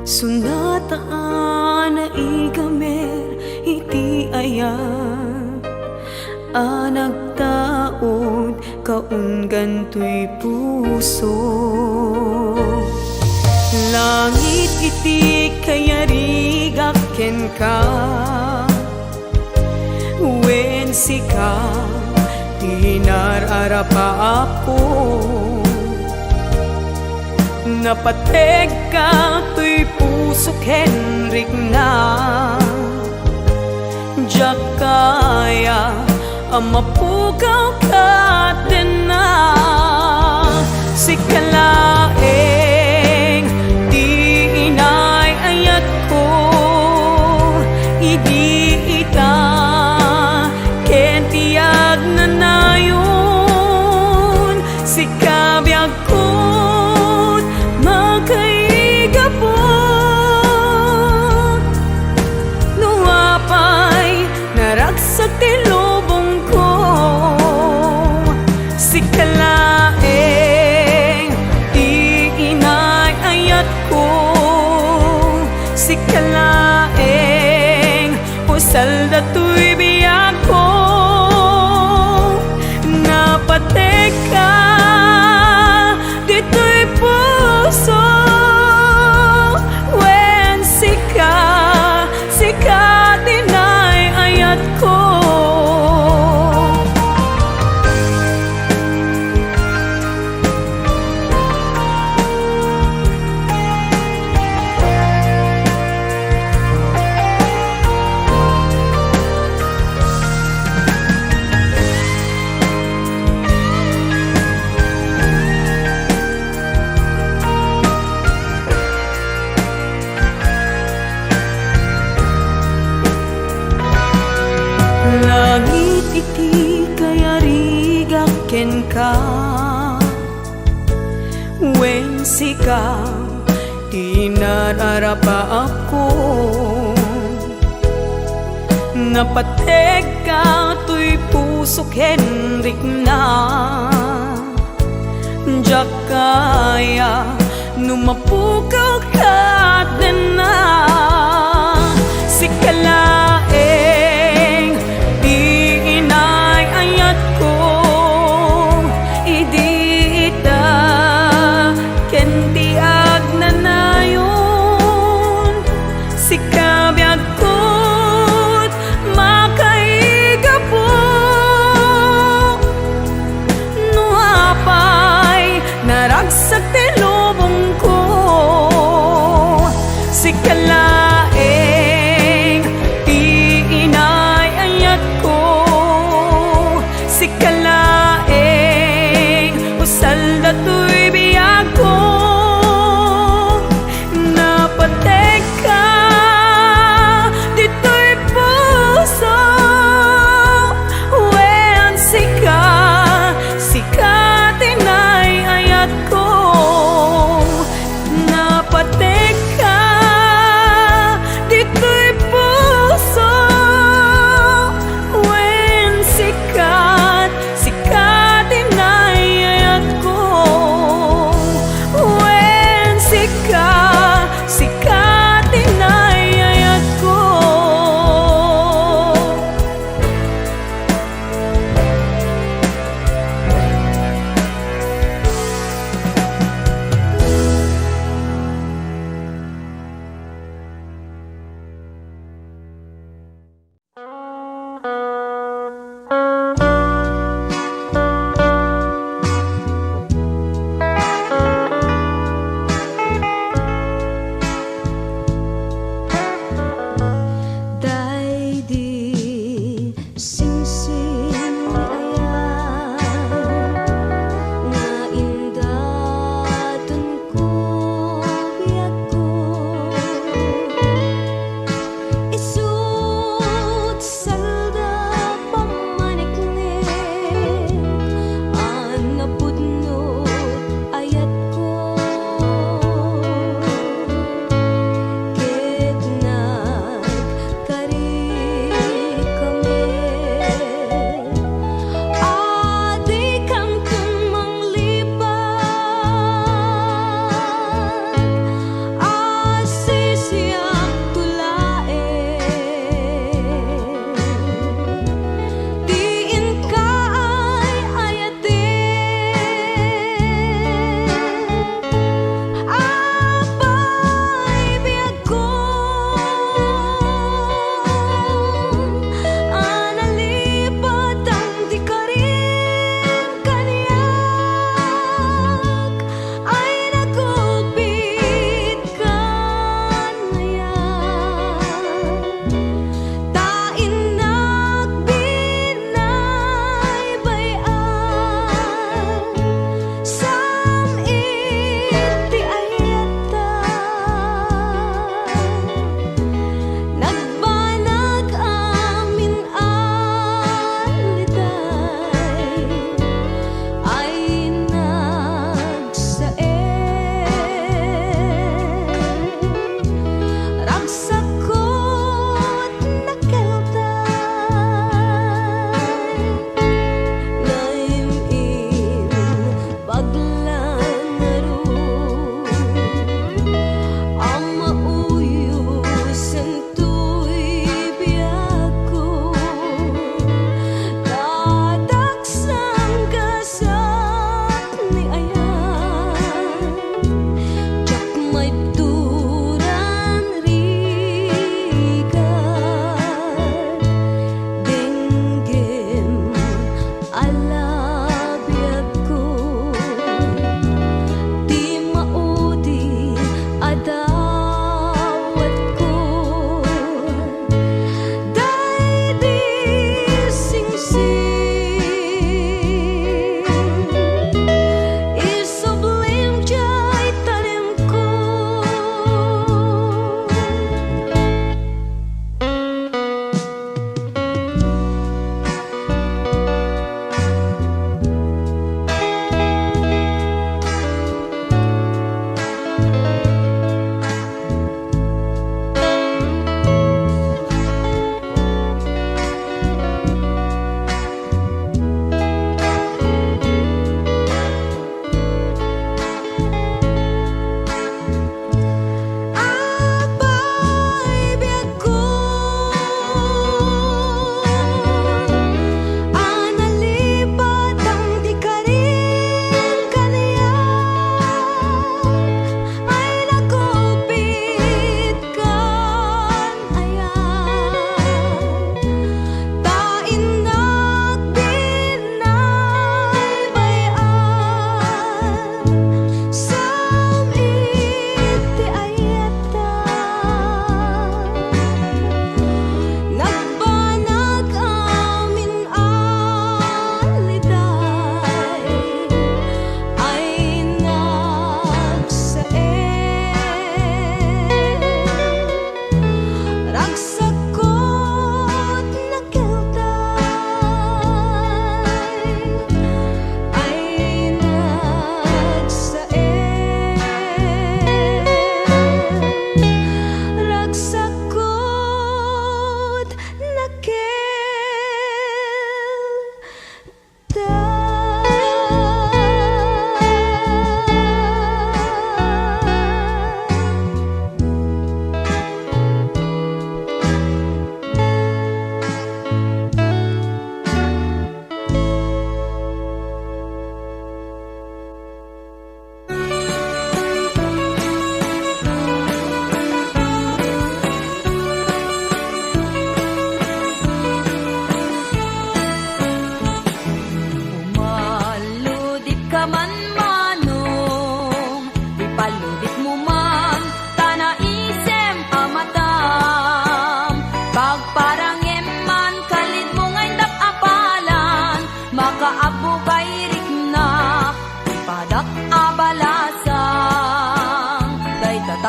Sunataan na igamer iti ayat nagtaod kaun gantoy puso. Langit iti kayarigak ken ka, wen sika tinararapa ako. Napateg ka to'y puso Henrik na diyak kaya amapugaw ka din na sikalaeng di inay ayat ko idi ita ken tiyag na nayon sikabiyag ko sa tilubong ko sikalaeng di inay ayat ko sikalaeng pusal dato'y biyag ko napatek ka dito'y puso wen sika dinay ayat ko. Langit iti kayarigak ken ka, wen sika tinararapa ako. Napateg ka to'y pusok Henrik na diyak kaya numapukaw ka din na sikalaeng di inay ayat ko idi ita ken tiag na nayon sikabiyag ko't makaigapo no apay naragsak tilubong ko sikalaeng di inay ayat ko sikalaeng usal dato'y biyag ko napatek ka dito'y puso wen sika tinay ayat ko napatek ka dito'y puso wen sikat tinay ayat ko wen sikat tinay ayat ko.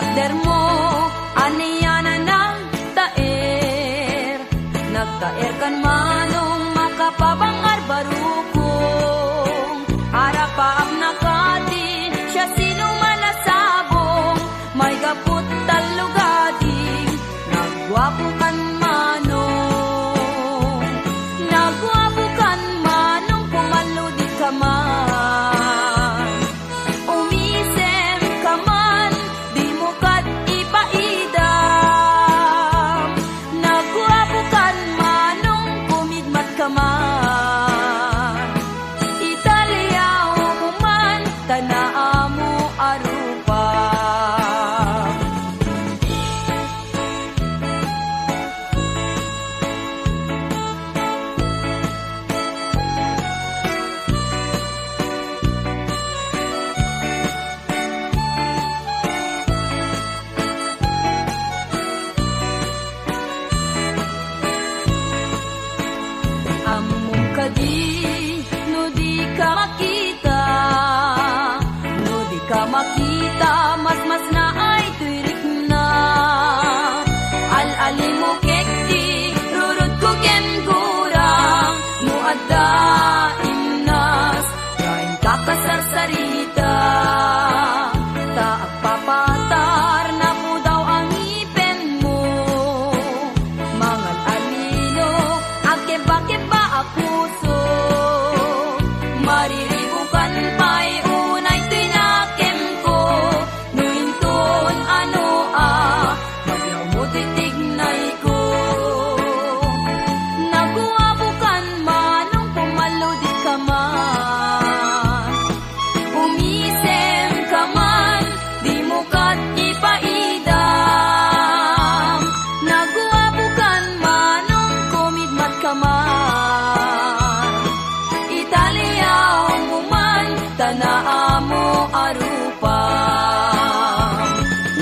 takder mo, aniya na ng taer. Nagtaer kan manong makapabangar barukong. Arapaap na kati, siya sino malasabong. May gaput talugading, nagwapo kan manong. Nagwapo kan manong, pumaludi ka man. Umisem ka man, di mo kat ipaidam. Nagwapo kan manong, kumigmat ka man. Italyaw mo man, tanaa mo arupa. Among kadi, no di ka makita. No di ka makita, mas na ay tuirik na. Al-ali mo kekti, rurut ko ken gurang. No adda imnas, kain kakasarsarita. Taak papatar na po daw ang ipen mo. Mangal alino, akeba-keba akuso. Mariribukan pa'y unay tinakem ko. Nuinton ano magyaw mo titignay ko. Naguwabukan manong pumaludi ka man. Umisem ka man, di mo kat ipaidam. Naguwabukan manong kumigmat ka man. Italyaw mo man, tanaa mo arupa.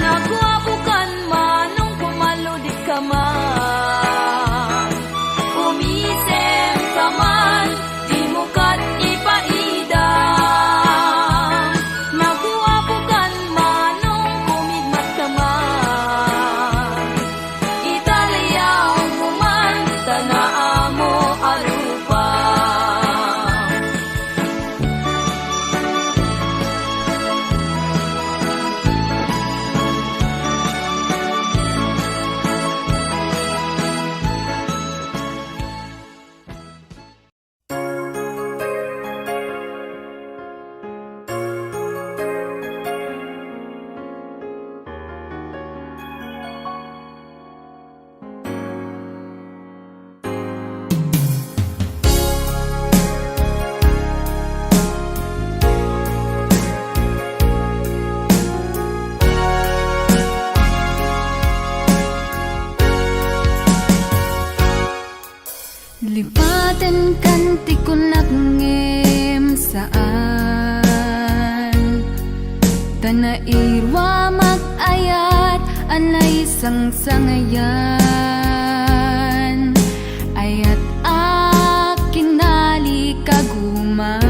Naguwabukan manong pumaludi ka man. Umisem ka man, di mo kat ipaidam. Naguwabukan manong kumigmat ka man. Italyaw mo man, tanaa mo arupa. Lipatan kanti ko nakngem saan Tanairwa mag-ayat anay sang-sangayan Ayat akinali kagumak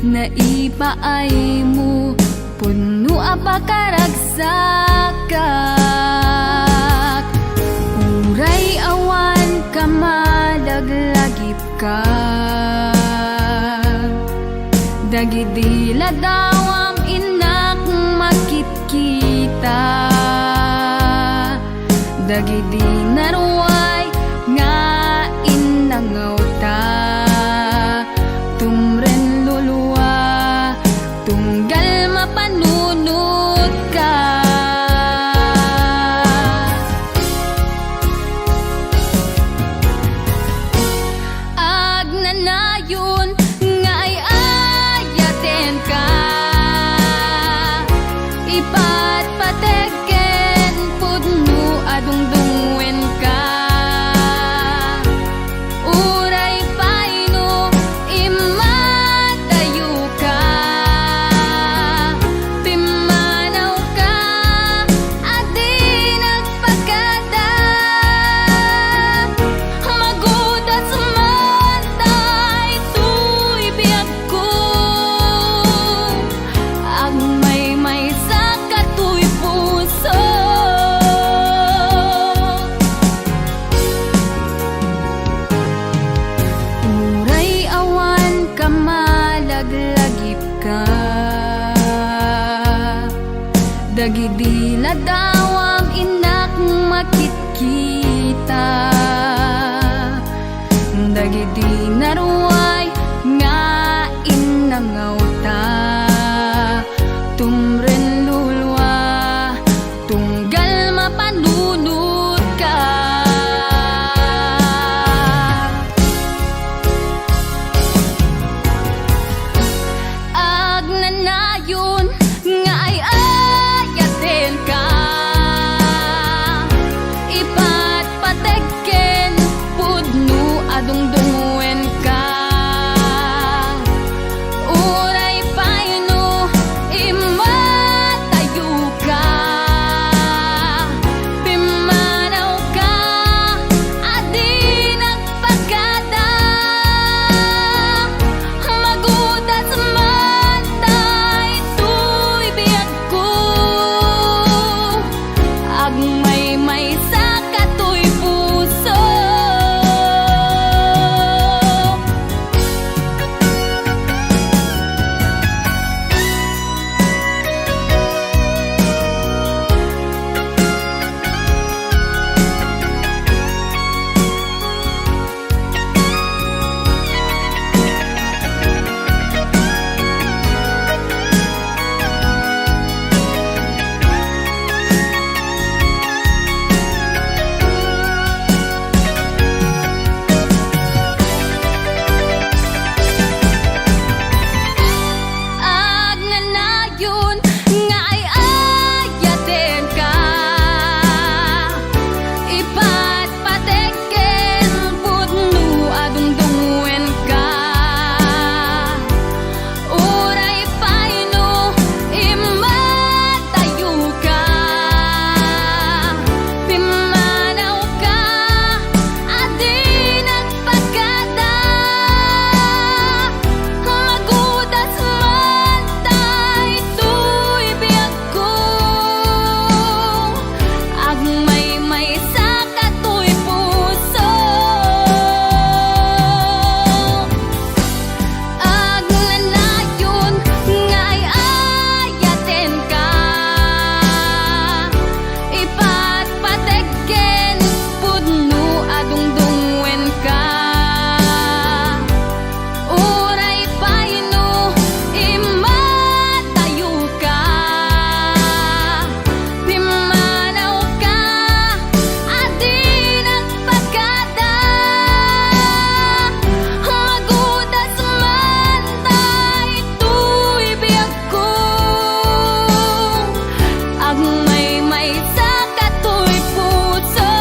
Naipaay mo puno apakaragsakak Uray awan ka malaglagip ka Dagidila daw ang inak makit-kita Dagidi naruay nga inangaw ta Tumren luluwa tunggal mapanunod ka Agnanayon nga ay ayaten ka Ipatpateken pudno adungdungwen ka Uray paino imatayo ka Pimanaw ka adi nagpagkada Magudat sumantay tuy biyag ko Ang may sak Dagidi ladawam inak makit-kita, dagidi naruay nga inangauta, tumren lulwa tunggal mapanunod ka. Agnanayon nga ay ayaten ka, ipat pateken pudno adungdungwen ka. Uray paino imatayo ka, pimanaw ka adi nagpagada, magudas matay tuy biyag ko, agmay sa katoy puso. Agnanayon nga ay ayaten ka, ipat pateken pudno adungdungwen ka. Uray paino imatayo ka, pimanaw ka adi nagpagada, magudas matay tuy biyag ko, agmay sa katoy puso. Agnanayon nga ay ayaten ka, ipat pateken pudno adungdungwen ka. Uray paino imatayo ka, pimanaw ka adi nagpagada, magudas matay tuy biyag ko, agmay sa katoy puso.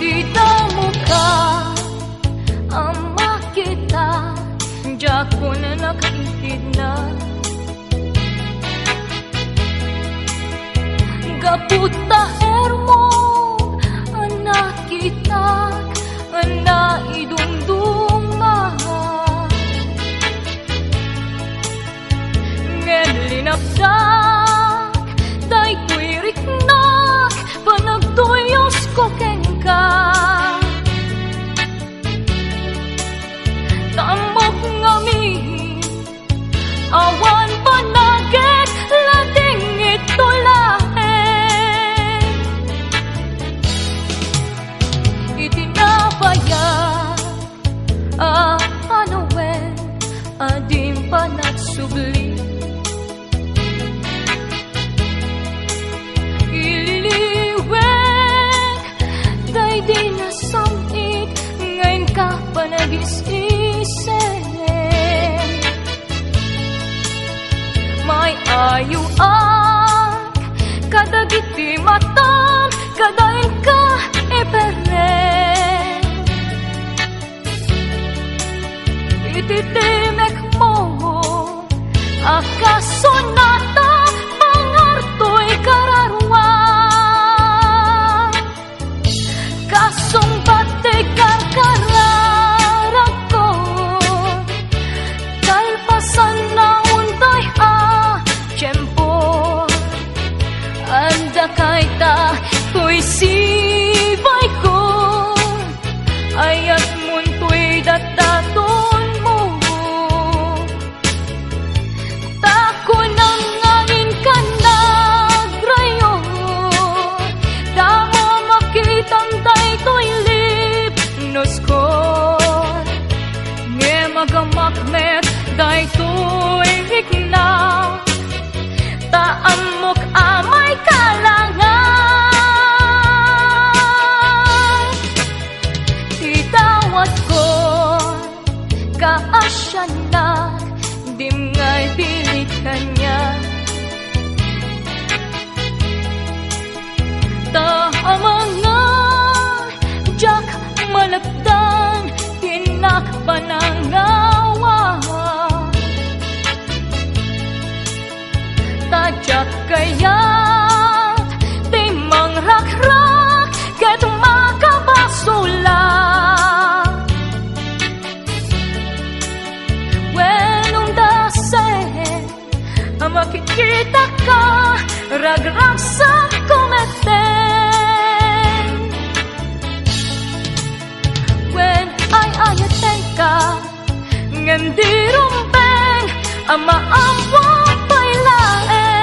Dito mo ka ang makita, diyak ko na nakaintid na, gaputa ermo ang nakita, ang naidungdung mahal, ngem linapsak day ko'y riknak, panagtuyos ko kengka. Tambok ngami, awan panagit, lading itulah. panag-isisip. May ayuak kadagiti matam kadain ka iperen. Ititimek mo akasonata pangarto'y kararwa. Kasumbate kang kararag ko kalpasan na unday tiyempo. Anda kay ta to'y sibay ko ayat mun to'y dataton mo. Tako nang ngangin ka nagrayo damo makitang daytoy lipnos ko. Nge magamakmet daytoy hiknaw taamok amay kalangan. Itawat ko kaasyan na dimngay pilit kanya. Taamangan jak malagdan tinakbanangawa. Tadyak kaya't timang rak-rak ket makabasula. Wenong dasen makikita ka rag-rak sa kometen. When ay ayatay ka ngandirumpeng amaamwang pailaen.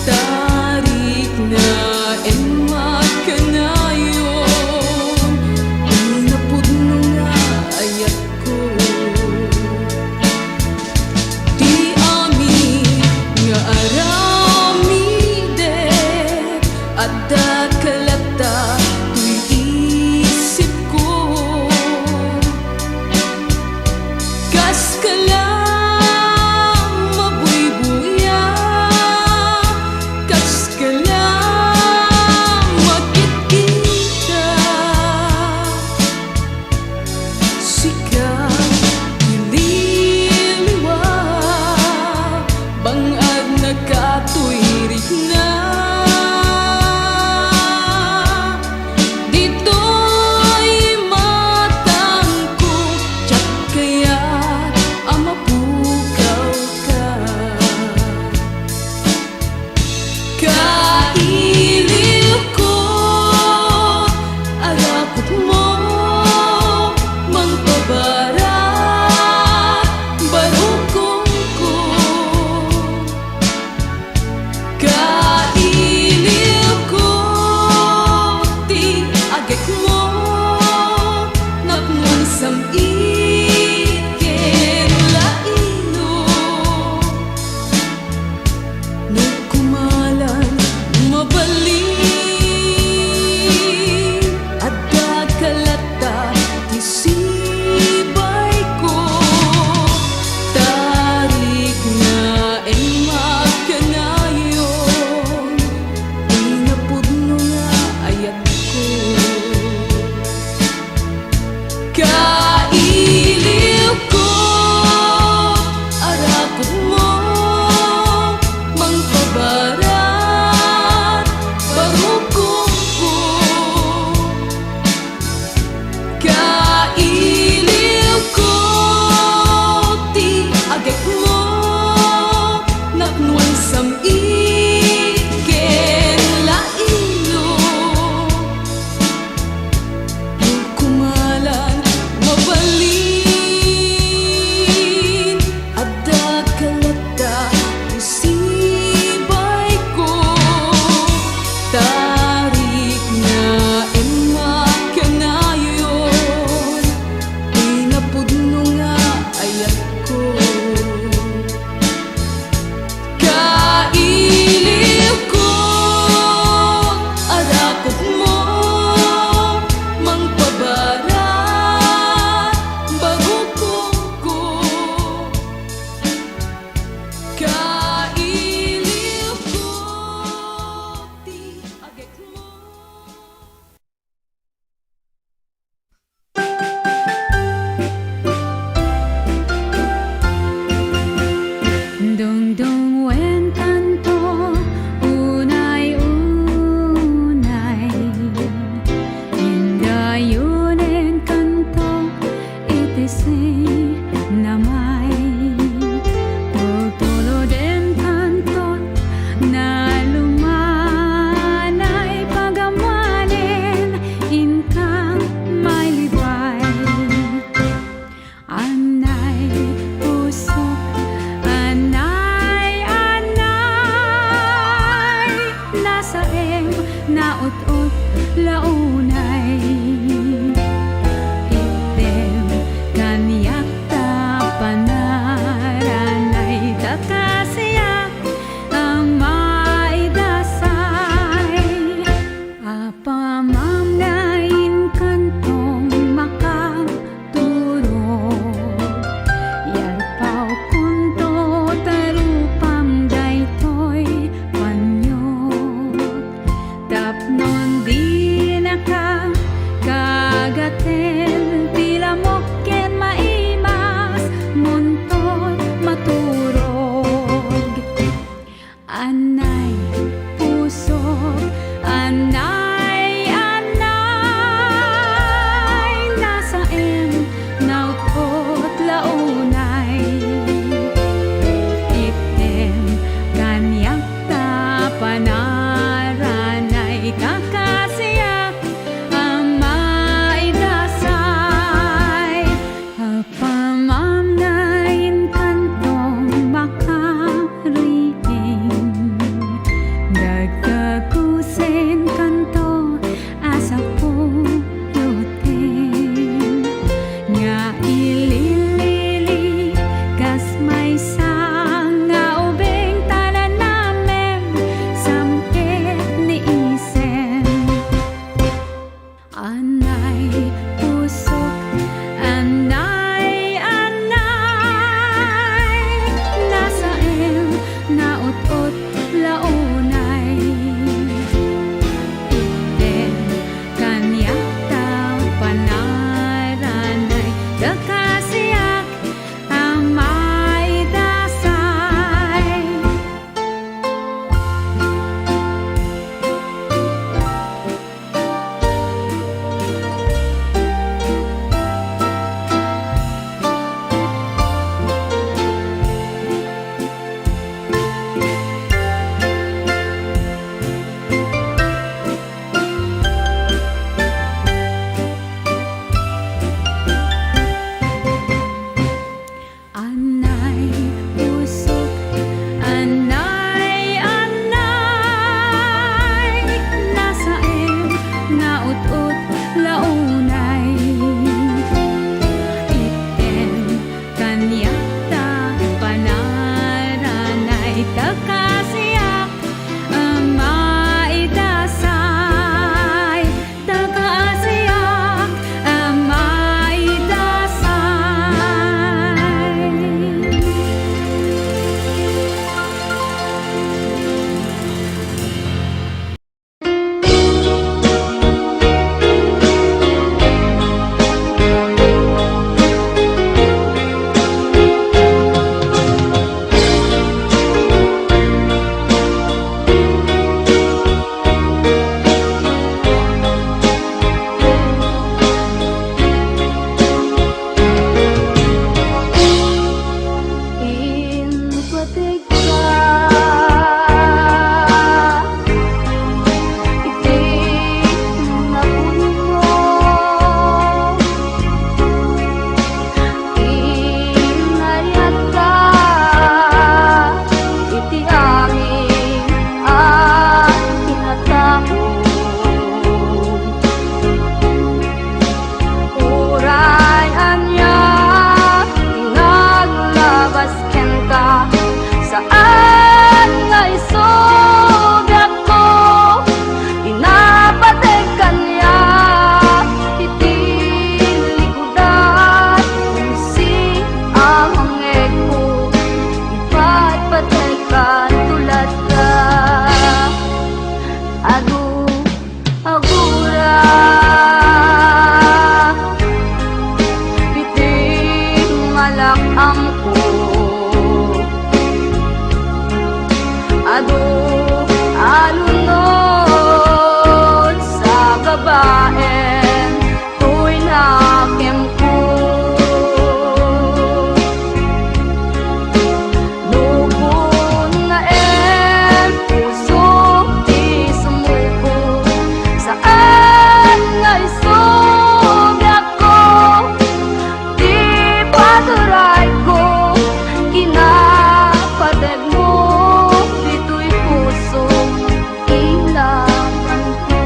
Tarik na malakam ko. Ado alunod sa babaen, tuy nakem ko. Lubon na puso di sumuko, saan nga isog ako, di paturay ko, kinapatid mo, dito'y puso, kailangan ko.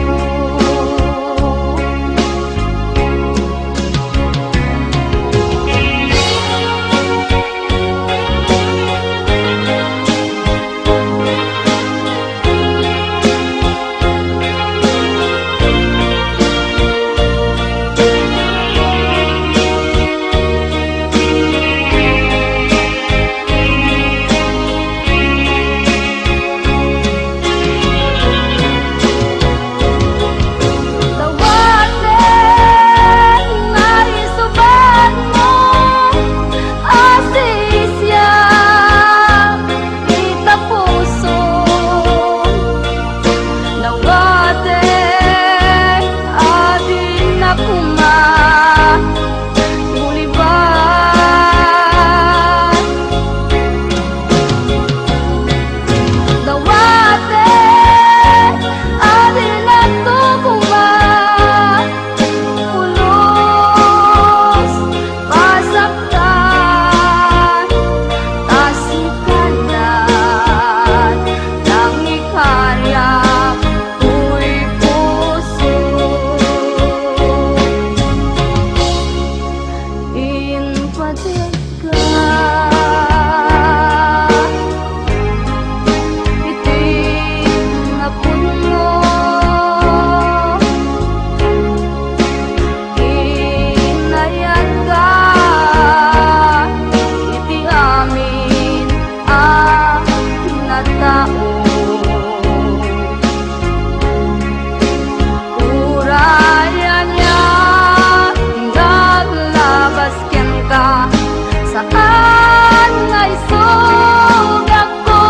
Saan nga isog ako,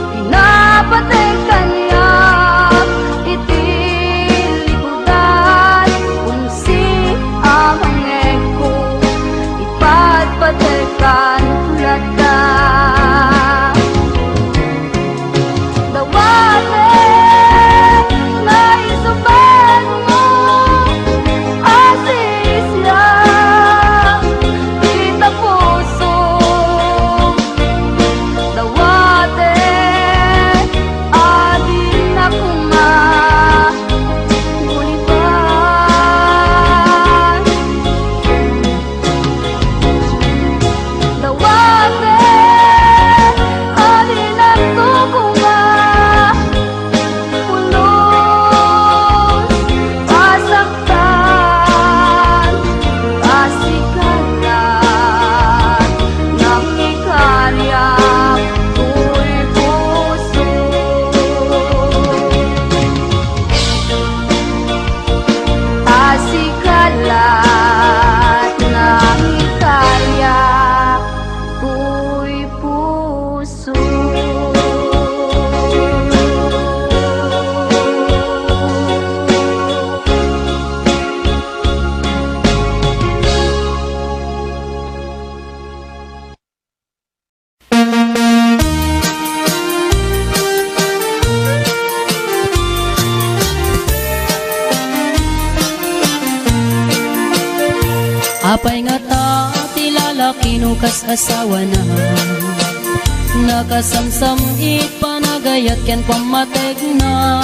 pinapatay kanya, itilikudan, kung si amangeg ko, ipadpatekan tulad ka. Dawatin na isuban mo, asis lang, kita puso. Dawatin, adin ako magulipan. Dawatin, adin ako pulos, pasaktan, pasikalan, nakikarya, tuy puso. Pasikalan, nakikarya, tuy puso. Apay nga ta, ti lalaki no kas asawa na, nakasamsam it panagayat ken pamateg na.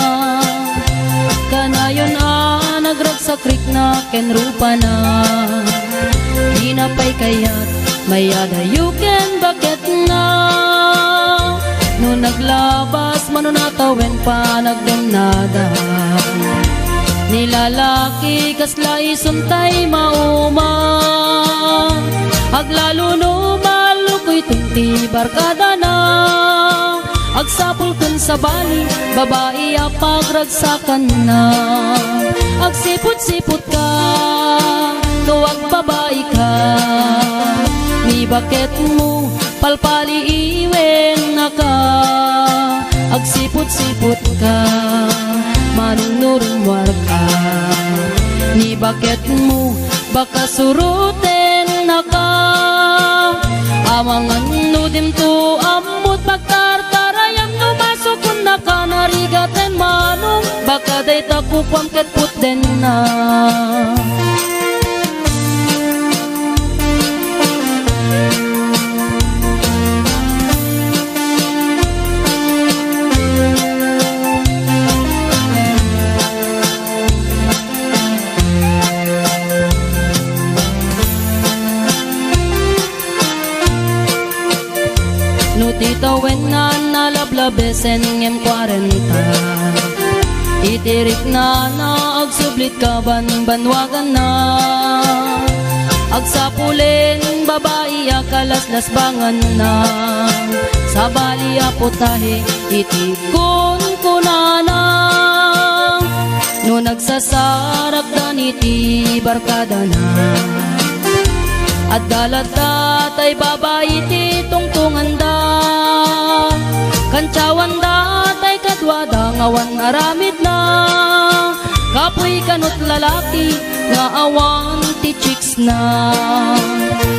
Kanayon nagragsakrik na ken rupa na, di na pay kayat mayadayo ken bakit na. No naglabas manunatawen pa nagdemnada, nilalaki kasla isuntay mauma, aglalo no malukoy tunti barkada na, agsapul kun sa bali babae apagragsakan na, agsipot-sipot ka tuwag babae ka, bakit mo palpali iwen na ka, agsipot-sipot ka, manunurumwar ka. Ni bakit mo baka suruten na ka, amangan nudim to amot pagtartarayam no masukun na ka, narigaten manong baka day takukwam ket puten na. Titawen na nalablabesen ngem 40, itirik na agsublit ka banwagan na, agsapulin babae akalaslas bangan na, sa bali aputahe itikon kunana, no nagsasarak dan iti barkada na, at dalata tay babae ti tungtungan da, kancawan da tay kadwada ngawan aramid na, kapoy kanot lalaki nga awan ti chicks na,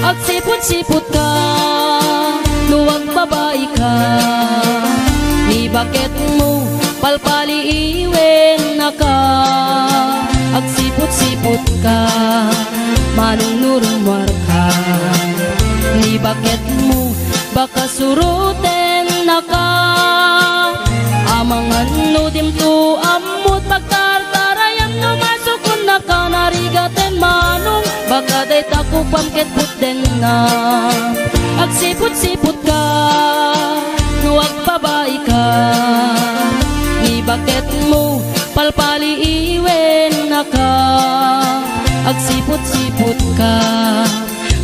agsipot-sipot ka nuwag babae ka, ni bakit mo palpali iwen na ka, agsipot-sipot ka, manunurumwar ka. Ni bakit mo baka suruten na ka, amangan nudim to amot pagtartarayam no masukun na ka, narigaten manong baka day takupam ket puten na, agsipot-sipot ka nuwag babae ka. Ni bakit mo palpali iwen na ka, agsipot-sipot ka,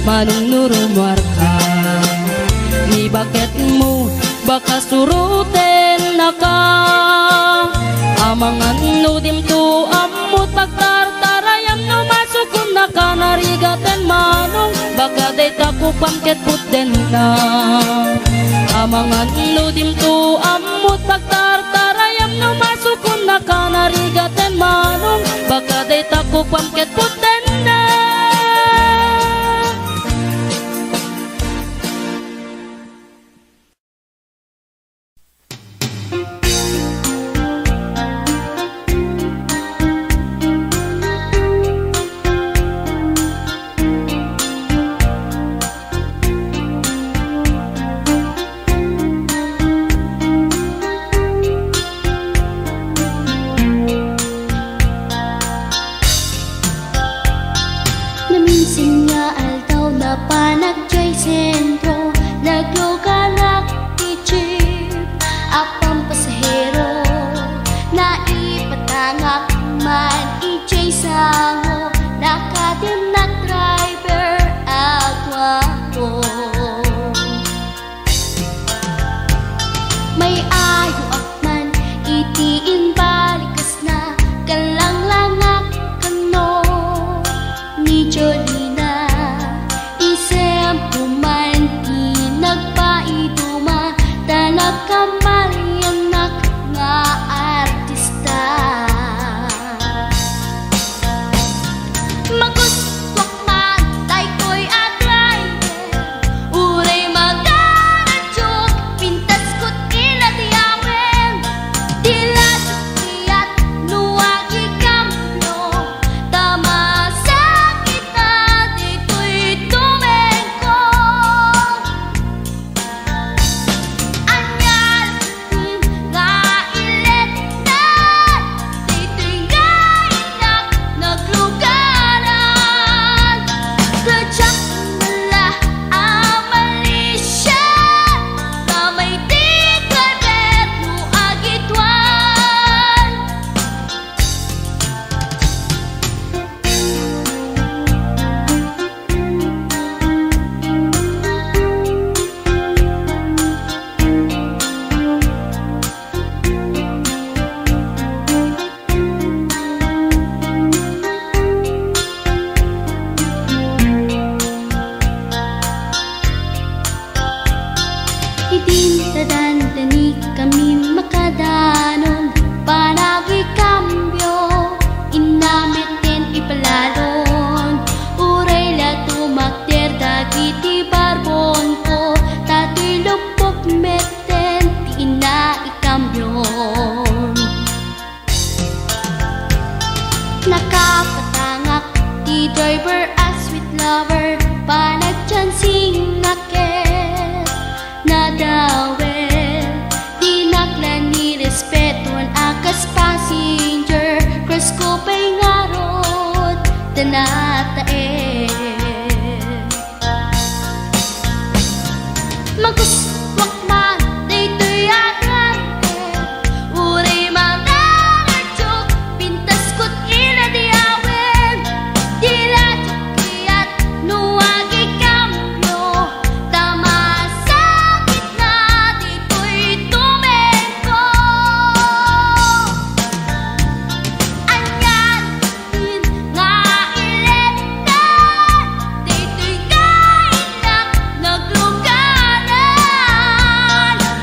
manunurumwar ka. Ni bakit mo baka suruten na ka, amangan nudim to amot pagtartarayam no masukun na ka, narigaten manong baka day takupam ket puten na, amangan nudim to amot pagtartarayam no masukun na ka, narigaten manong baka day takupam ket puten na. Tadantani kami makadanon Panagi kambyo Inamitin ipalalon Uray la tumakder Dagiti barbon ko Tato'y lupok meten Di ina ikambyon Nakapatangak Di driver as sweet lover Panagchansing naket Nadawel Di naklan ni respetuan akas passenger Cross ko pa'y ngarot Danatae Maguswak man Daytoy agante Uray mga ngartsok Pintas ko't inadiawen Diladyo kiyat Nuwagi kambyo Tama sakit na Dito'y tumengko Anyan din nga iletan Dito'y kailak Naglugaran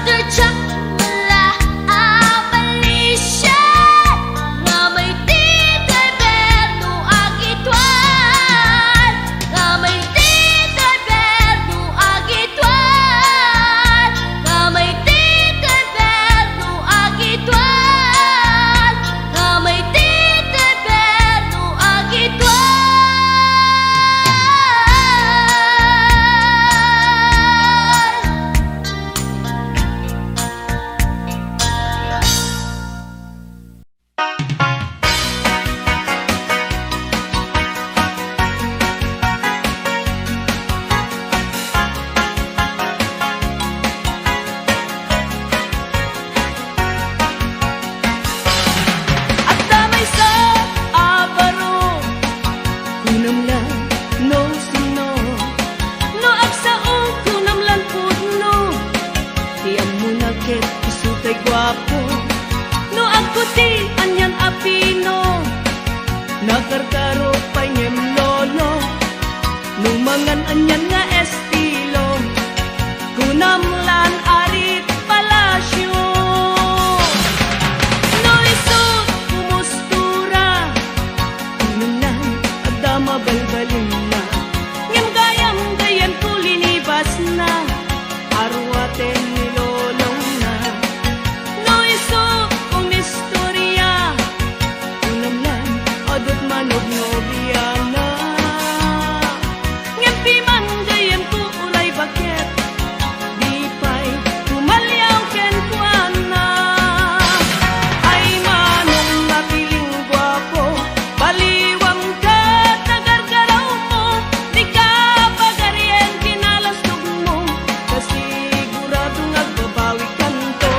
Tertsak mala abalisyan Nga may titay berno agitwan Nga may titay berno agitwan Nga may titay berno agitwan Nga may titay berno agitwan At damay sa abaro Kunam lang no sino No agsaong kunam lang pudno Tiyam mo na ket isutay gwapo No agputi anyan apino Nakarkaro pa niyem lolo No mangan anyan nga estilo Kunam lan arit palasyo No isut kumustura Kunam lang agdama balbalin na Ngem gayam kulinibas na Arwaten ni lolong na No isut kumistorya Kunam lang adot manog nobya na Ngem piman gayam ku ulay bakit Di pa'y tumalyaw ken kuana Ay manong napiling gwapo Baliwang ka tagargaraw mo Di ka pagaryen kinalastog mo Kasigurado nagbabawi kanto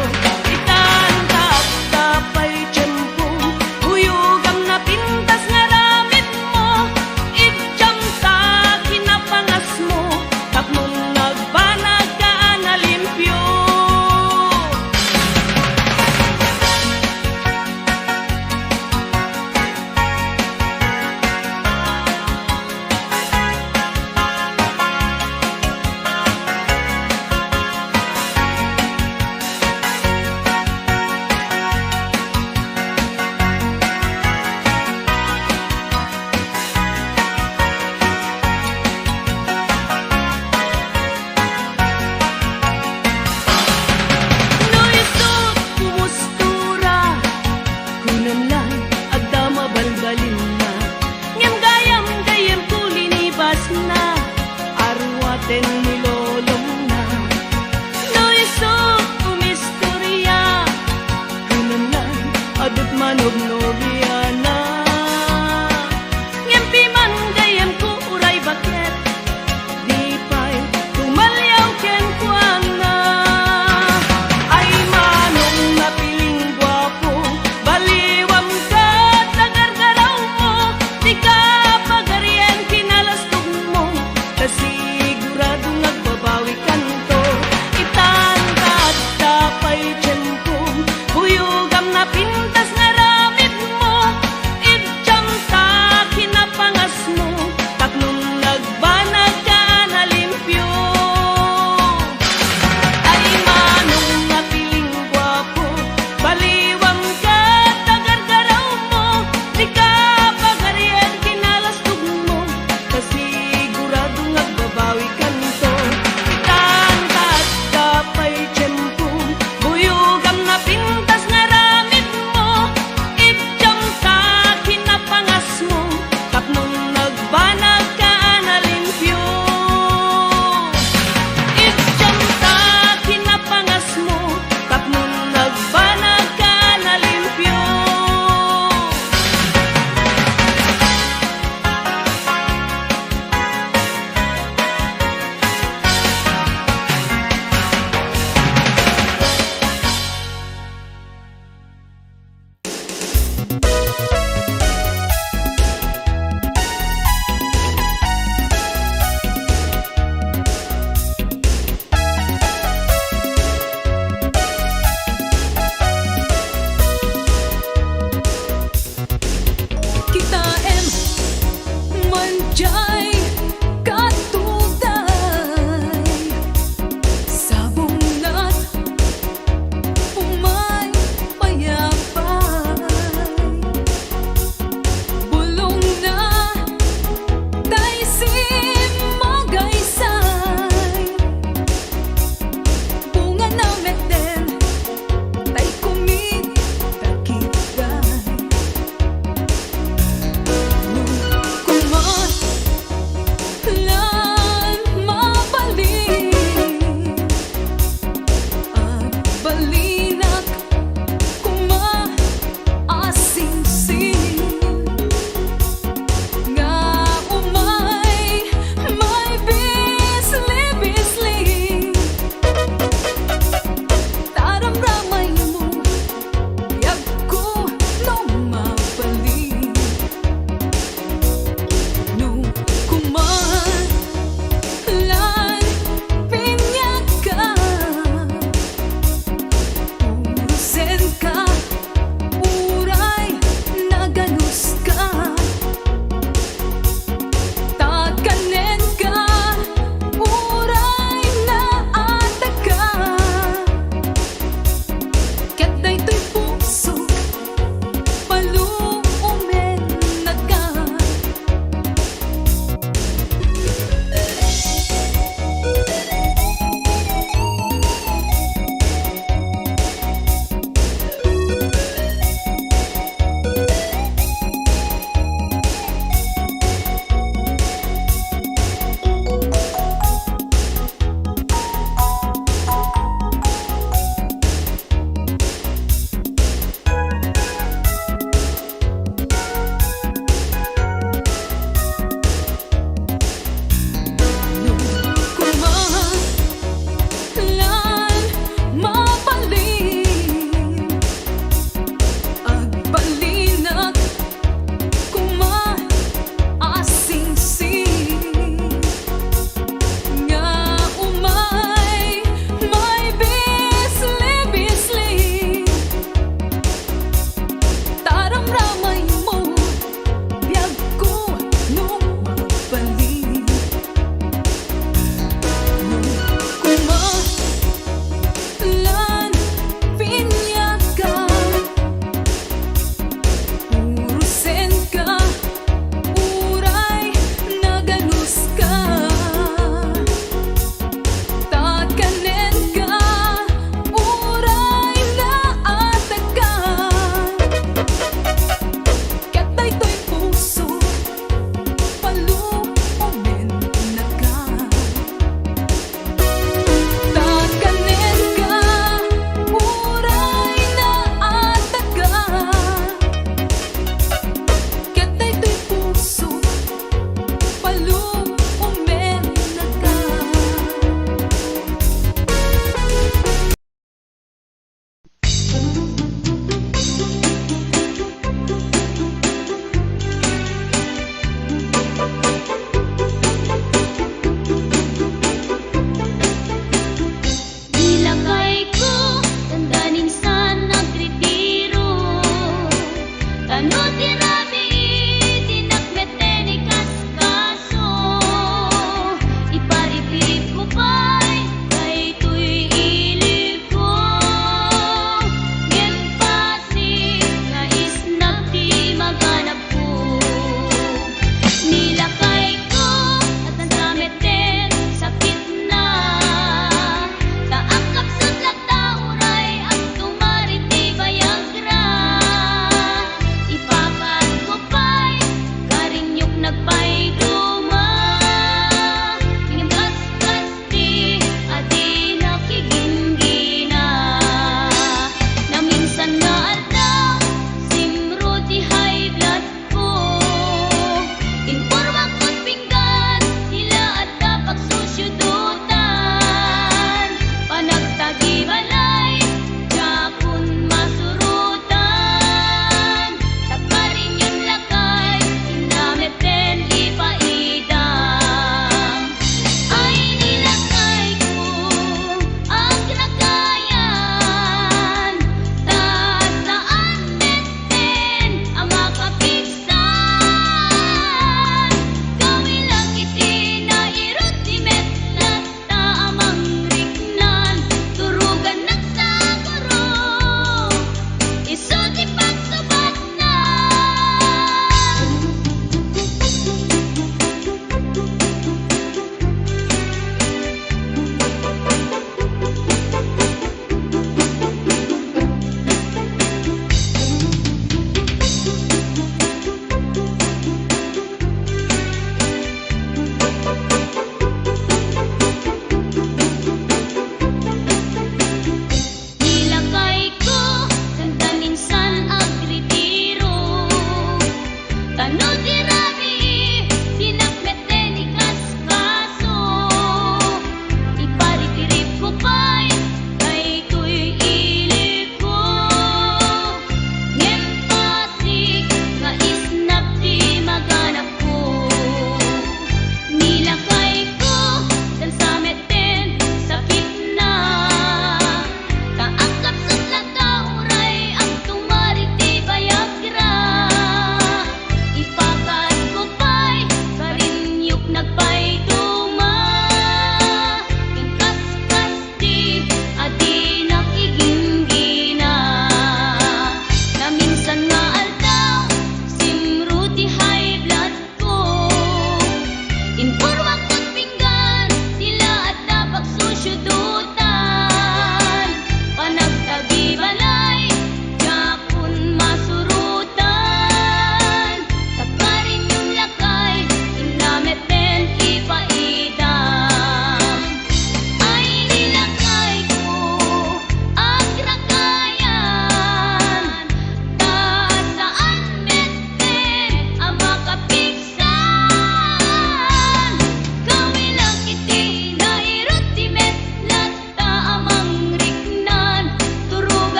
Itanda at tapay tiyempo Huyugam na pintas nga ramit mo Idyam sa kinapangas mo Tapnon nagbanag ka na limpyo No isut kumustura Kunam lang agdama balbalin na Ngem gayam kulinibas na Arwaten ni lolong na No isut kumistorya Kunam lang adot manog nobya na Ngem piman gayam ku uray bakit Di pa'y tumalyaw ken kuana Ay manong napiling gwapo Baliwam ka tagargaraw mo Di ka pagaryen kinalastog mo Kasigurado nagbabawi kanto Itanda at tapay tiyempo Huyugam na pintas nga ramit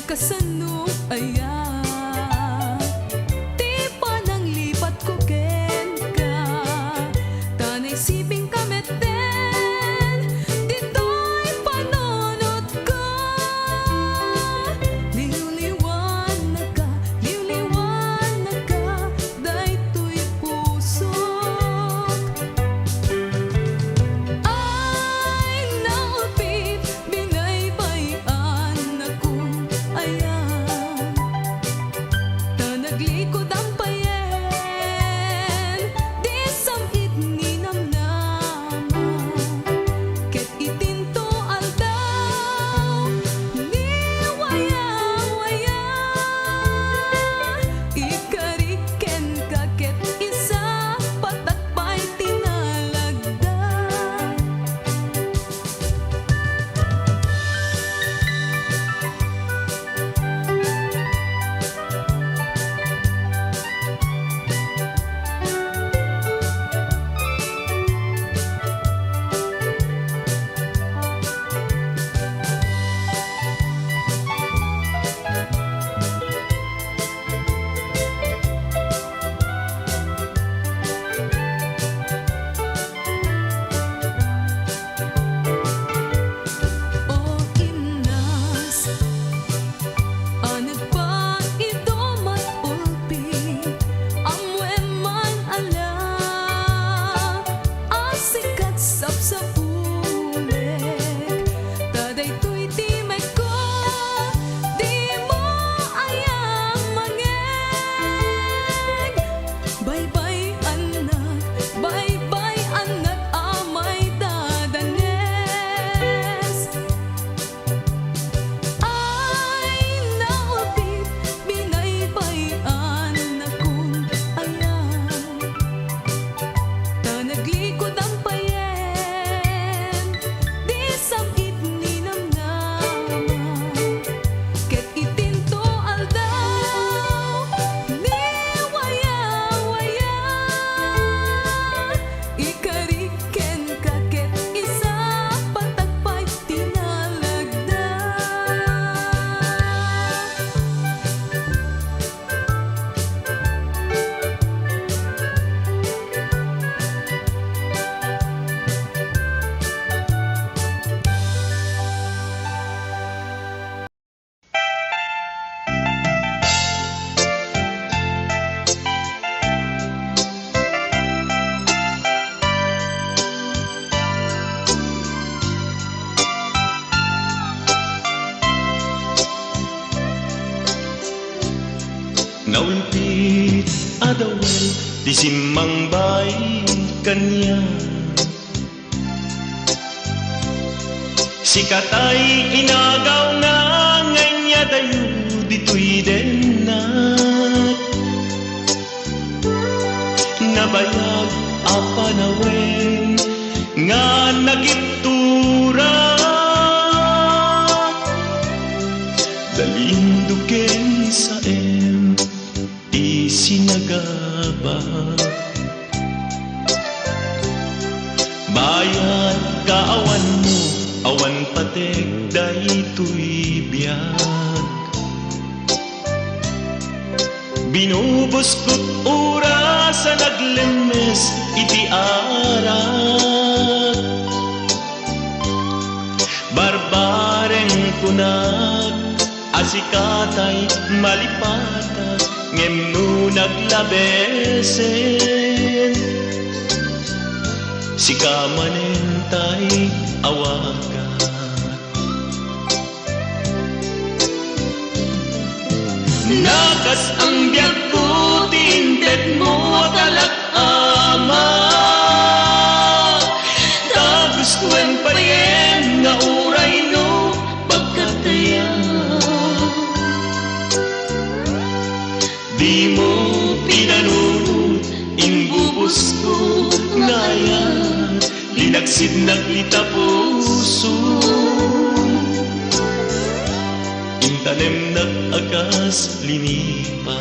kasano aya Ti pa nang lipat ko ken ka Tanay siping kameten Dito'y panunod ko Liw-liwan na ka Dayto'y pusok Ay naupit binaybayan akong ayan Tanaglikod ang payen Di samit ni namnama Ket itinto aldaw Ni waya-waya Ikariken ka ket isa patakpay tinalagda O imnas Anad pa idomat ulpit Amwe man ala Asikat sapsapulik Tadayto'y timay ko Di mo ayang mangeg Bye-bye anak amay dadanes Ay naupit binaybayan akong ayan Tanaglikod ang payen Di samit ni namnama Ket itinto aldaw Ni waya-waya Ikariken ka ket isa patagpay tinalagda Naulpit adawel di simang bay kanya Sikatay inagaw na nganya dayo dito'y denat Nabayag apanawen nga nagiptura Dalinduken sa isinagaba Bayan kaawan mo awan patek dayto'y biyag Binubuskot oras sa naglemes iti arak Barbareng kunat asikatay malipatas ngem no naglabesen Sikamanentay awakan Nakas ang biyag ko tinted mo talak-ama Tapos kuen payen nga uray no pagkataya Di mo pinanunod imbubos ko ngayon Linaksid naglita puso Intanem nag-agas linipa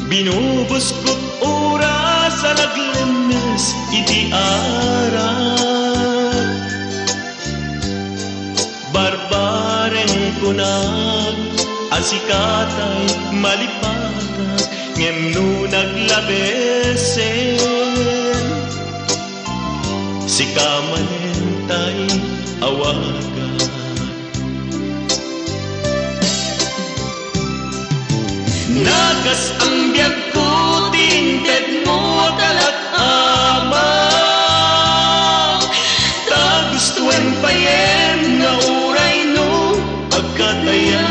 Binubuskot oras sa naglemes iti arat. Barbaren kunag asikatay malipatat ngem no naglabesen. Si kamanentay awagan. Nagas ang biyag ko, tinted mo talak-ama. Ta gustuan pa yen nga uray no pagkataya.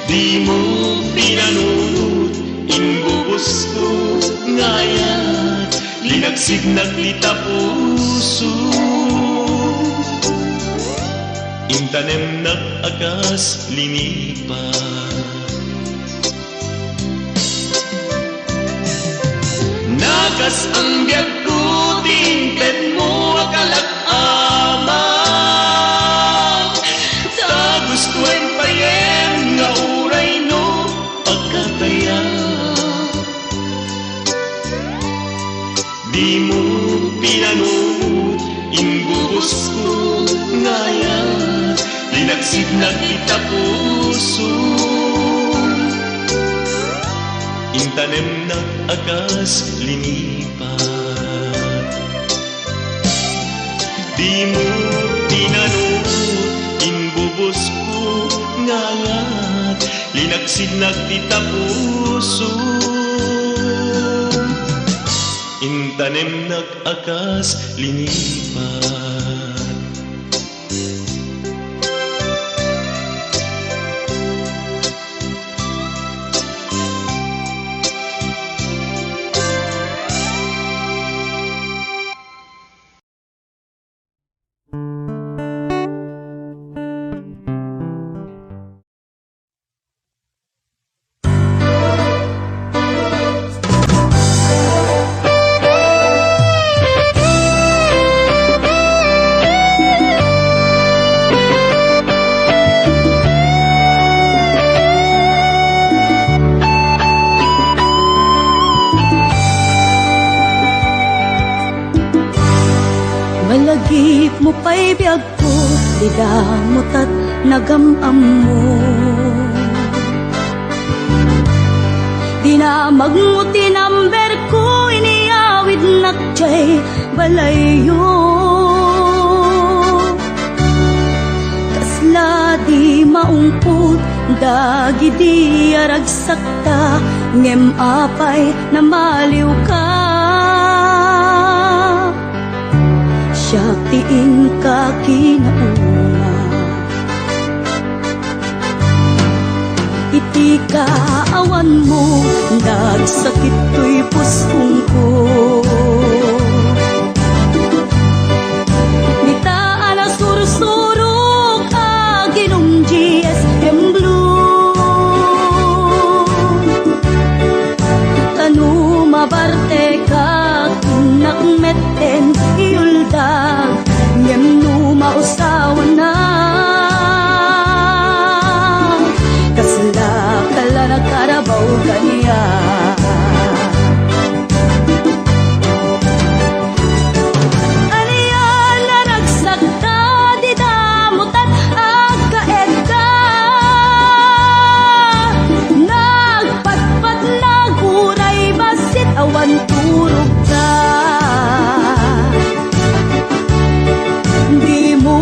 Di mo pinanunod, imbubos ko ngayon, linagsig naglita puso. Intanem nag-agas linipan. Nagas ang biyag ko, tinted mo akalag-ama. Ta gustuan pa yen nga uray no pagkataya. Di mo pinanunod, imbubos ko ngayon, linagsig na kita puso. Intanem nag-agas linipan. Di mo pinanunod, imbubos ko ngayon, linagsig na kita puso. Intanem nag-agas linipan. Malagip mo pa'y biyag ko, di damot at nagamam mo. Dinamag mo tinamber ko, iniawid nakjay balayo. Kasla di maungput, dagi di aragsakta, ngem apay na maliw ka. Siya tiin ka kinauna, iti kaawan mo, nagsakit to'y puspong ko. Nitaan na sursurok aginong GSM Blue. Tanu mabarte ka kinakmeten iuldag, ngem no mausawan na. Kasla kala nakarabaw kaniya. Aniya na nagsagta, di damutan agkaedda. Nagpatpat naguray basit awan turog ka. Di mo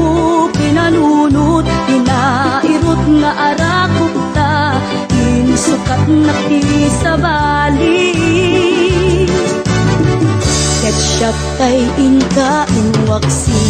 pinanunod, inairot nga arakot ta, insukat na ti sa bali. Ketchup tay inka inwaksi.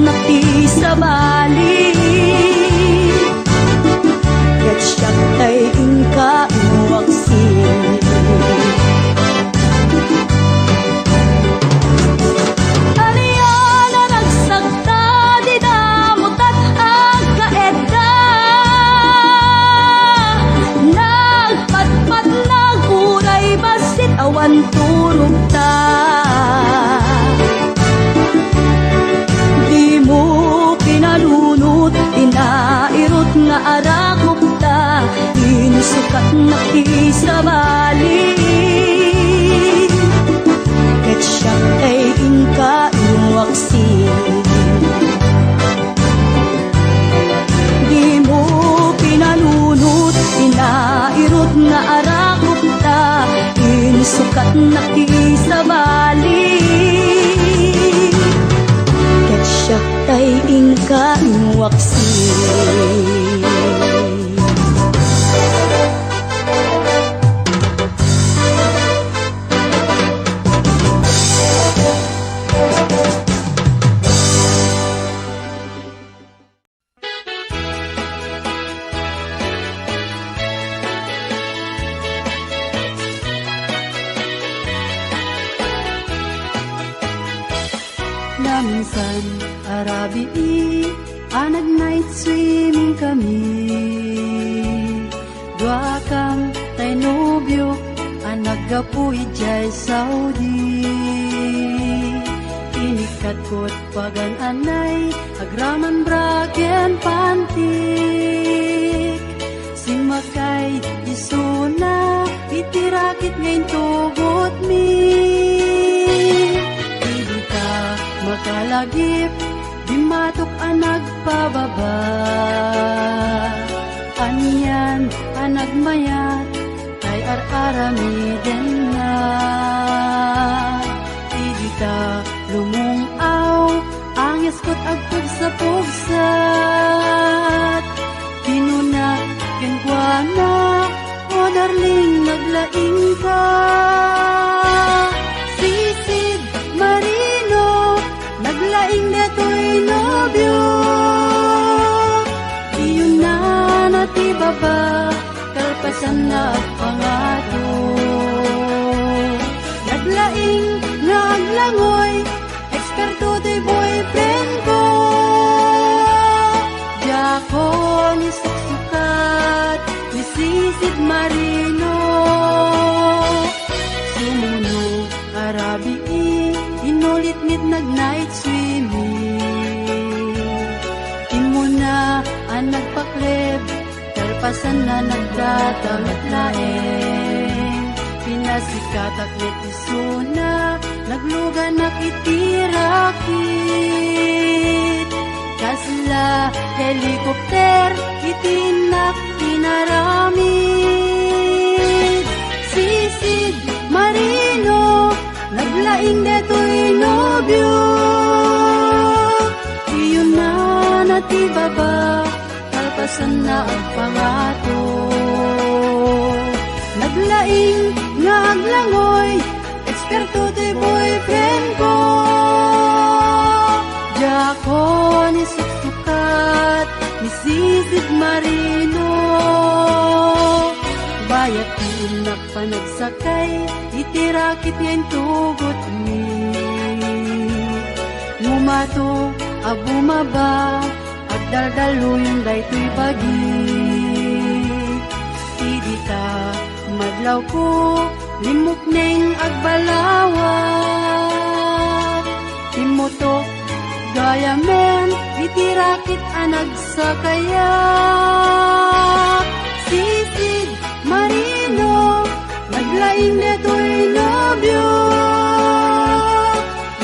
nakisabali ket siya tay ingka inuwaksi. Aliana nagsagta di damutat ang kaedda, nagpatpat naguray basit awan turog ta. Di mo pinalunot, inairot nga arakop ta, inusukat nakisabali ket siya kay ingka inuwaksi. Di mo pinalunot, inairot nga arakop ta, inusukat nakisabali ket siya kay ingka inuwaksi. Minsan arabi anag night swimming kami, dua kang tay nobyo anag gapuy jay Saudi. Inikat ko't pagan anay agraman braken pantik, simakay isuna itirakit ngayon tugot mi. Makalagip, di matok anag pababa, aniyan anag mayat, ay ar-arami din na. Idi ka lumungaw, ang yaskot agpag sa pugsat, kinunak kenkwana, o darling naglaing ka. Sisid Marino, naglaing deto'y nobyo, iyon na natibaba, kalpasan na pangato. Naglaing nga aglangoy, eksperto to'y boyfriend ko, diyako ni suksukat, ni Sisid Marino. Sumunog arabi inulit-ngit nag-night swimming, imo na ang nagpakleb, kalpasan na nagdatamit laeng, pinasikat at netisuna, nagluga nakitirakit, kasla helikopter itinak pinaramid. Sisid Marino, naglaing deto'y nobyo, iyon na natibaba, kalpasan na ang pangato. Naglaing nga aglangoy, eksperto to'y boyfriend ko, diyako ni suksukat, ni Sisid Marino. Bayat inak panagsakay, itirakit ngayon tugot mi. Ngumato, abumaba, agdaldalo yung dayto'y bagi. Idita, madlaw ko, limok neng agbalawat. Timutok, gaya men, itirakit anag sakaya. Sisid Marino, naglaing deto'y nobyo,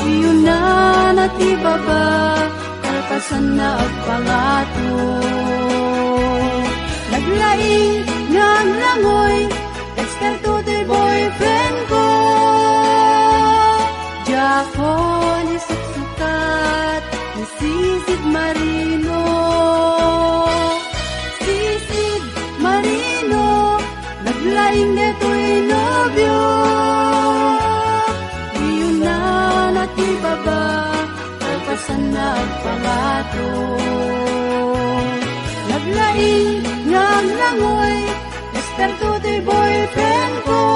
iyon na natibaba, kalpasan na agpangato. Naglaing nga aglangoy, eksperto to'y boyfriend ko, diyako ni suksukat, ni Sisid Marino. Sisid Marino, naglaing deto'y nobyo, iyon na natibaba, kalpasan sa nagpangato. Naglaing ngaglangoy, esperto to'y boyfriend ko.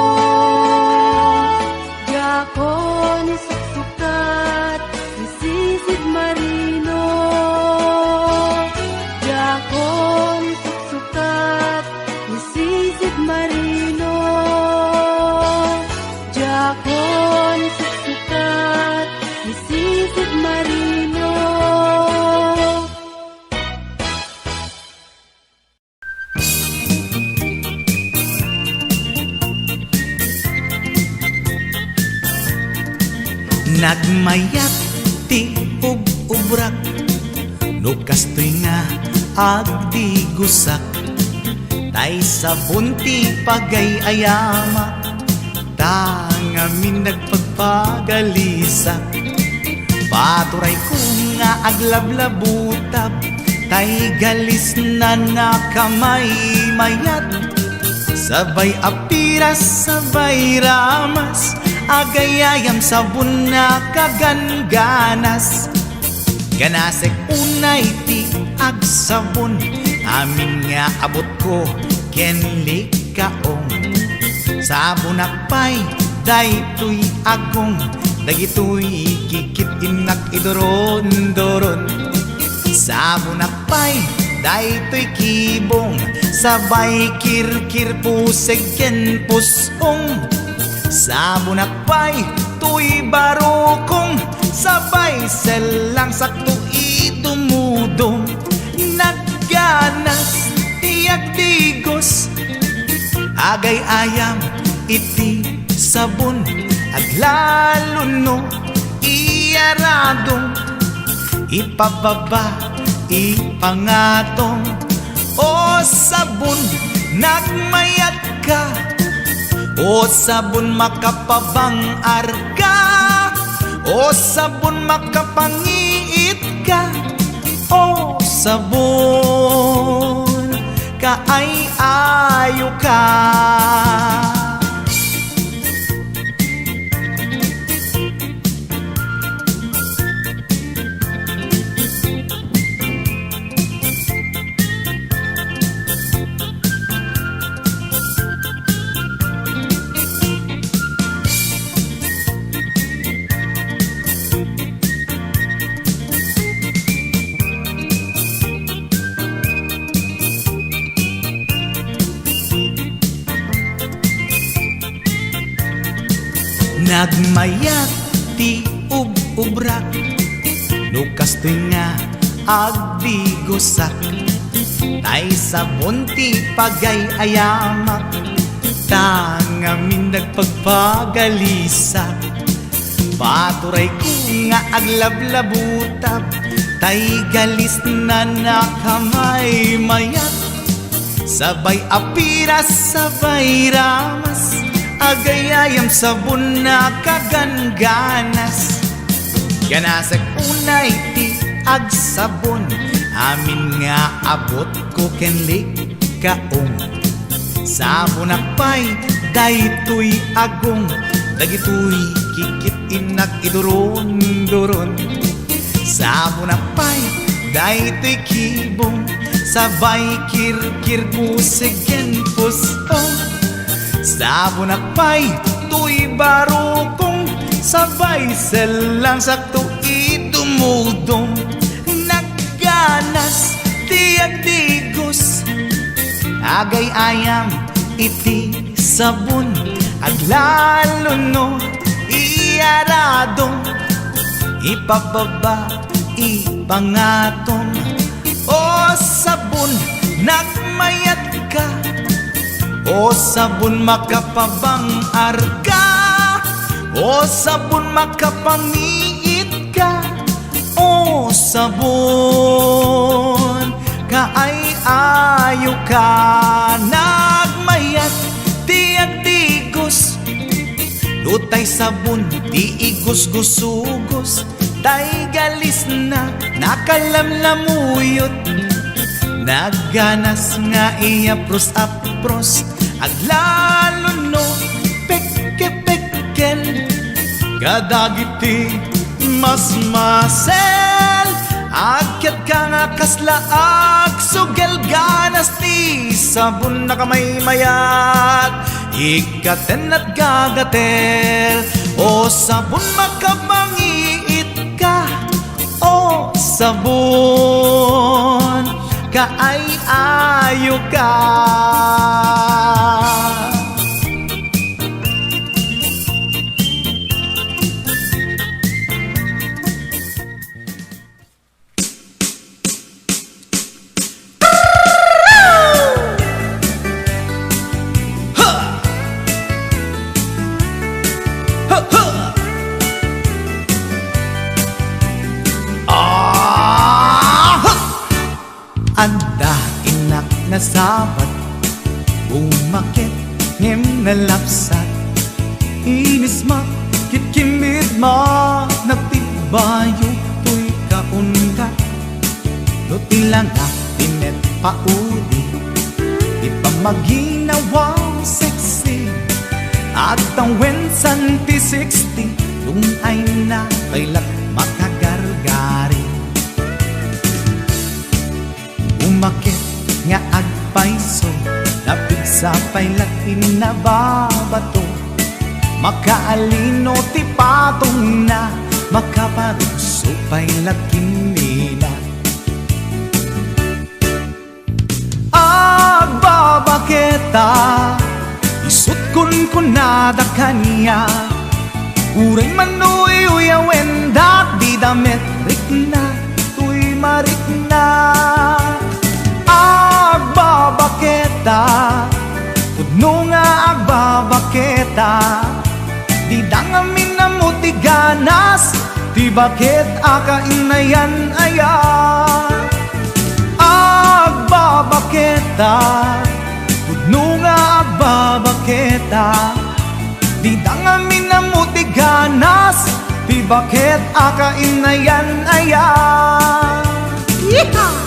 Diyako ni suksukat, ni sisid marino. Diyako ni suksukat, ni sisid marino. Diyako ni suksukat, ni sisid marino. Nagmayat ti ubrak no kastoy nga agdi gusak tay sabon ti pagayayama tangamin nagpagpagalisak paturay ko nga aglablabutab tay galis na nakamay mayat sabay apiras sabay ramas agayayam sabon na kaganganas ganasek unay ti agsabon amin nga abot ko kenli kaong sabon akpay daytoy agong dagitoy kikit inak idoron-doron sabon akpay daytoy kibong sabay kirkir puseg ken pusong sabon akpay tuy barukong sabay selang sakto idumudong nagganas tiyak tigos agay ayam iti sabon aglalo no iyaradong ipababa ipangatong o sabon nagmayat ka o sabon makapabang arka o sabon makapangiit ka o sabon kaay-ayo ka. Nagmayat ti ubrak no kastoy nga agdi gusak tay sabon ti pagay-ayamak tangamin nagpagpagalisak paturay ko nga aglablabutab tay galis na nakamay mayat sabay apiras sabay ramas agayayam sabon na kaganganas ganasag unay ti agsabon amin nga abot ko kenlik kaong sabon akpay daytoy agong dagitoy kikit inak idoron-doron sabon akpay daytoy kibong sabay kirkir puseg ken pusong sabon akpay tuy barukong sabay selang sakto idumudong nagganas tiyak digos agay ayam iti sabon aglalo no iyaradong ipababa ipangatong o sabon nagmayat ka o sabon makapabang arka o sabon makapangiit ka o sabon kaay-ayo ka nagmayat tiyak tigos lutay sabon di igos-gusugos tay galis na nakalamlamuyot nagganas nga iapros-apros aglalo no pekke-pekkel kadagiti mas-masel Akyat ka nga kaslaag, sugel ganas ti sabon na kamay mayat. Ikaten at gagatel, o sabon makamangiit ka, o sabon kaay ayo ka. Anda inak na sabat, umakit ngem na lapsat. Inis ma, kitkimid ma, nagtibayo to'y kaungat. Lutilang tinet paudi, di pa maginawang sexy. At ang wensan ti 60, nung ay na kailat makagargari. Umakit nga agpaiso, napig sa pailat inababato. Makaalino ti patong na, makaparuso pailat kinila. Agbabaketa, isut kun nada kanya. Uray manuy uyawendak, di damit rik na, tuy marik na. Agbabaketa, pudno nga agbabaketa, di dangamin na mo ti ganas, ti bakit akainayan aya. Agbabaketa, pudno nga agbabaketa, di dangamin na mo ti ganas, ti bakit akainayan aya. Yeehaw!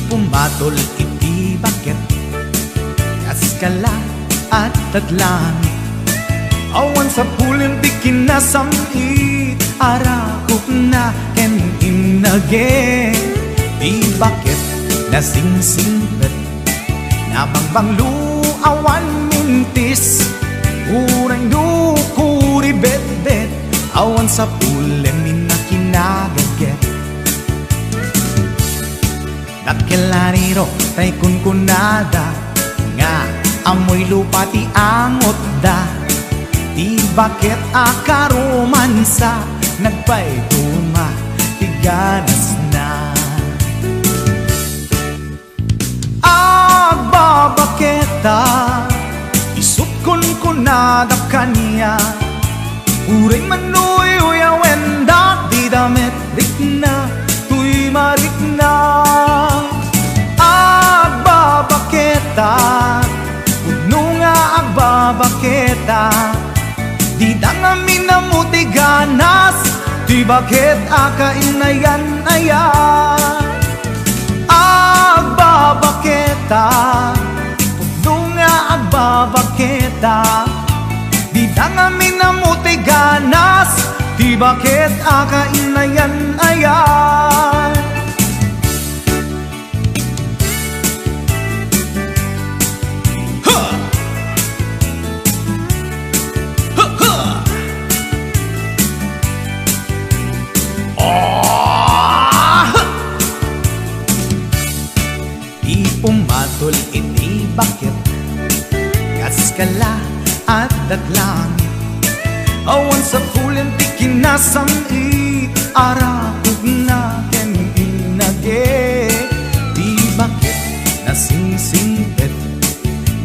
Pumatol iti bakit, kaskala at taglangit. Awan sa pulin di kinasamit, arakok na ken inage. Di bakit nasingsingpet, nabangbanglu awan mintis. Urang dukuri bet-bet, awan sa pulin minakinagaget. Dakelariro tay kunkunada, nga amoy lupa ti angot da. Di bakit akaromansa, nagpayduma ti ganas na. Agbabaketa, isut kunkunada kanya. Uray manuy uyawendak, di damit rik na, tuy marik na. Agbabaketa, puno nga agbabaketa, di dangamin na mo ti ganas, di bakit akainayan aya. Agbabaketa, puno nga agbabaketa, di dangamin na mo ti ganas, di bakit akainayan aya. Pumatol iti bakit, kaskala at daglangit. Awan sa pulin ti kinasamit, arakog na ken inage. Di bakit nasingsingpet,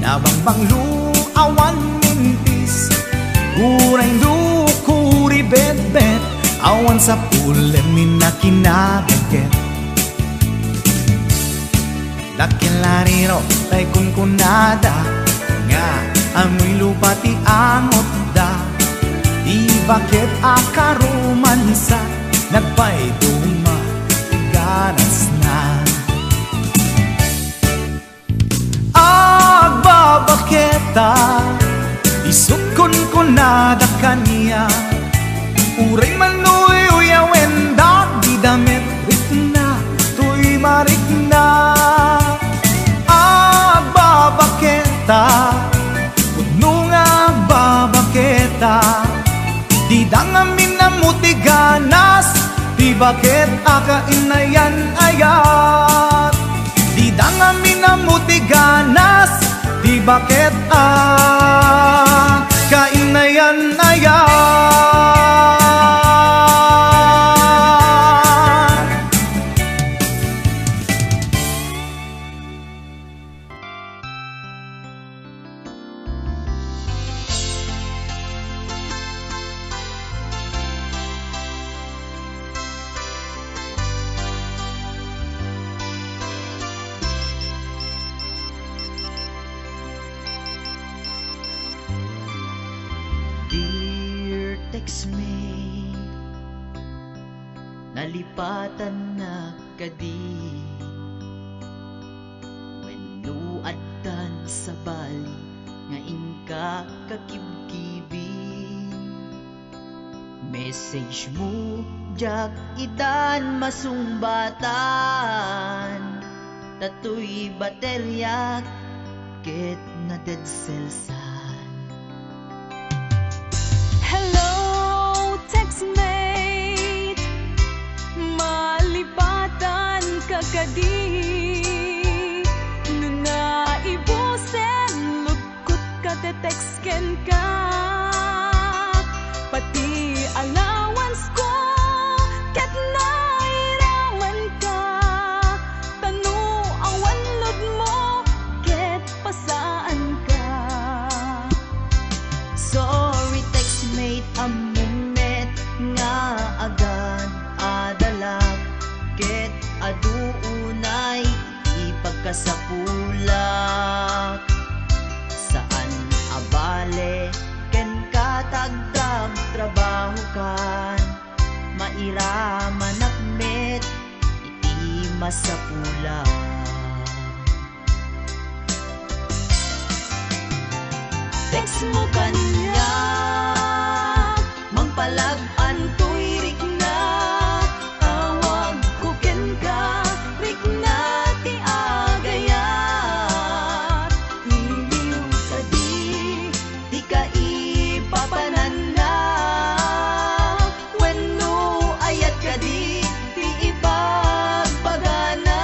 nabangbanglu awan mintis. Uray dukuri bet-bet, awan sa pulin minakinagaget. Dakelariro tay kunkunada, nga amoy lupa ti angot da. Di bakit akaromansa, nagpayduma ganas na. Agbabaketa, isut kunkunada kanya. Uray manuy uyawendak, di damit rik marikna agbabaketa pudno nga agbabaketa di dangamin na mutiganas di bakit akainayan ayat di dangamin na mutiganas di bakit kainayan ayat. Dear textmate, nalipatan na kadi wenno addan sa bali nga inka kakibkibin. Message mo jak idan masumbatan tatoy baterya ket na dead cells. Hello, textmate, malipatan ka kadi. Nuna ibusen, lugkot ka te-textken ka. Pati allowance ko, ket nairaman ka. Tanu awan lod mo, ket pasaan ka. Sorry textmate, amumet nga agad adalag ket aduunay ipagkasapulak saan abale ken katagdag trabaho kan mairaman akmet iti masapulak. Text mo kanya mangpalag-an to'y rikna tawag ko ken ka rikna ti agayat iliw kadi di ka ipapanan na wenno ayat kadi ti ipagpagana.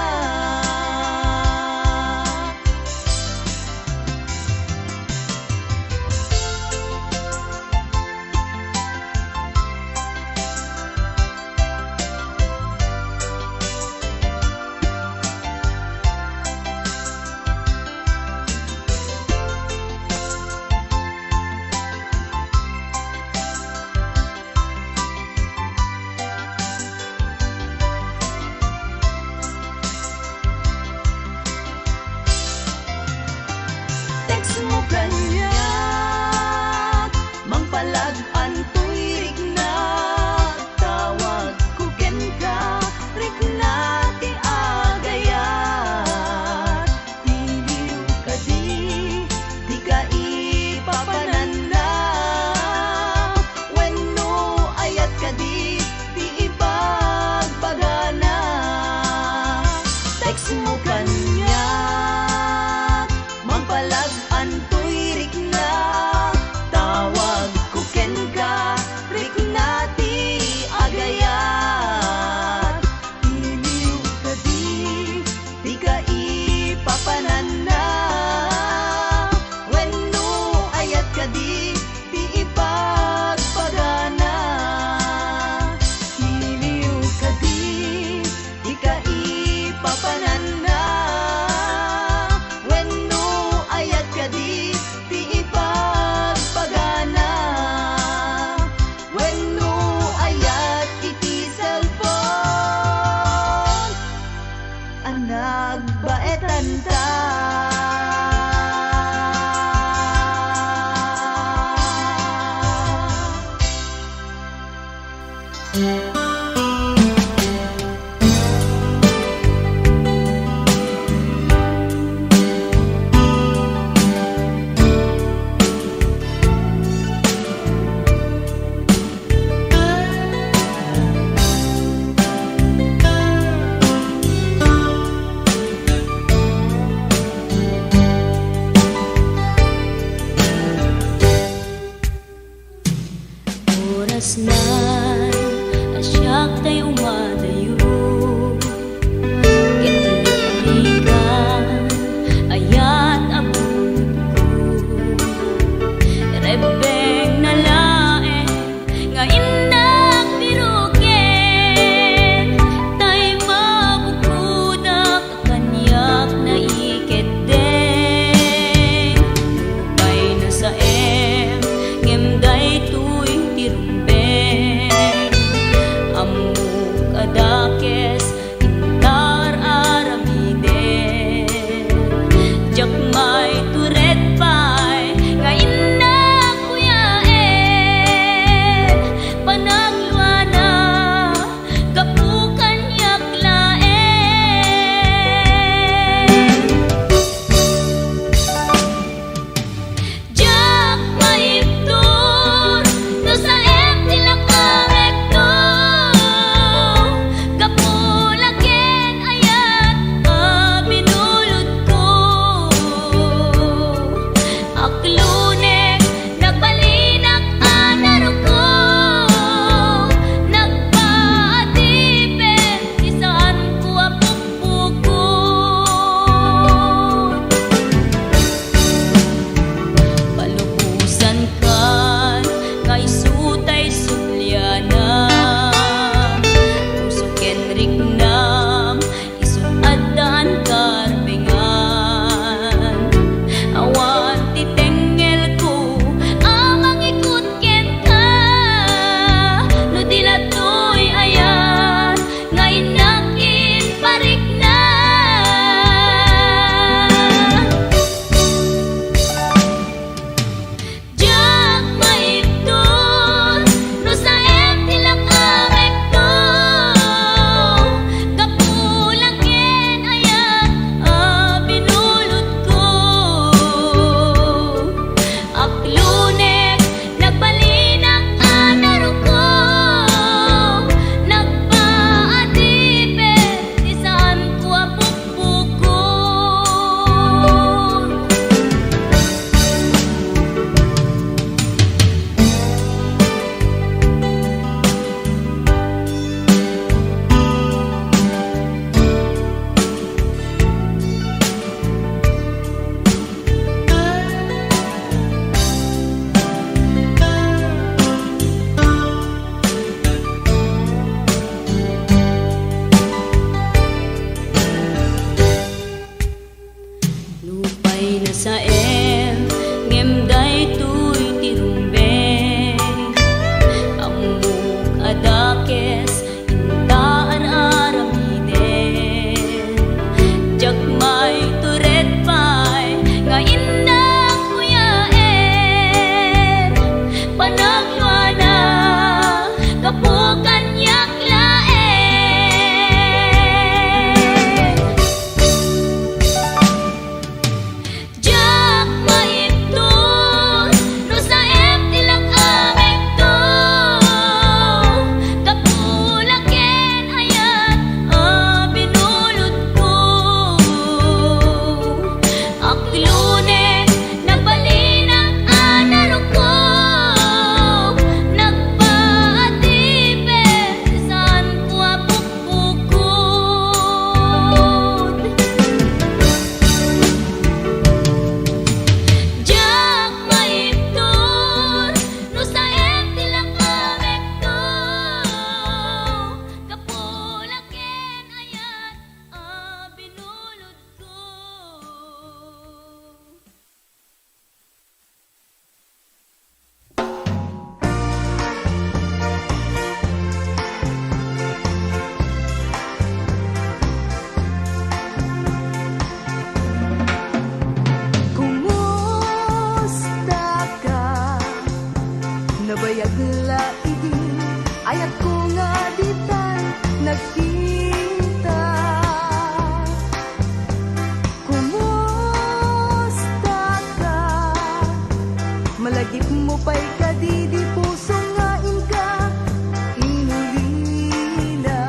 Dagip mo pa'y kadidi puso nga inka inulila.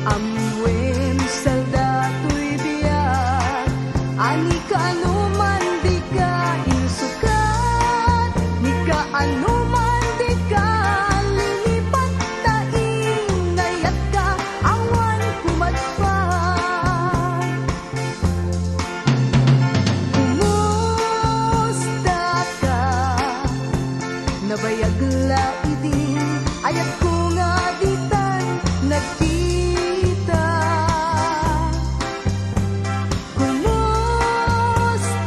Amwen saldato'y biyak, ani ka anuman di ka insukat, ni ka anuman di ka lilipat, na ingayat ka awan kumadpat. Kumusta ka? Nabayag laidin, ayat ko nga ditan nagkita. Kumusta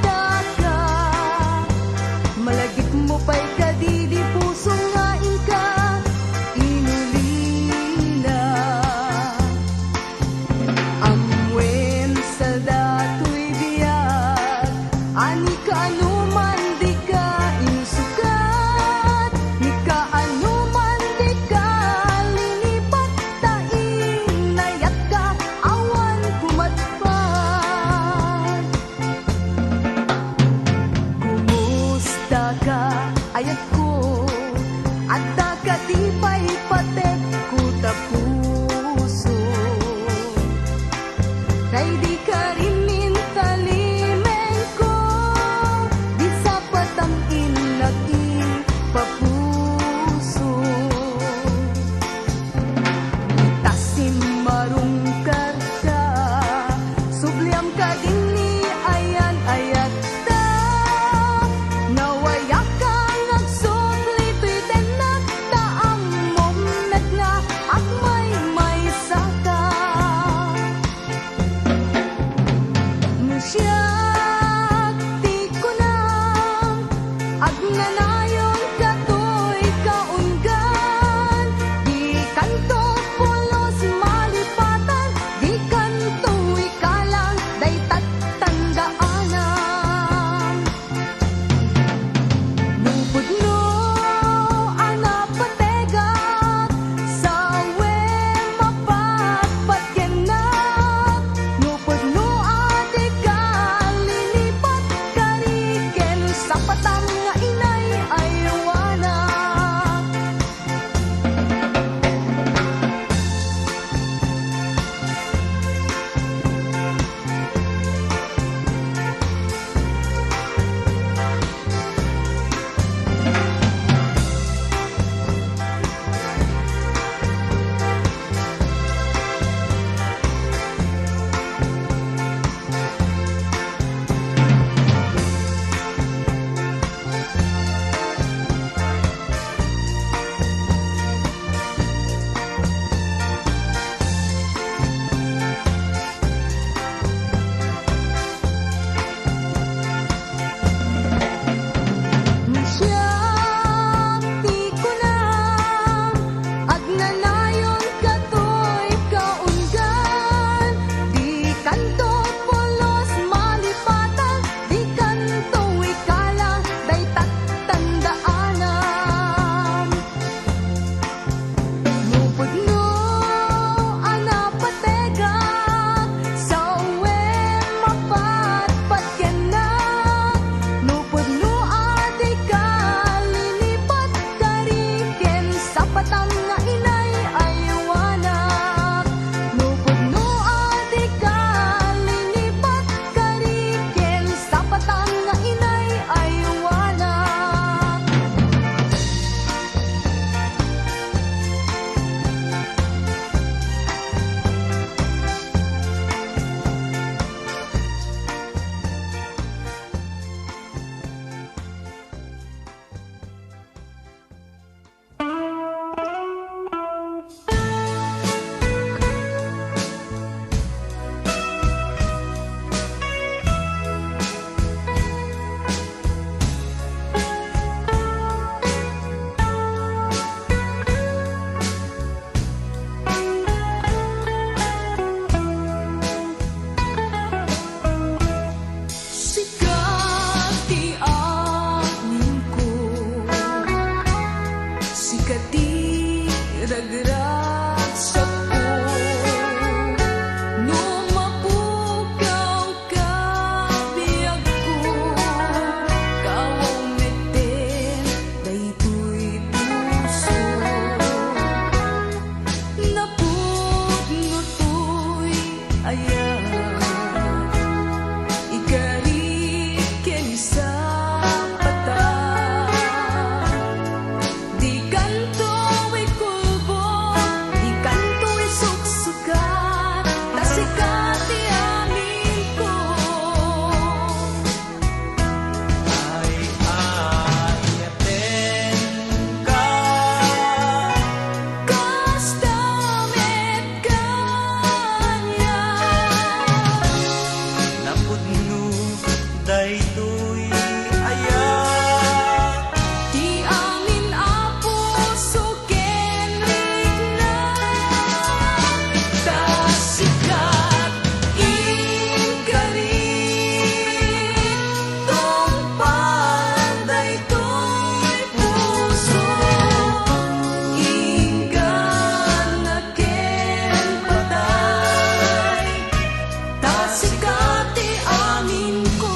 daytoy ayak. Di amin apo suken rigna tasikat inkarit tong panday to'y puso inggan na ken patay tasikat ti amin ko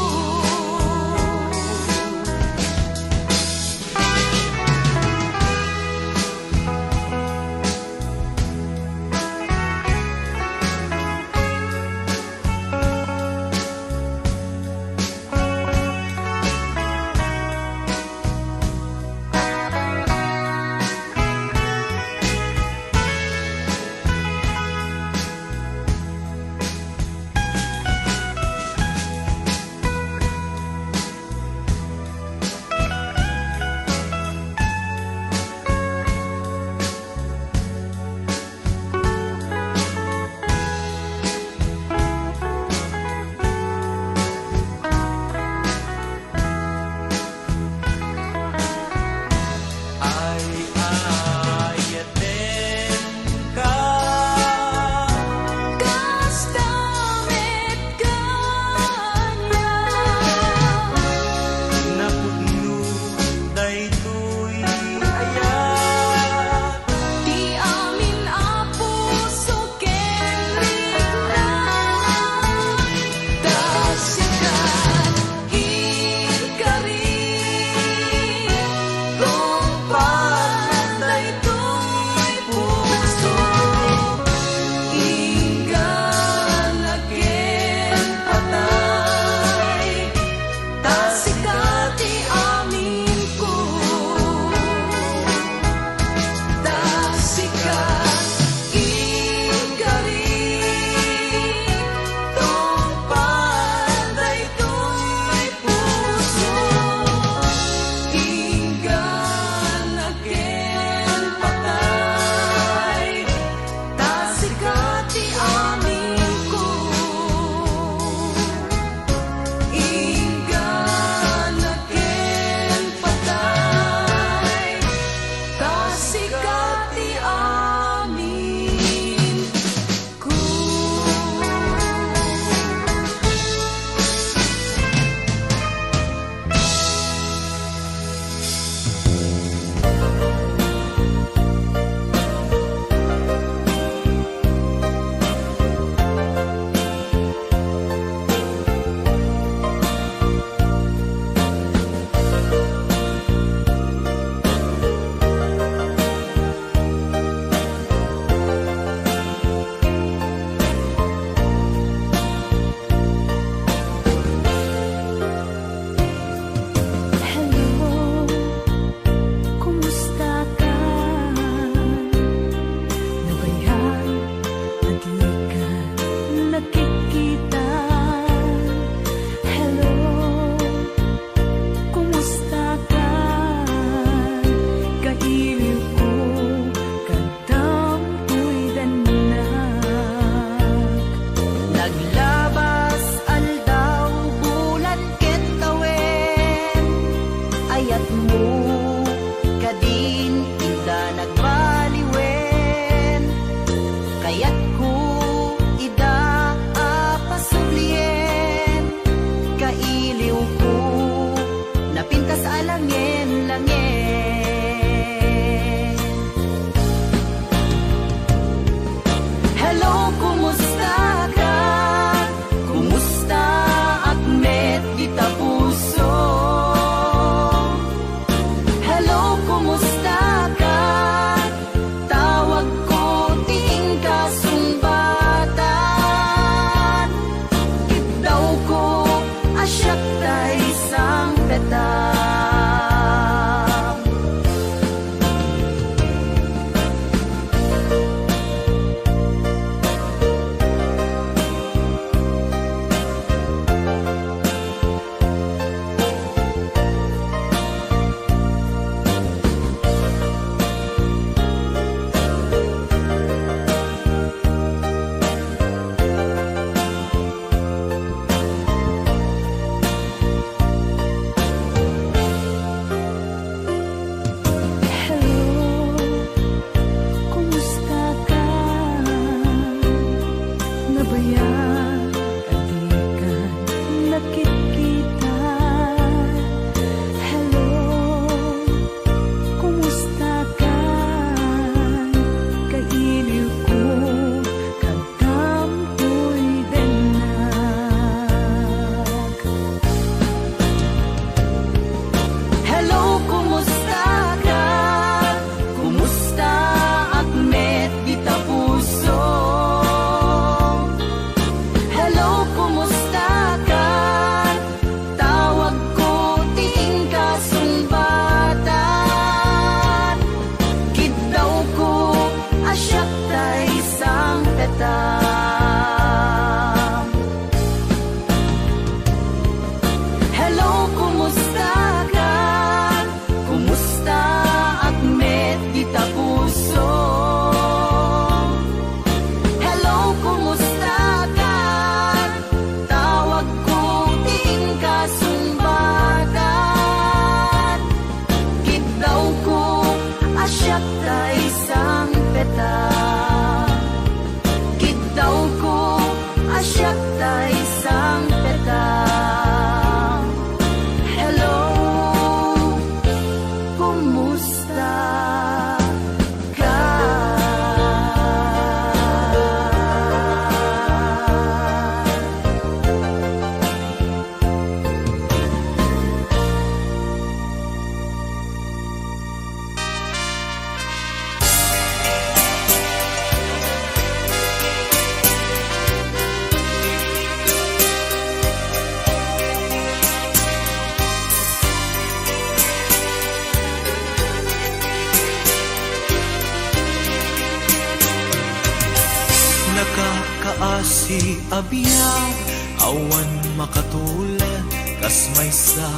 abiyag, awan makatulad, kas may sa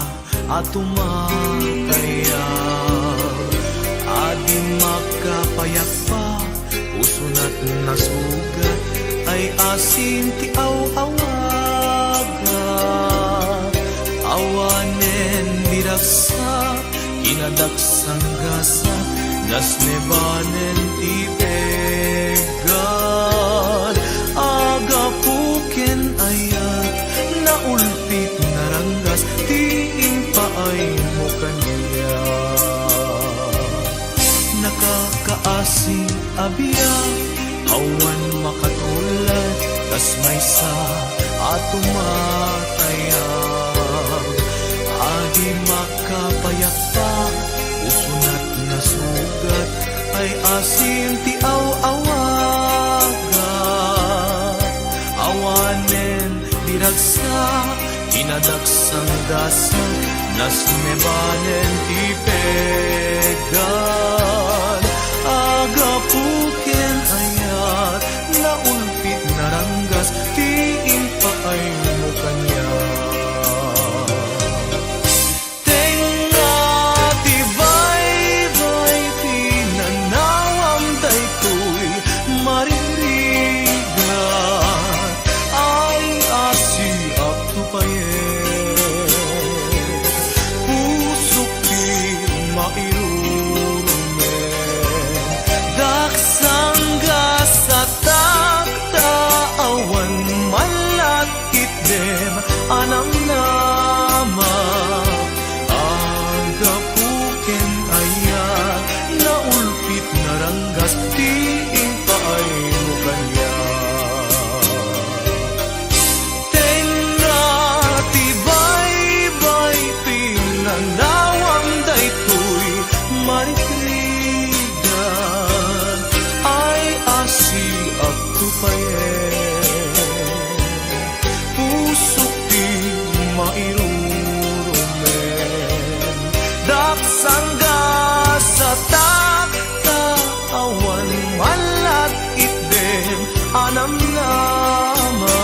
atumatayag. Adi makapayak pa, puso na't nasugat, ay asin ti aw-awaga. Awanen diragsa, kinadaksang gasa, nas nebanen ti pegan. Agapuken ayat, naulpit naranggas, tiin paay mo kaniya. Nakakaasi abiyag, awan makatulad, kas may sa atumatayag. Adi makapayak pa, puso na't nasugat, ay asin ti aw-awaga. Awanen diragsa, kinadaksang dasa, nas nebanen ti pegan. Agapuken ayat, naulpit naranggas, tiin paay mo kanya. Tenga tibay-bay, pinanawam daytoy maririgan, ay asiap tupayen. Pusok ti mairurumen, daksangga sa taktaawan, malakit dem anam nama. Agapuken ayat, naulpit naranggas, tiin paay mo kanya. Tenga tibay-bay, pinanawam daytoy marikrigan, ay asiap tupayen. Pusok ti mairurumen, daksangga sa taktaawan, malakit dem anam nama.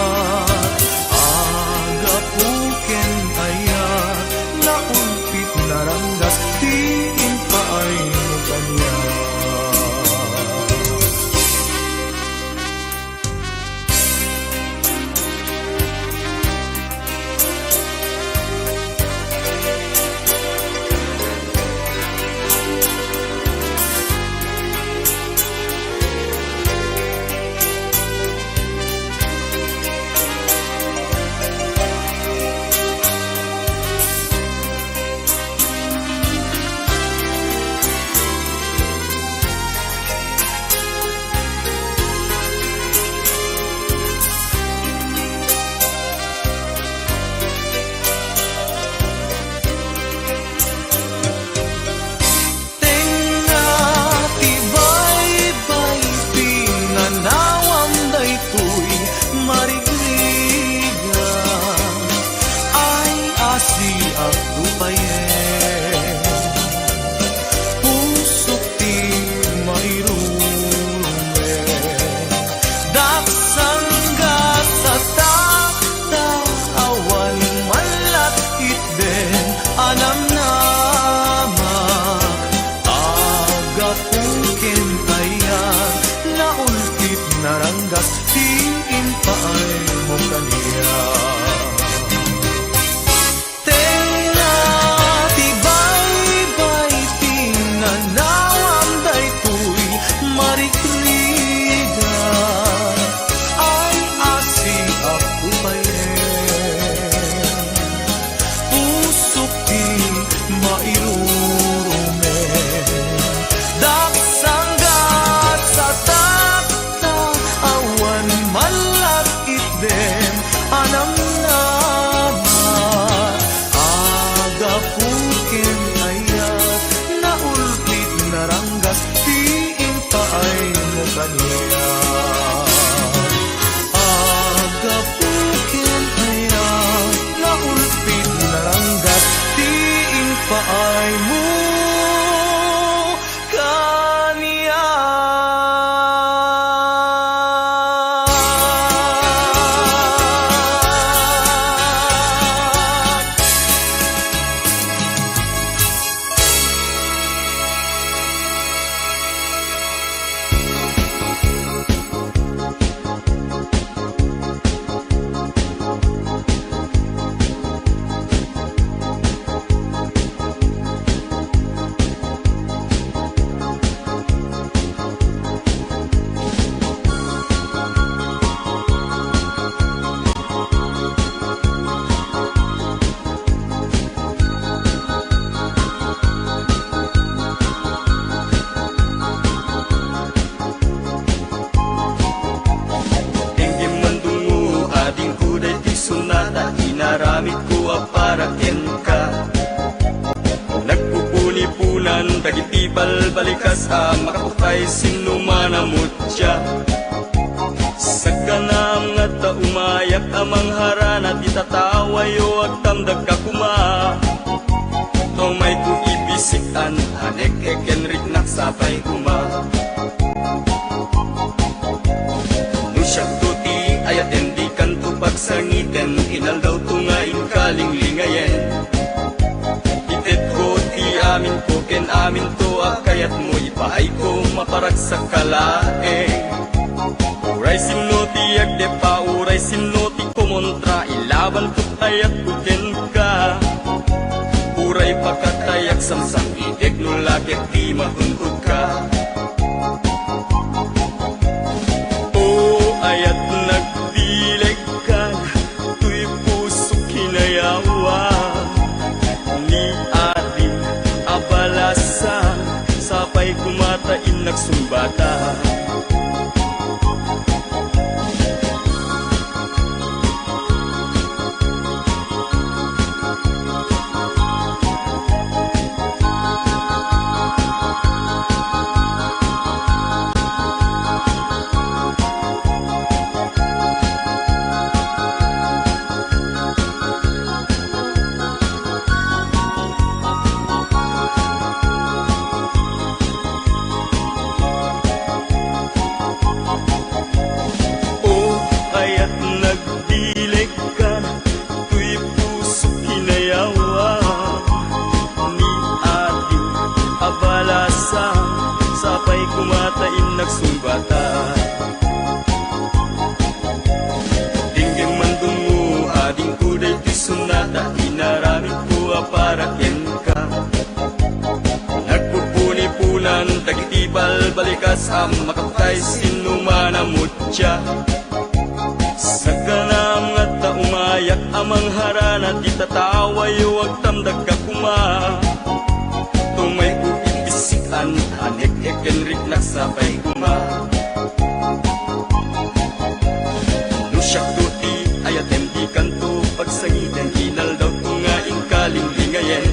Agapuken ayat, naulpit naranggas, tiin paay mo kanya. Tenga tibay-bay, pinanawam daytoy marigrigan, ay asiap tupayen. Pusok ti mairurumen, daksangga sa taktaawan, malakit dem anam nama. Agapuken ayat, naulpit naranggas, tiin paay mo kaniya. Tenga tibay-bay, pinanawam daytoy marikrigan, ay asiap tupayen. Pusok ti mairurumen, daksangga sa taktaawan, malakit dem anam nama. Agapuken ayat, naulpit naranggas, tiin paay mo kaniya. Agapuken ayat, naulpit naranggas, tiin paay mo kaniya. aparaken ka. Nagpupuni-punan, dagiti balbalikas makatutay sinumanamot siya. Sa kanam nga ta umayak amang harana, di tatawayo ag tamdag ka kuma. Tomay ko ibisikan, anek ekenrik naksapay kuma. Nusyak tuti ayaten di kanto pagsangiten, inal daw tungain kalinglingayen. Itet ko ti amin ko, ken amin to akayat mo, ipaay ko maparag sa kalae. Uray sinoti agdepa, uray sinoti kumontra, ilaban ko ayat kuken ka. Uray pagkatayak samsang itik no lakit di mahuntog ka. O ayat nagdileg ka, tuy puso kinayawa. Ni ating abalasa, sapay kumatain nagsumbata. Sapay kumatain nagsumbata. Dinggeng mandung mo, ading kuday ti sunata, inaramid ko aparaken ka. Nagpupuni-punan, dagiti balbalikas makapatay sinumanamot siya. Sa kanam nga ta umayak amang harana, di tatawayo ag tamdag ka kuma. Tumay ko ibisikan, anek ekenrik naksapay kuma. Nusyak tuti ayaten di kanto pagsangiten, inal daw tungaing kalinglingayen.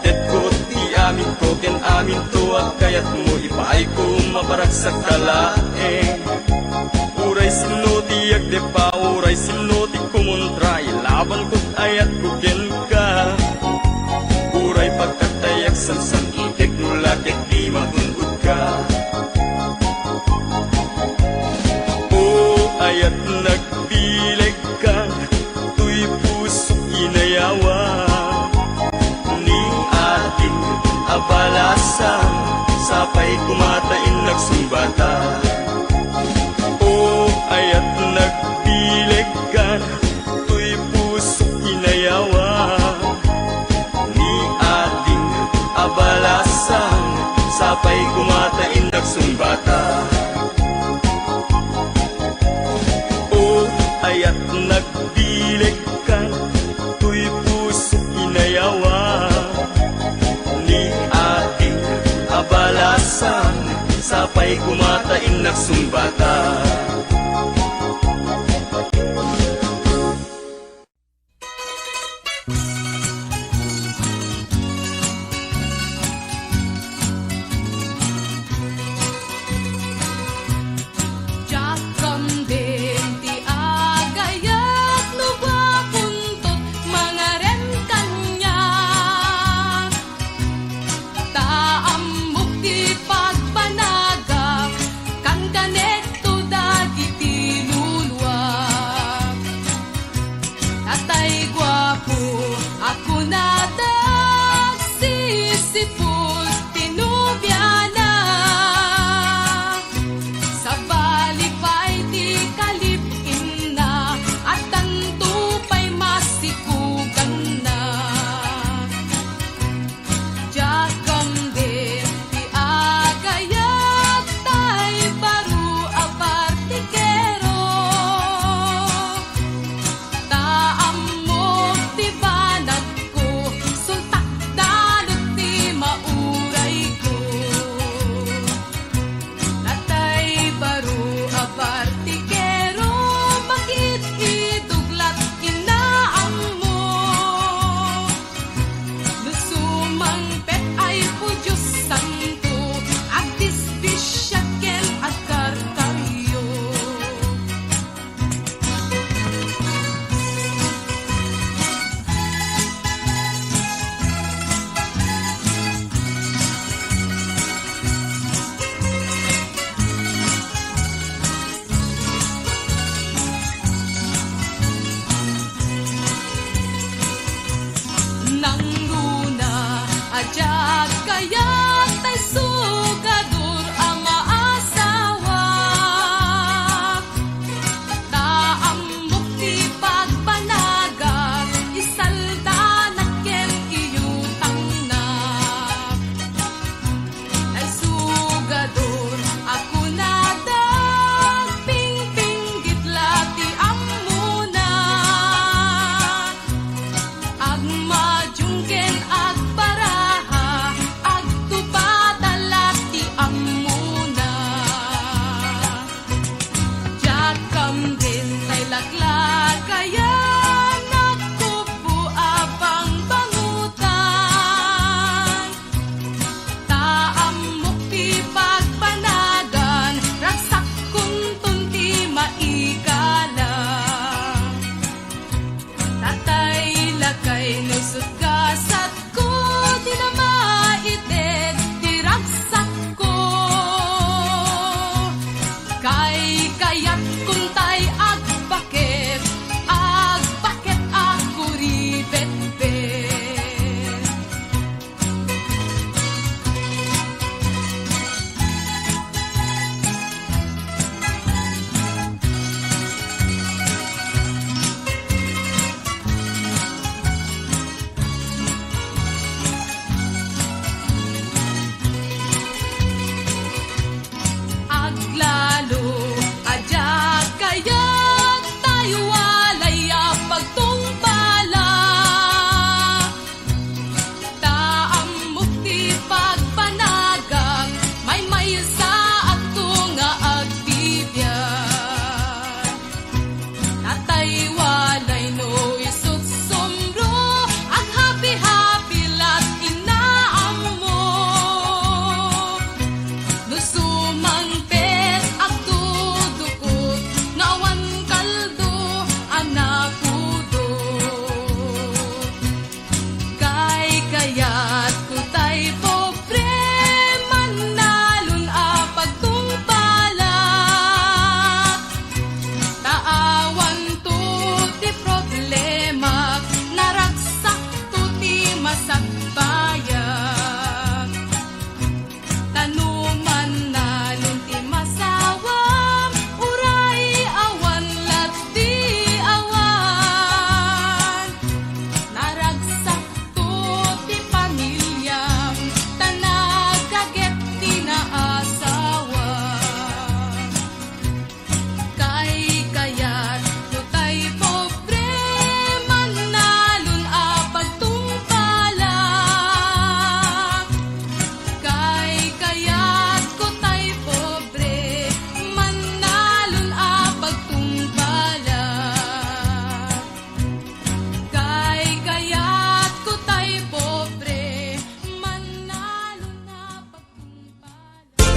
Itet ko ti amin ko, ken amin to akayat mo, ipaay ko maparag sa kalae. Uray sinoti agdepa, uray sinoti kumontra, ilaban ko't ayat kuken ka. Uray pagkatayak samsang itik no lakit di mahungkot ka. O ayat nagbileg ka, tuy puso inayawa. Ni ating abalasa, sapay kumatain nagsumbata. O ayat nagbileg ka, tuy puso inayawa. Ni ating abalasa, sapay kumatain nagsumbata. O ayat nagdileg ka, tuy puso inayawa. Ni ating abalasa, sapay kumatain nagsumbata. Tatay gwapo kaya't tay sugadur ang maasawa. Taamok ti pagpanaga, isalda na ken iyutang na. Tay sugadur ako na pingpinggit lati amuna. Agmajungken agbaraha, agtupadalati amuna. Diyak kamdin tay laglag kaya nakupo abang bangutan. Taamok ti pagpanagan, ragsak kuntun ti maikalang. Tatay lakay nusot kasat ko, di na maited ti ragsak ko. Kay kayat kuntay agbaket ako ribet-bet. Aglalo, adya kaya tayo walay pagtungpala. Taamok ti pagpanagag, may sa ato nga agbibiyan. Tatay walay no isut sumro, ang happy-happy lat inaam mo. Nusumangpet ak dudukot, nawan kaldo anapudo. Kay kayat ko tay pobre, manalon pagtungpala. Taawan to ti problema, naragsak to ti masagbayag. Tanuman nalon ti masawam, uray awan lat di awan. Naragsak to ti pamilyam, tanagaget ti naasawa. Kay kayat to tay pobre, manalon pagtungpala. Kay kayat ko tay pobre, manalon pagtungpala. Kay kayat ko tay pobre, manalon pagtungpala.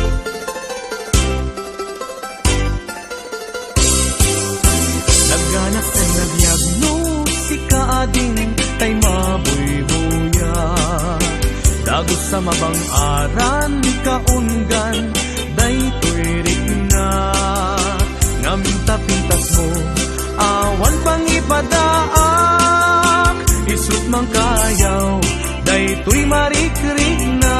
Nagganas ay nagyagno si kaading tay mabuybuya. Dagos sa mabang aran kaunggan, daytoy rigna. Ngaminta-pintas mo, awan pang ipadaak. Isut mang kayaw, daytoy marikrig na.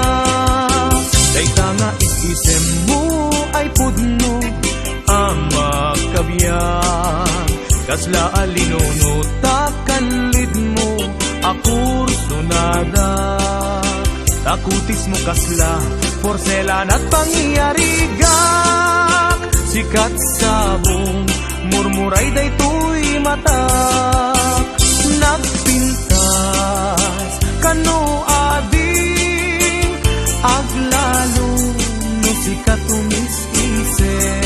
Dayta nga isisem mo ay pudno ang makabiyang. Kasla alinono takanlid mo akur sunada. Takutis mo kasla porselan at pangyarigak. Sikat sabong murmuray daytoy matak. Nagpintas kano ading aglalo no sikat umis-isip.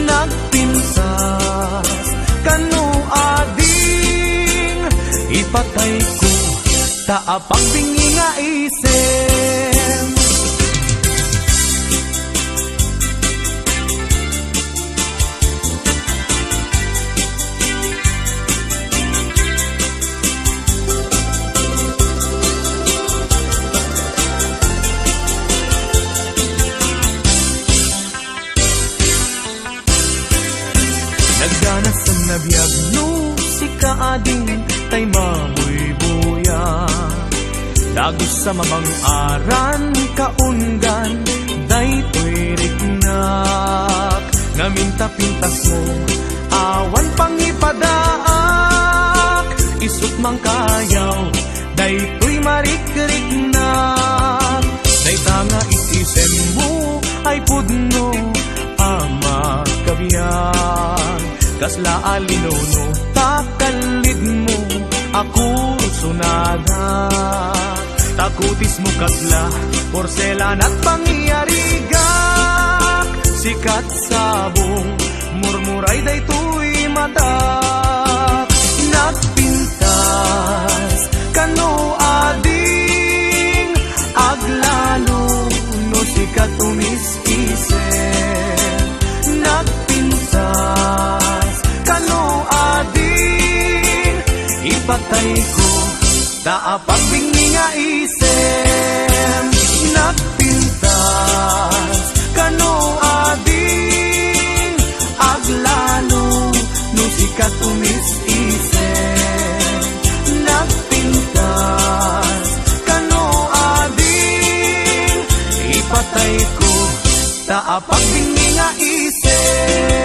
Nagpintas kano ading ipatay ko taapang bingi nga isip. Nagganas ang nabiyag no si kaading tay mabuy-buya. Dagos sa mamang aran kaungan daytoy rignak ngaminta-pintas mo awan pangipadaak isut mang kayaw daytoy marikrik-nak dayta nga isisem mo ay pudno ama kabiyan kasla alinono takalid mo ako sunada takutis mo kasla porselan at pangyarigak sikat sabong murmuray daytoy mata nagpintas kano ading aglalo no sikat umis-isen nagpintas kano ading ipatay ko daapag bingi nga isem nagpintas kano ading aglalo no sikat umis-isen nagpintas kano ading ipatay ko daapag bingi nga isem.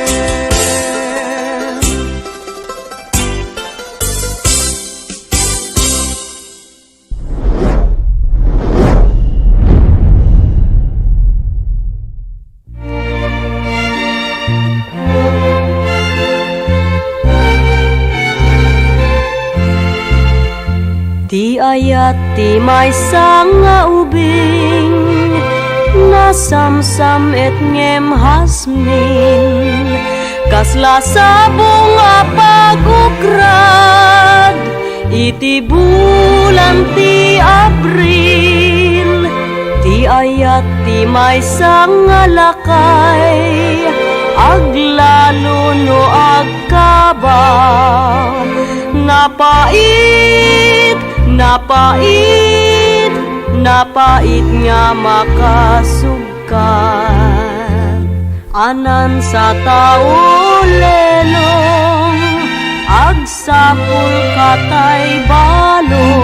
Di ayat ti may nga ubing nasamsam et ngem hasmin kasla sabong apagukrad iti bulan ti Abril ti ayat ti may nga lakay aglalo no agkaba napait nga makasugkat anan sa tao lelong agsapul katay balo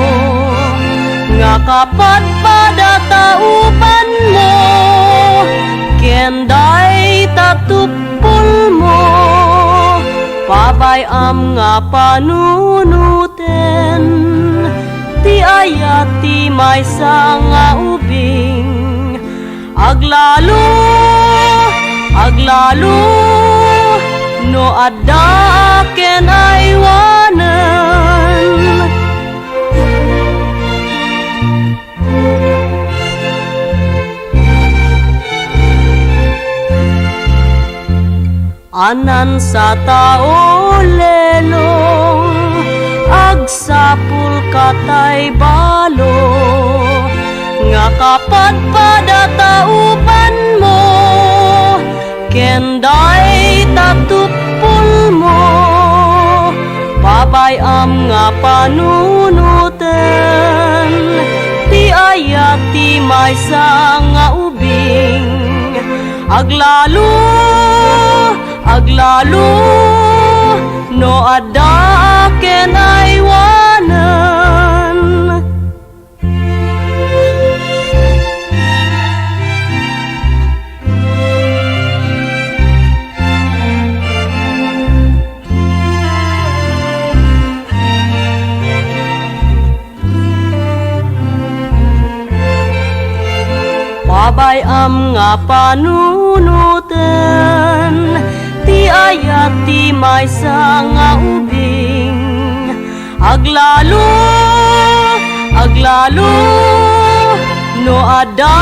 nga kapat padataupan mo kenday tatupul mo pabayam nga panunuten ti ayat ti maysa nga ubing aglalo no adda ken aywanen anan sa tao lelong agsapul katay balo nga kapat padataupan mo kenday tatupul mo pabayam nga panunuten ti ayat ti maysa nga ubing aglalo no adda ken aywanen pabayam nga panunuten ti ayat ti maysa nga ubing aglalo no adda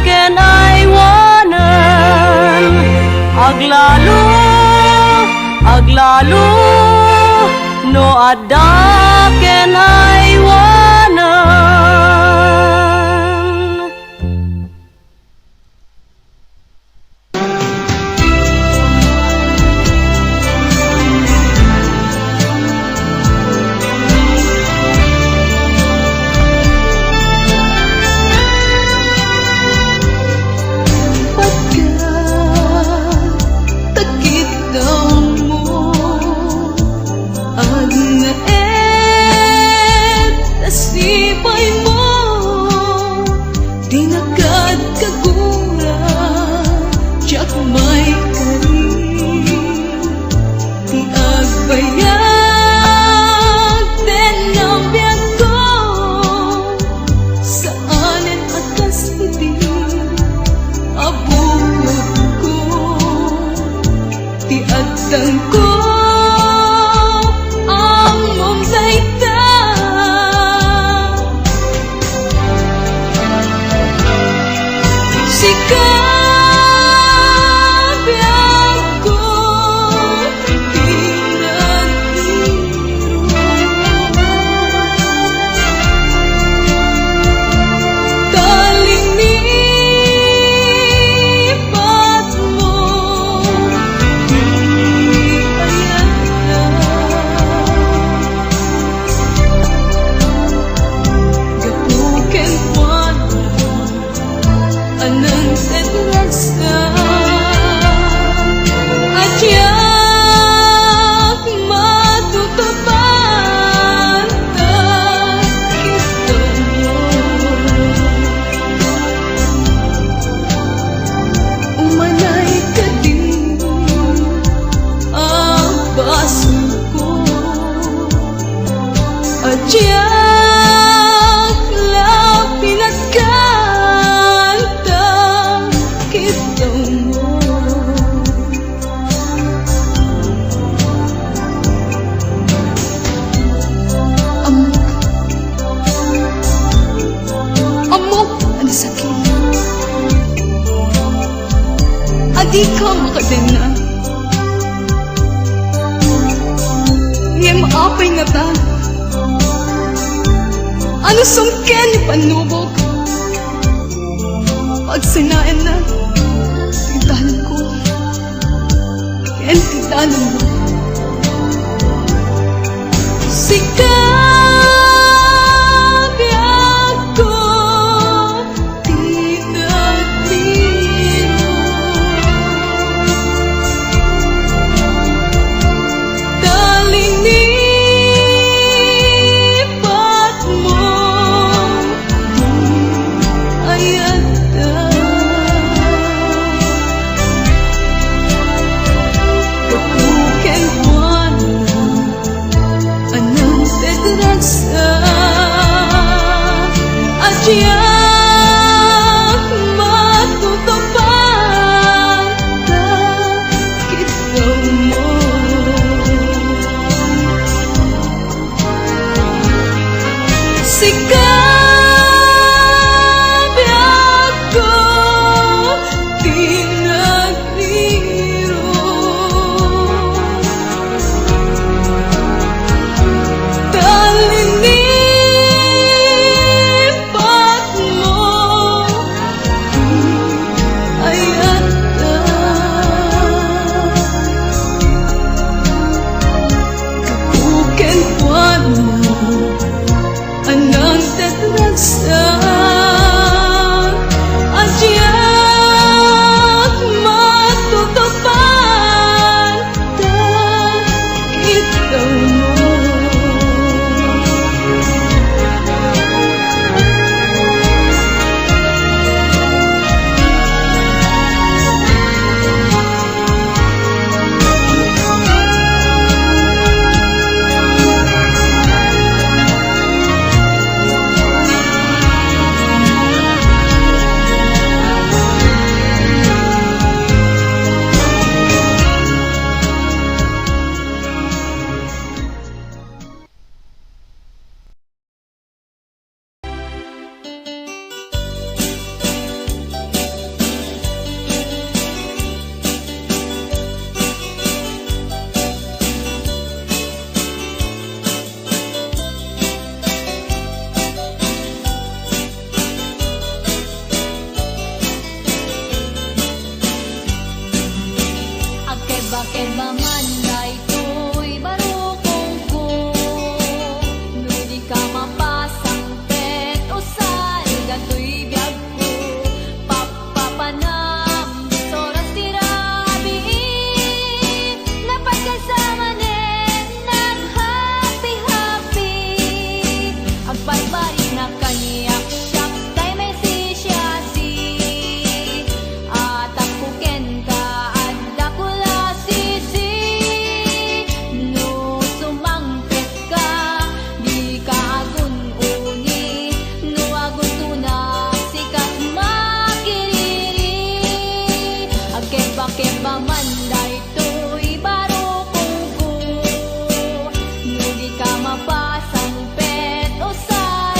ken aywanen aglalo no adda ken aywanen. Takit daw mo ang nae Adyak lang pinagkanta kita mo. Amok ang sakit. Adi ka makadena. Ngayon maapay nga ta. Ano sungken ni panubok? Pagsanayan na, tindahan ko. Ken tindahan mo. Sikabi ako, tinatiro. Talinipat mo, ayata. Kapuken buwan na, anong tedrasa. Adyak matutupan ka kita mo. Sikabi ako, tinagliro. Talinipat mo, ayata. Kapuken buwan na, anong tedrasa. Adyak matutupan ka kita mo. Keba man ay to'y barukong ko. No di ka mapasang pet o sal, gato'y biyag ko. Papapanam, soras tirabi. Lapat ka sa manen, nag-happy-happy. Agbalbari na kaniyak siya, kay may si at ako ken ka, adda ko la sisi. No sumangpet ka, di ka agun uni. No agun tuna, sikat makiriri. Agkeba-keba man daytoy barukong ko. No di ka mapasang pet o sal,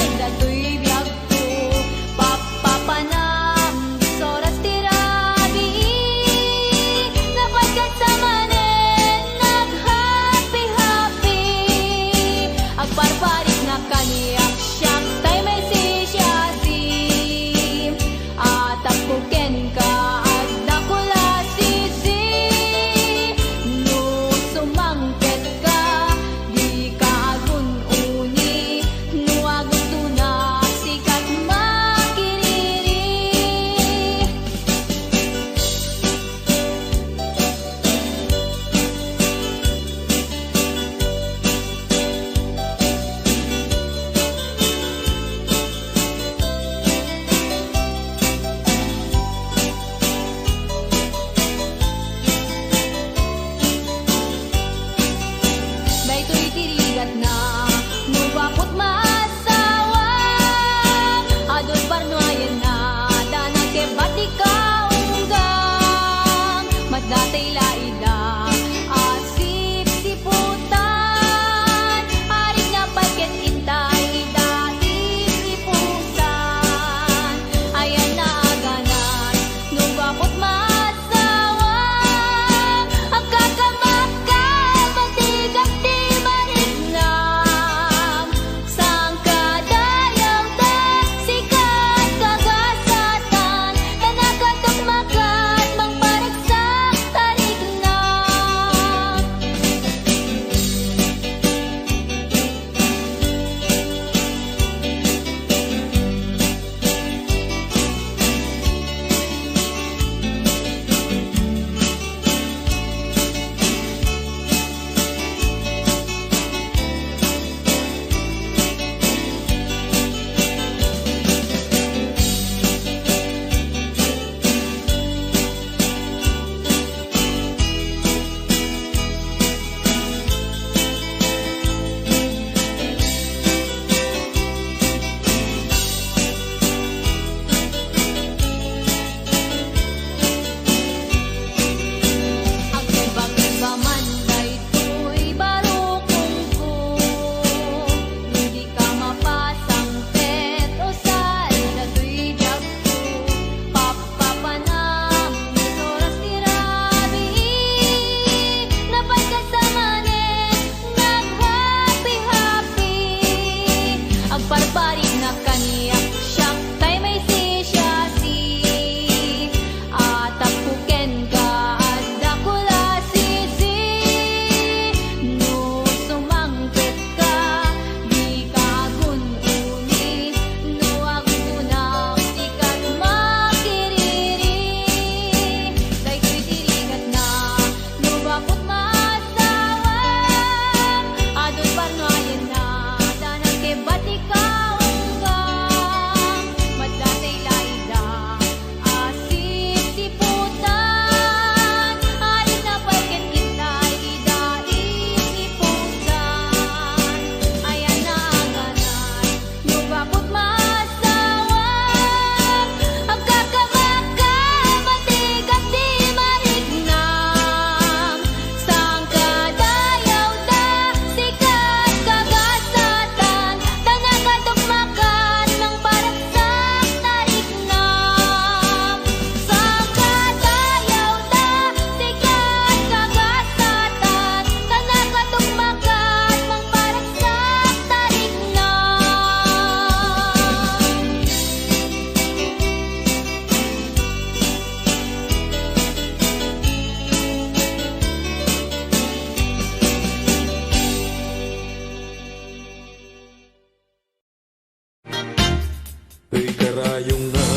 karayong nga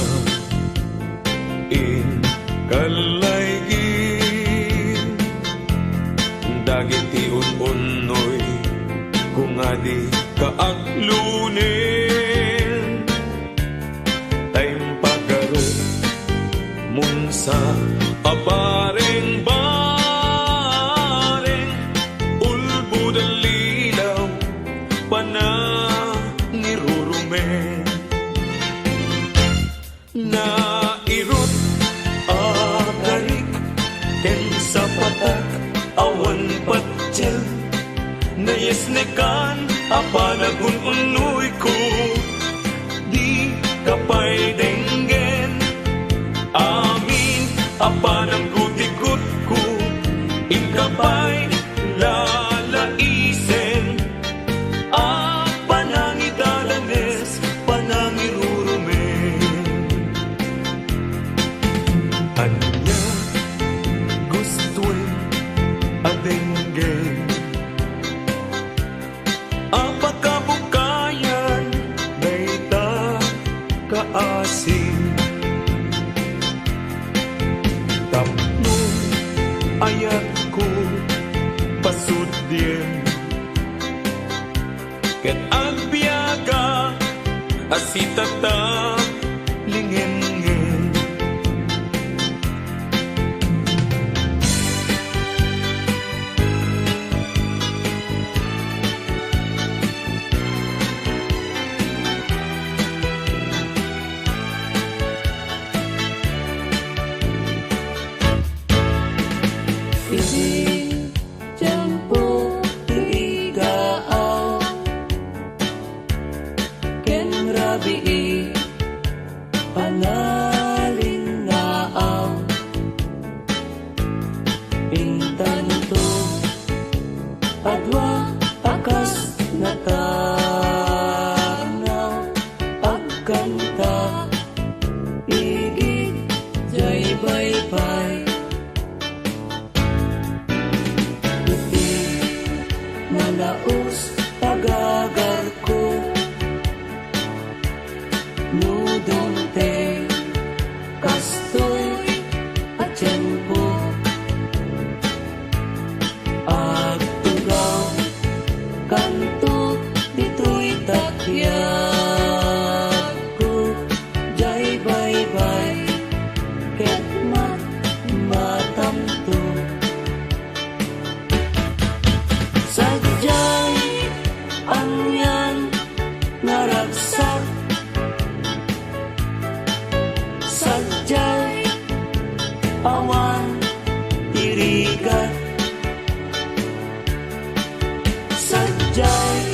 in kalaygin dagit ti un-unoy kung adi kaaglunin tayong pagaro mun sa apareng bareng ulbud ang lilaw panangirurumen na irot agarik ken sa patak awan patsyel na yesnekan apanagun unoy ko di kapay denggen amin apanang gutikot ko ikapay lalaisen panangidalanes panangirurumen anya gustuin adenggen apakabukayan dayta kaasin tapno ayat ko pasudyen ket agbiaga asitata lingengeng Isi tiempo tiigaaw ken rabii panalingaaw pintan to adwa akas natanaw agkanta igid jay baybay nalaos pagagar ko nudong te kastoy at tiyempo agtugaw kanto dito'y takyag ko jay baybay ket matamto sadyay anyan naragsak sadyay awan tirigat sadyay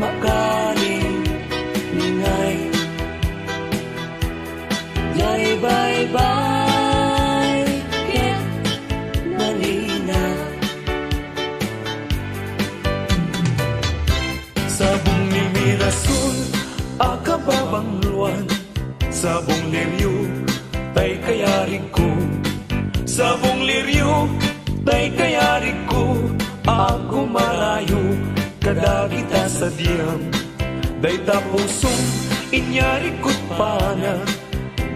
makalim ningay jay baybay ket nalina sabong ni Mirasul akababang luwan sabong liryo tay kayarig ko sabong liryo tay kayarig ko ako marayo kadagita sa diyam day tapusong inyari ko't pana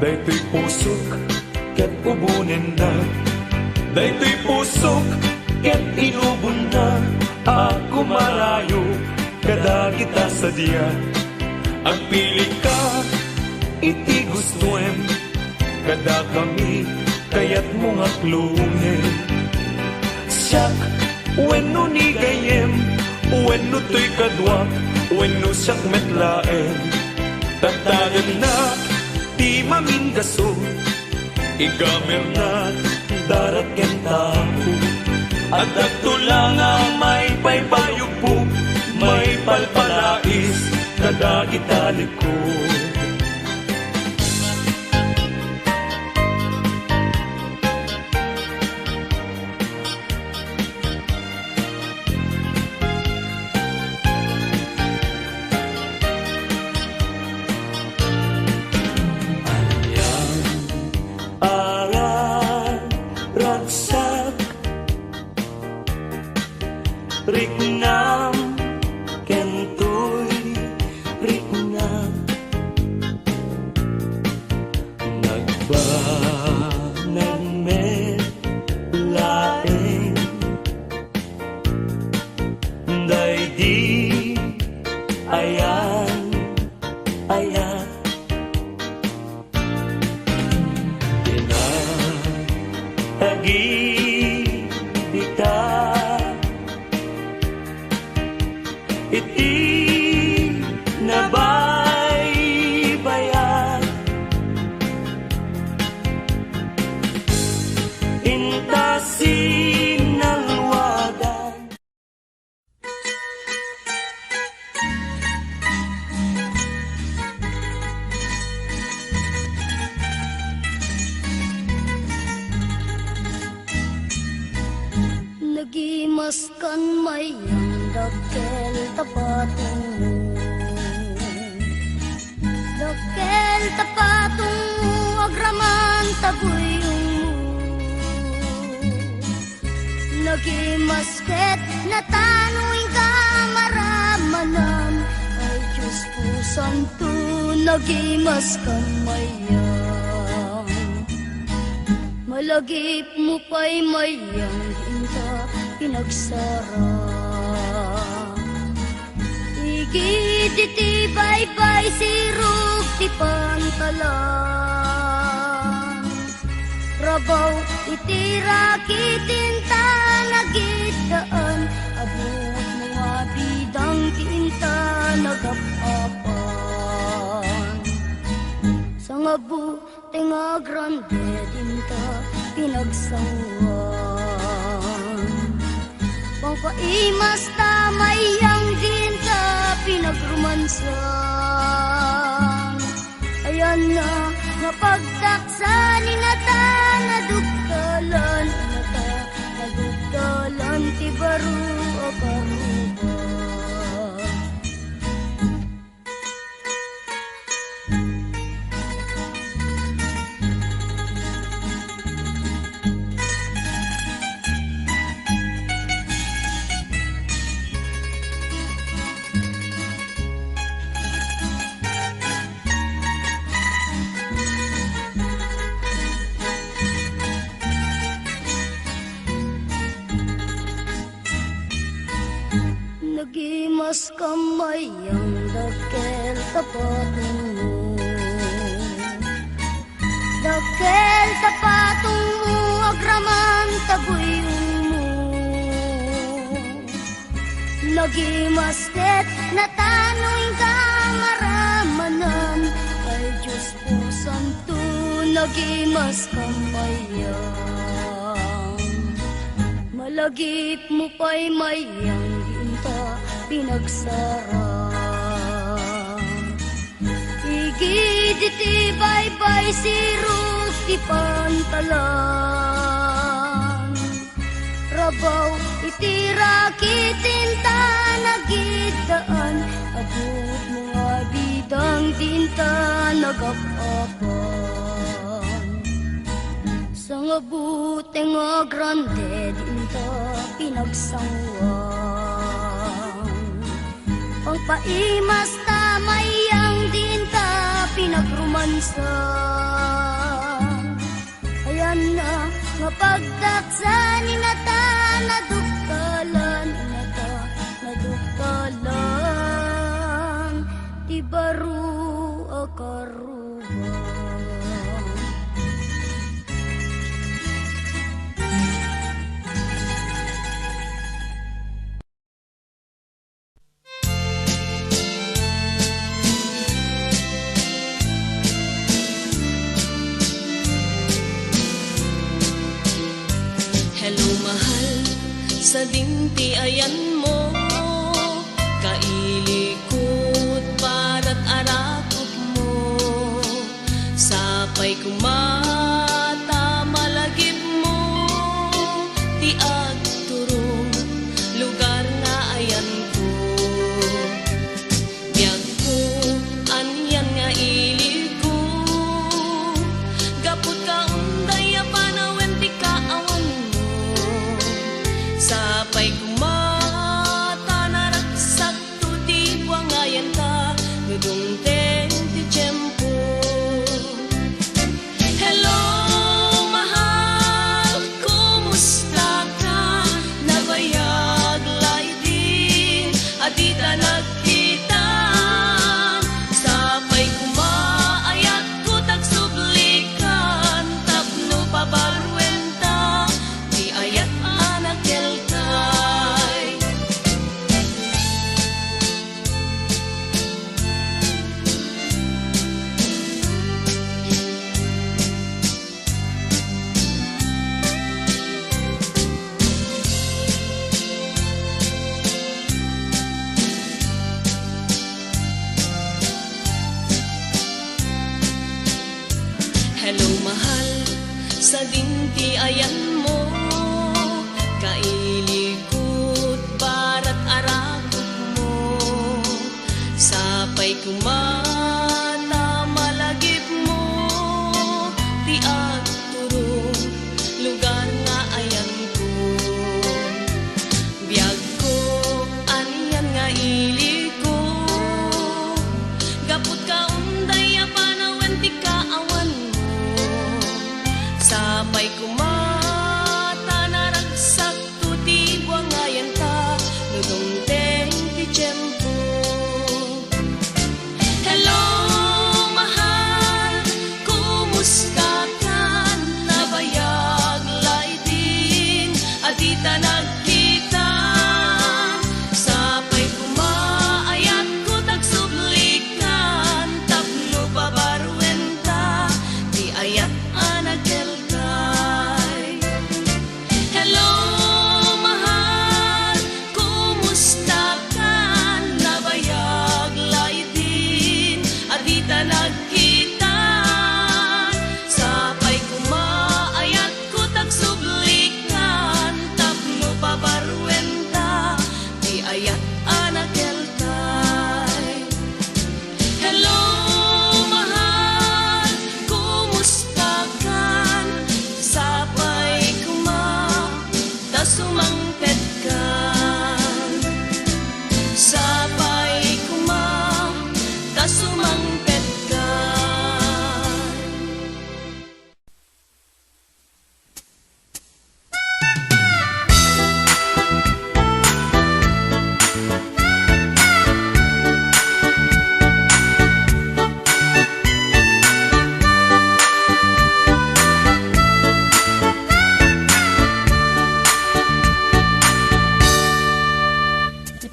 day to'y pusok ket ubunin na day to'y pusok ket inubon na ako marayo kadagita sa diyan ang pili ka iti gustuem kada kami kayat mong aklungin siyak wenno ni gayem wenno to'y kadwak wenno siyak metlaen tatagan na di maminggaso igamer na darat ken tao at agtulang ang may paypayog po may palpalais kadagita likod Riknam kentoy riknam maskan mayang dakkel tapatong dakkel tapatong agraman tabuyong nagimasket na tanuing kamaramanan ay Diyos po santo nagimaskan mayang malagip mo pa'y mayang hinta pinagsara igiditi bye-bye sirug ti pantalan rabaw itira kitinta nagidaan abot mga bidang tinta nagapapan sa ngabu tenga grande dinta pinagsawan pangpaimas tamayang dinta pinagrumansan ayan na napagtaksan inata nadugtalan inata nadugtalan ti baru o karuba nagimas kamayang dakkel tapatong dakkel tapatong agraman tabuyong mo nagimasket na tanoing kamaramanan ay Diyos po santo nagimas kamayang malagip mo pa'y mayang pinagsara igiditi bye-bye sirug ti pantalan rabaw itira kitinta nagidaan abot mga bidang tinta nagapapan sa ngabute nga grande dinta pinagsawan pangpaimas tamayang dinta pinagrumansan ayan na mapagdaksan inata nadugtalan inata nadugtalan ti baru akaruba sa dinti ayan mo kailikot para't arakot mo sapay kumata malagip mo ti agturong lugar nga ayan ko biyag ko anyan nga iliko gapot ka unday panawen ti kaawan mo sapay kumata naraksak to ti buangayan ka nudong ten ti tiyempo. Hello mahal, kumusta ka? Nabayag lay din at di ta nagkita sapay kumaayat ko tagsublikan tapno pabarwenta di ayat anak kelkay. Hello mahal, sa dinti ayan mo kailiko Sapay kumata malagip mo, ti at turong lugar nga ayan ko. Biyag ko, aniyan nga ili ko, gapot ka unday apanawan ti kaawan mo. Sapay kumata naragsak tuti buangayan ta, nudong teng ti tiyempo. Hello, mahal, kumusta ka? Nabayag laitin, adita nagkita. Sapay kumaayat ko tagsublikan, tapno pabarwenta, di ayat anagelkay. Hello, mahal, kumusta ka? Nabayag laitin, adita nagkita. Sapay kumaayat ko tagsublikan, tapno pabarwenta, di ayat anagelkay. Hello, mahal, kumusta ka? Sapay kumata sumangpet ka. Sapay kumata sumangpet ka.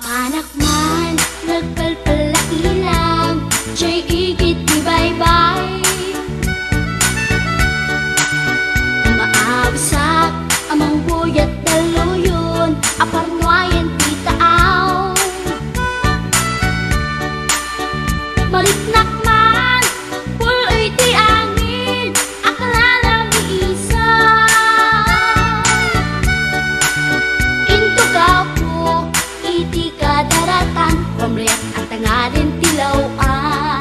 Panak man, nagpalpala ilang, siya'y igit di bye-bye. Maabsak, amang buyat daluyon, aparnuayan ti taaw. Maritnak man, puloy ti angin, akala isa. Into gapo, iti kadaratan, pamriyak at tangarin tilawaan.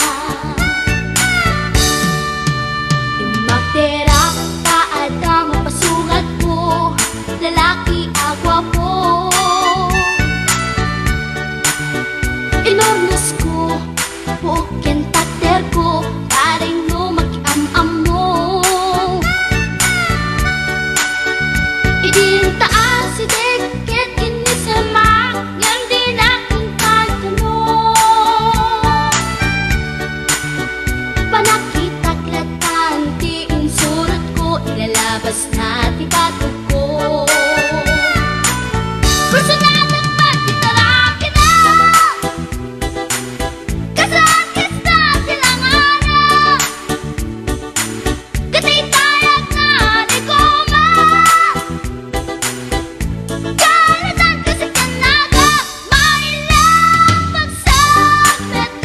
Magterak, taad ka mapasungat ko, lalaki agwa po. Inornos ko, pukin takder ko, paring no mag-am-am mo. Idintaan si Deket inisama, ngang di nakin kagano. Panakitakletan, ti insurot ko, ilalabas na ti batog ko. Personal ang pagtitaraki na, kasakit na silanganan. Katitayag na ni Goma, kalatan kasi kanaga, mailang pagsabeten.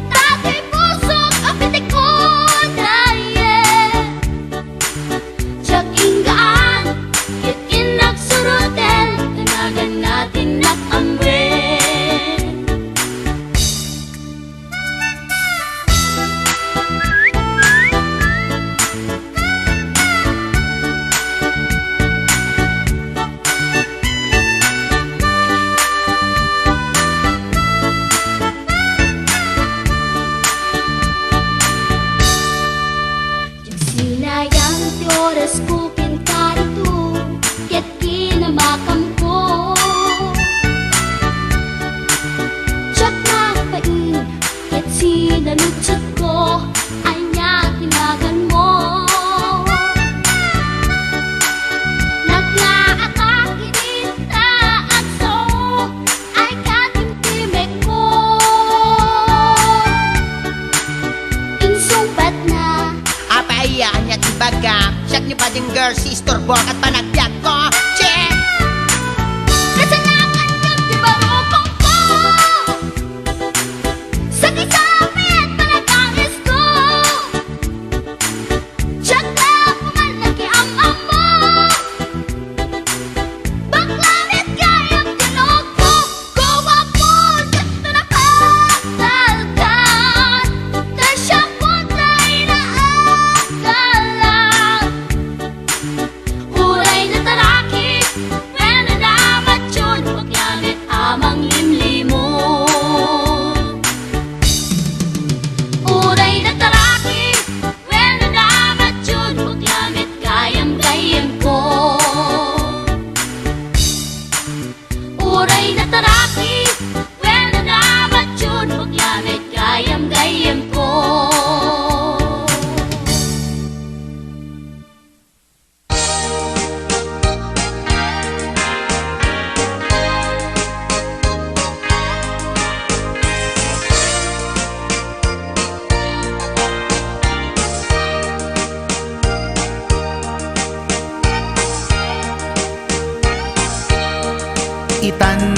Tatay pusok, apitik ko dayen. Tiyag inggaan, kitin nagsuruten, tanagan natin nakamwen. Sinayang ti oras ko pinkarito, ket kinamakam ko. Tsak napain, ket sinalutsot ko, anya tinagan mo. Naglaatake dinta at so, ay katimtimek ko. Insumpat na, Apayaan niya tibaga, siyak niyo pa din girl, sister, bok at panagbiag ko. Che! kasalanan yung di barukong ko. Sa kisapit, panagangis ko. Tsak na pumalaki ang amo. Baklanit kayang tinog ko. Gawa po, dito na ka.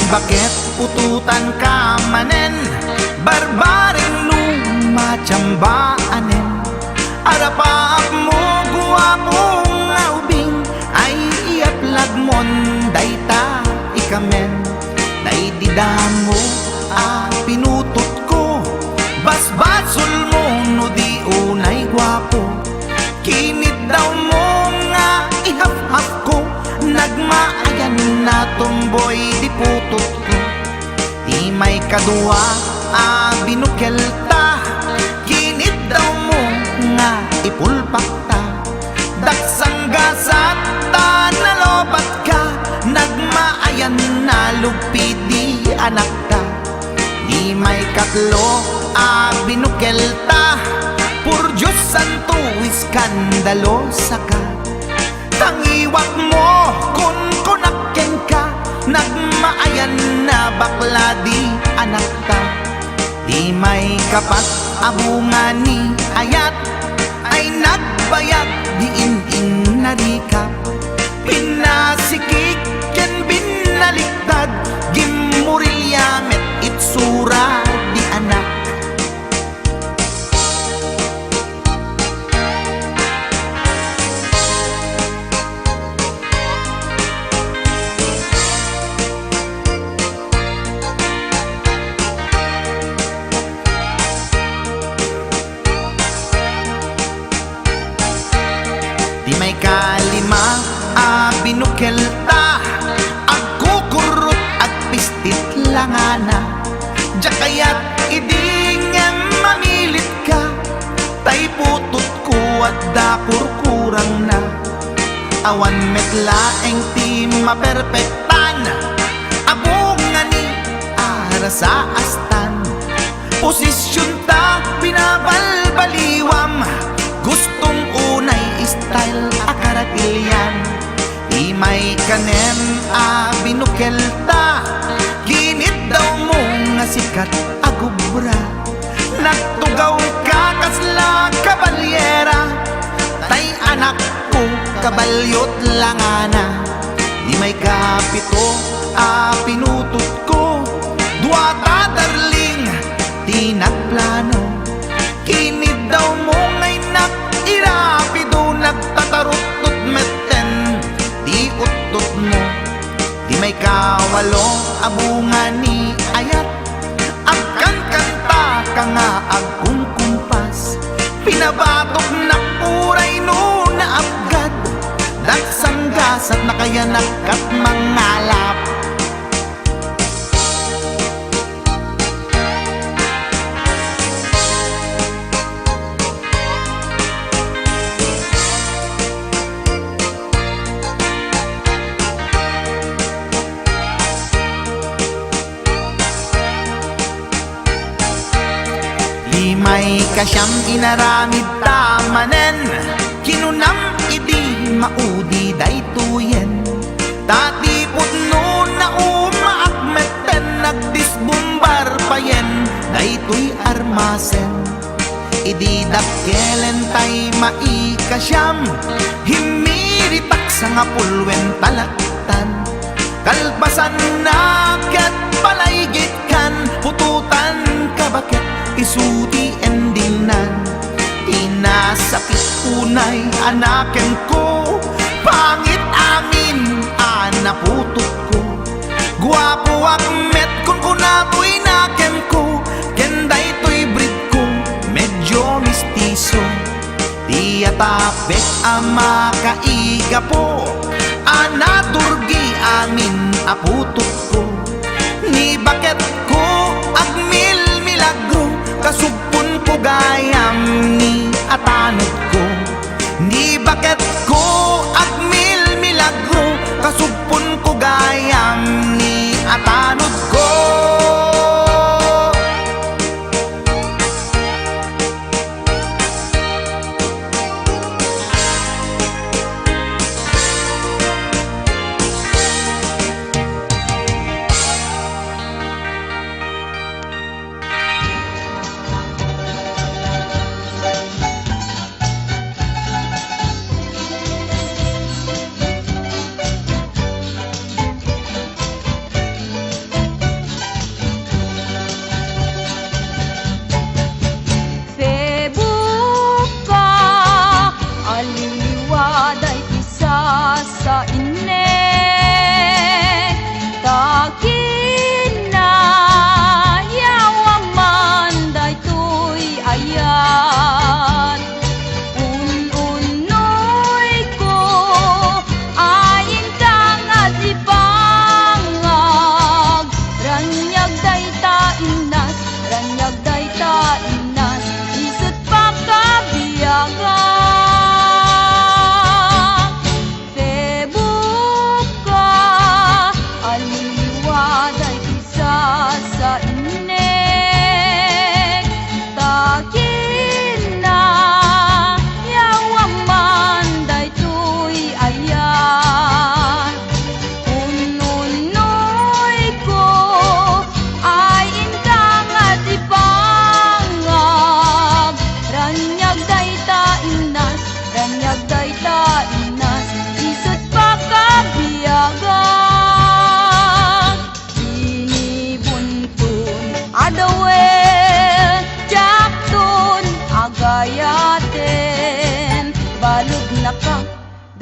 bakit pututan ka manen, barbaring lumatsambaanen. Arapaap mo guwapong ubing, ay iaplag mon dayta ikamen. Day didamo pinutot ko, basbasol mo no di unay guwapo. Kinit daw mo nga ihaf-haf ko, nagmaayan na tomboy di putot ko. Di may kadua binukelta, kinit daw mo nga ipulpakta. Daksang gasat nalobat ka, nagmaayan na lugpi di anak ka. Di may katlo binukelta, pur Diyos santo iskandalo saka. Tangiwat mo kun kunakken ka, nagmaayan na bakla di anak ka. Di may kapat abunga ni ayat, ay nagbayag di in narikap. Pinasikik ken binaliktad, gimurilya met itsura di anak. Di may kalima binukelta, agkukurot at pistit langana. Diya kaya't idingem mamilit ka, tay putot ko at dakurkurang na. Awan metlaeng ti maperpektan, abunga ni ara sa astan. Posisyon ta binabalbaliwam, gustong unay style akaratilyan. Di may kanem binukelta, kinit daw mo nga sikat agubra. Nagtugaw ka kasla kabalyera, tay anak ko kabalyot langana. Di may kapito pinutot ko, duwata darling di nagplano. Kinit daw mo ngay irapido, nagtatarot metten di utot mo. Di may kawalo abunga ni ayat, agkan kanta ka nga agkung kumpas. Pinabatok na puray no na abgad, dagsang gasat na kaya nakat mangalap. Di may kasyang inaramid tamanen, kinunam idi maudi daytoyen. Tatipot no na umaakmeten, nagdisbumbar payen daytoy armasen. Idi dakkelen tay maikasyam, himiritak sa nga pulwen talaktan. Kalpasan na kat palaygit kan, pututan ka bakit isuti endinan. Inasakit unay anaken ko, pangit amin anaputot ko. Guwapo akmet kun kunapoy naken ko, kenday to'y breed ko medyo mistiso. Di atapek ama kaiga po, anaturgi amin aputot ko. Ni bakit ko agmil milagro, kasugpon ko gayam ni atanod ko. Ni bakit ko agmil milagro, kasugpon ko gayam ni atanod ko.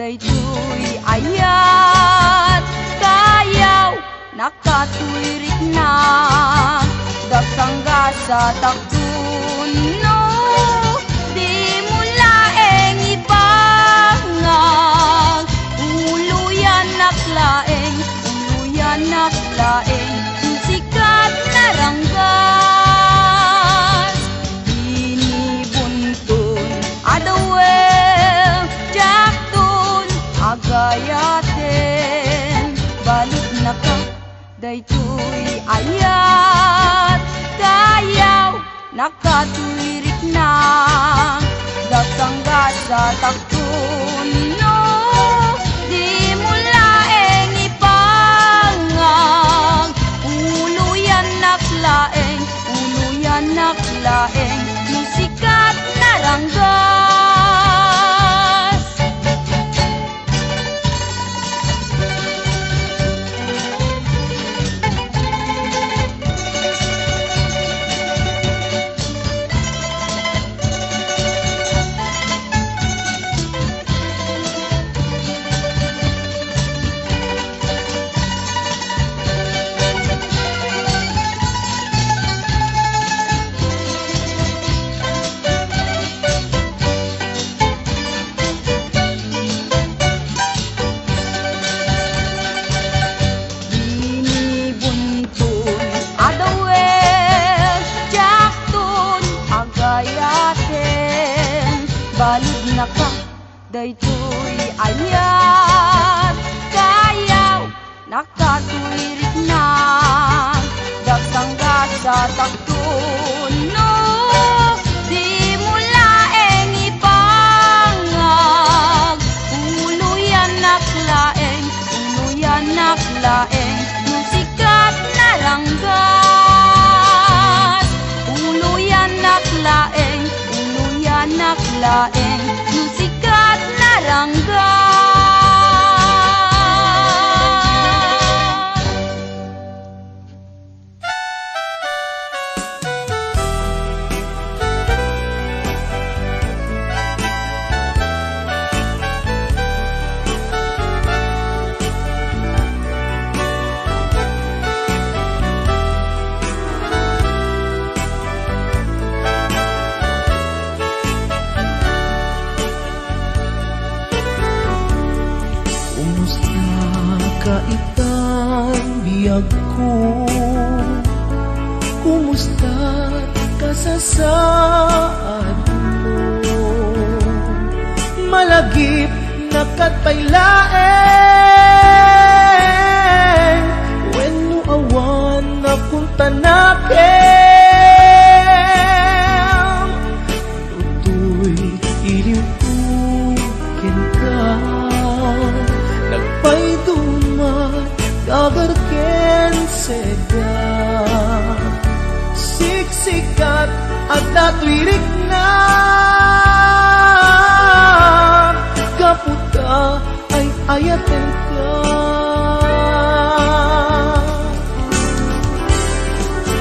daytoy ayat kayaw nakatwirik na dagsangga sa takdun no di mo laeng ibangang uluyan naklaeng sikat na ranggas binibuntun adawel jaktun agayaten balik na ka daytoy ayat kayaw nakatwirik na dagsangga sa takdun no di mo laeng ipangang uluyan naklaeng yung sikat na ranggas. Balid na ka, daytoy ayat kayaw nakatwirik na dagsangga sa takdun no di mo laeng ipangag uluyan naklaeng yung sikat na ranggas uluyan naklaeng yung sikat na ranggas. Kaitang biyag ko, kumusta ka sa saad mo? Malagip na katpailaeng when mo awan na punta nakin tutoy iliw ko ka nagpaidumat kagarken seda siksikat at natwirik na kaputa ay ayaten ka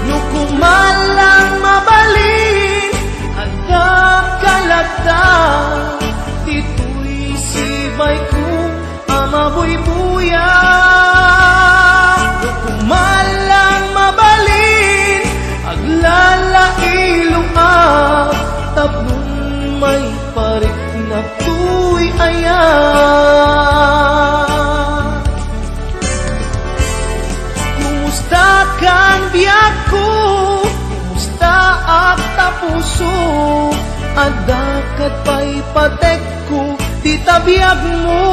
nukumalang mabalin at nakalata dito'y sibay ko amabuy-buya kumalang mabalin aglalailuang tapnon may parik na tuy ayan kumusta kang biyak ko kumusta at tapuso adakat pa'y patek ko di tabiyag mo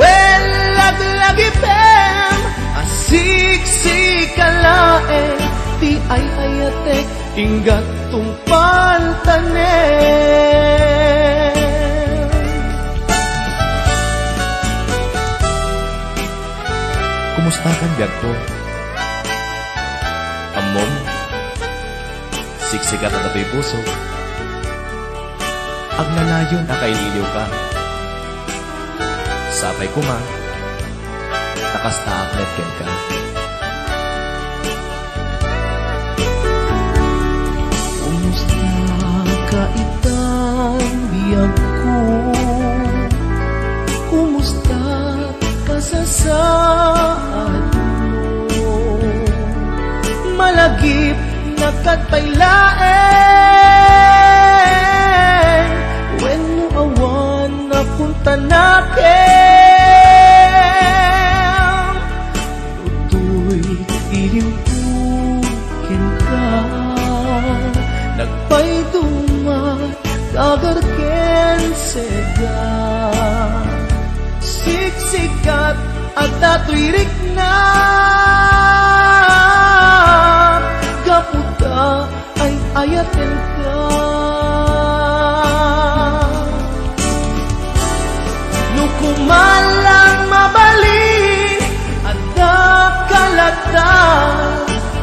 well laglagipem asiksik-kalaeng ti ay ayatek inggat tungpal tanem kumusta kan biag ko? Amom siksikat at ato'y puso agnalayon akaililiw ka sapay kuma nakasta aklet ka kumusta ka itang biyag ko lagip nakatpailaen when mo awan na punta nakin utoy ilimpukin ka nagpaidumat kagarken sega siksikat at natwirik na kaputa ay ayaten ka nukumalang mabali at nakalata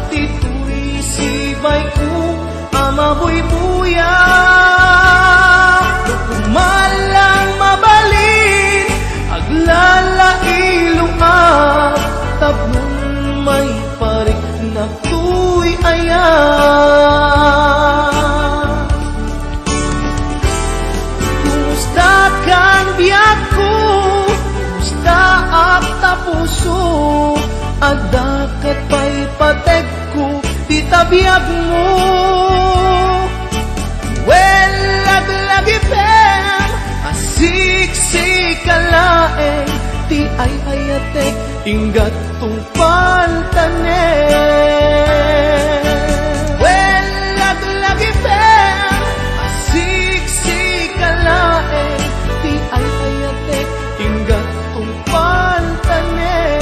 tituloy sibay ko amabuy-buya nukumalang mabali aglalailungap tablong may parik na tuy ayan kumusta kang biyak ko kumusta ak tapuso agdakat pa'y patek ko pitabiyag mo well laglagipem asiksik-kalaeng ti ay ayatek inggat tungpal tanen well laglagipem asiksik-kalaeng ti ay ayatek inggat tungpal tanen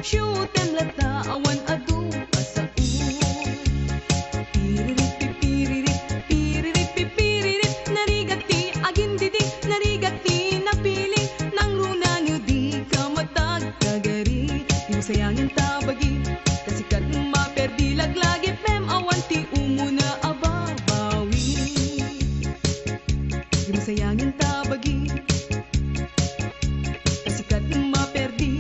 shu temlata awan adu asa piririt narigati agindidi narigati napili nang runanyo di ka matagkagari di mo sayangin tabagi kasikat maperdi laglagi pem awan ti umuna ababawi di mo sayangin tabagi kasikat maperdi.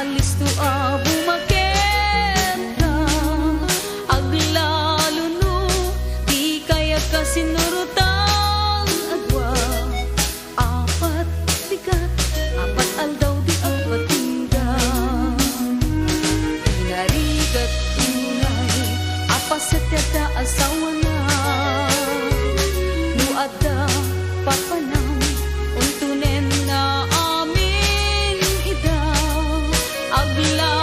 alisto bumakenta aglalo no di kaya kasinurutan agwa apat bigat apat aldaw di apat tinggal inarigat tunay apasatyada asawa na nuada papanam untunen na amin ida agla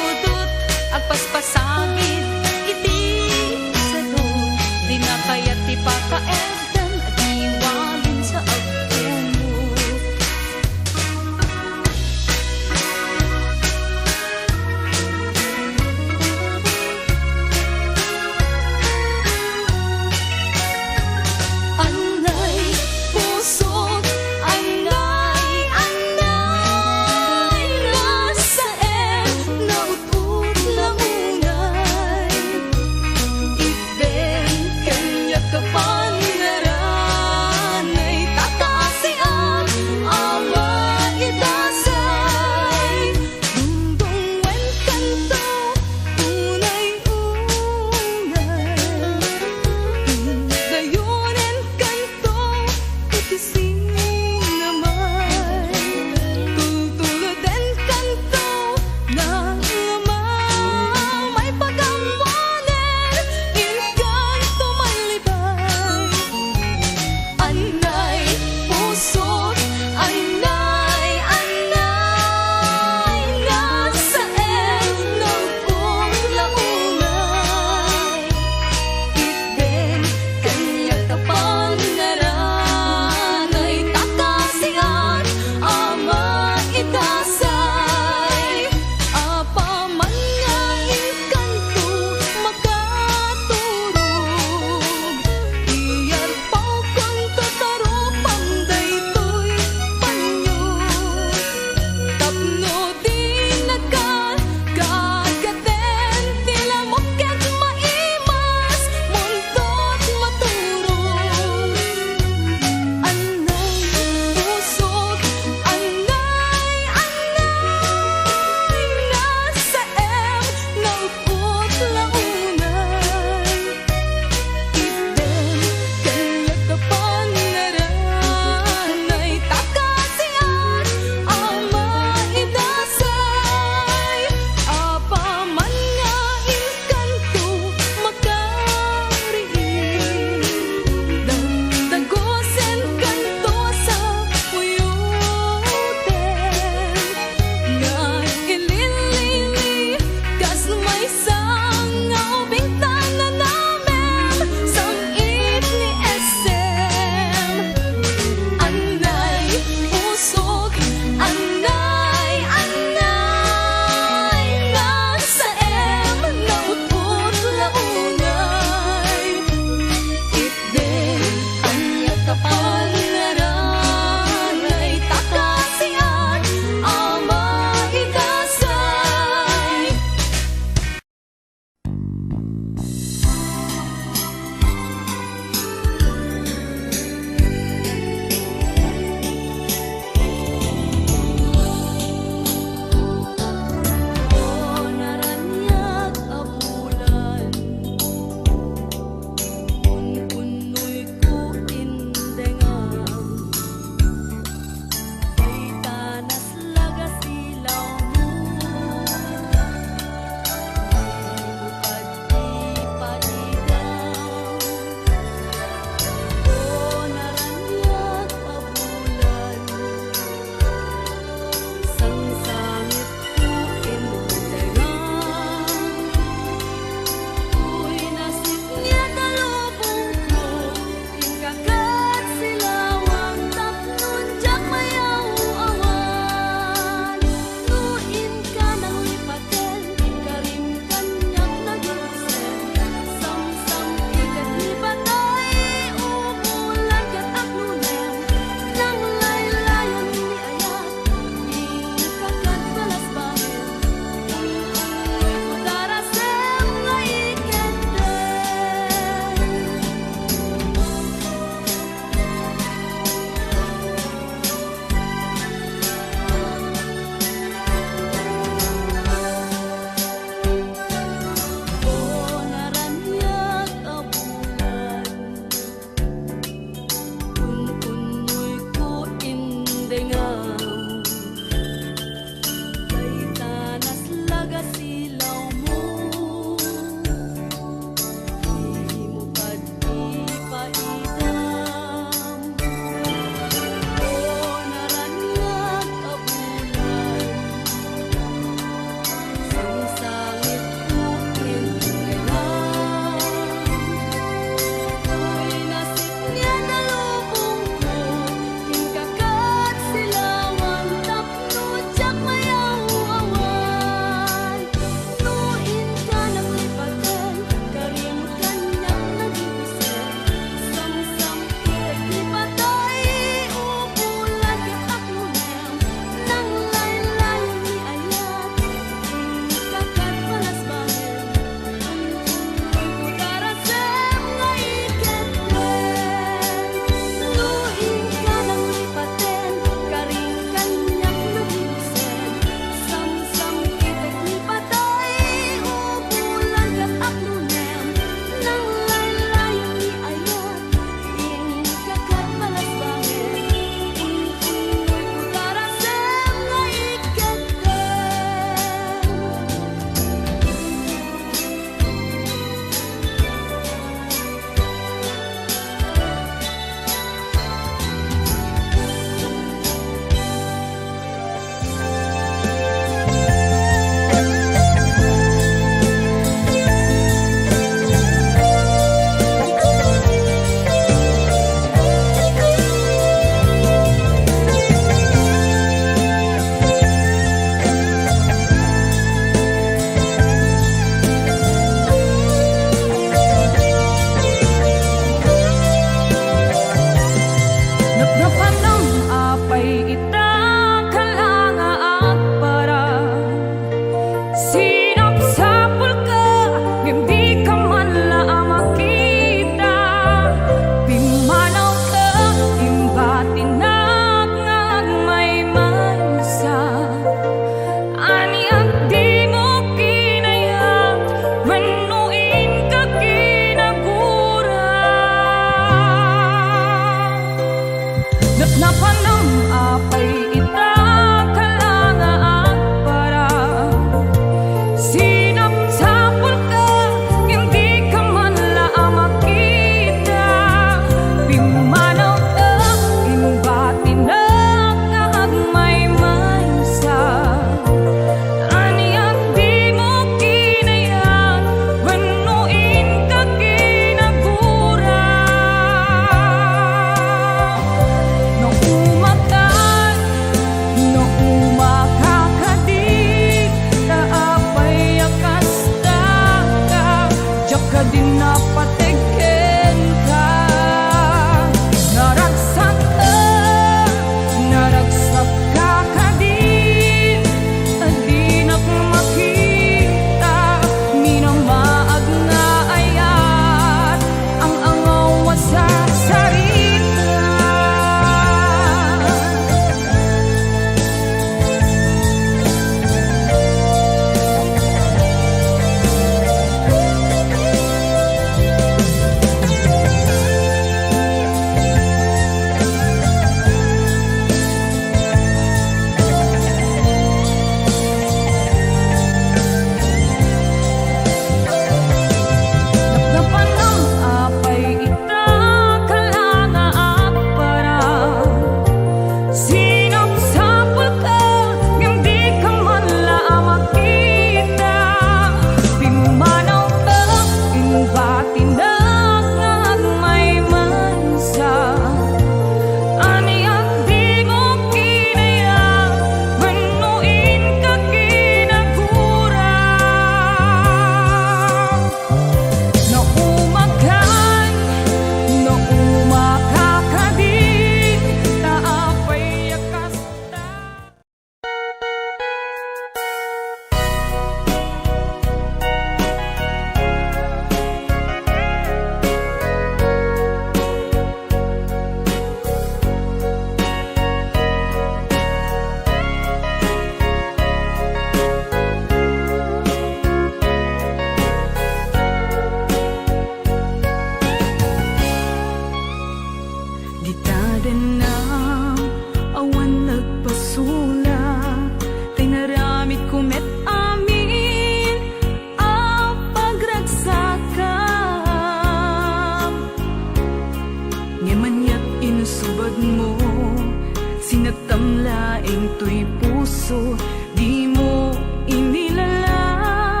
puso, di mo inilala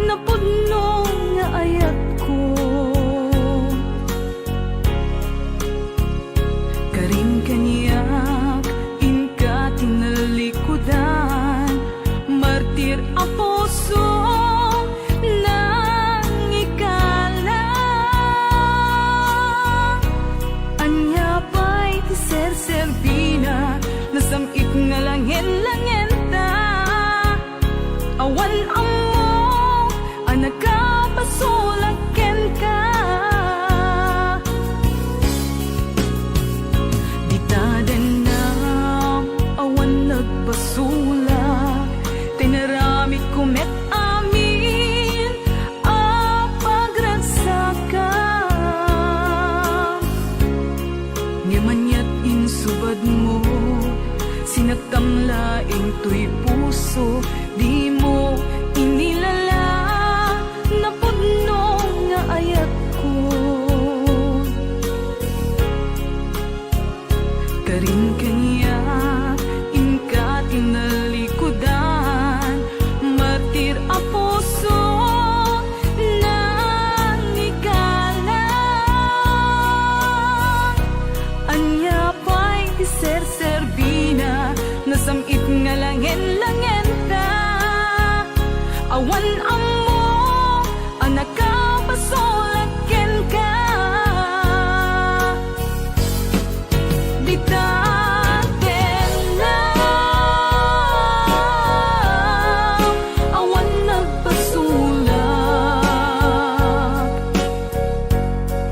na pudno nga ayat ko. Karim kanyak inka tinalikudan, martir ang puso nang ikala. Anya pa'y ti ser-serbina, nasamit nga langin-langin ta. Awan amo, anak ka pasulaken ka. Di tadan na awan nagbasulak, tinarami kumet amin a pagragsakan. Ngamanyat insubad mo, sinaktam laing tuy puso, di mo inilala na pudno nga ayat ko. Karin kanya inka tinalikudan, martir a puso nang ikala. Anya pa'y ti ser-serbina, nasamit nga langin-langin ta. Awan amo, anak ka pasulaken ka. Di taten na awan nagpasulak,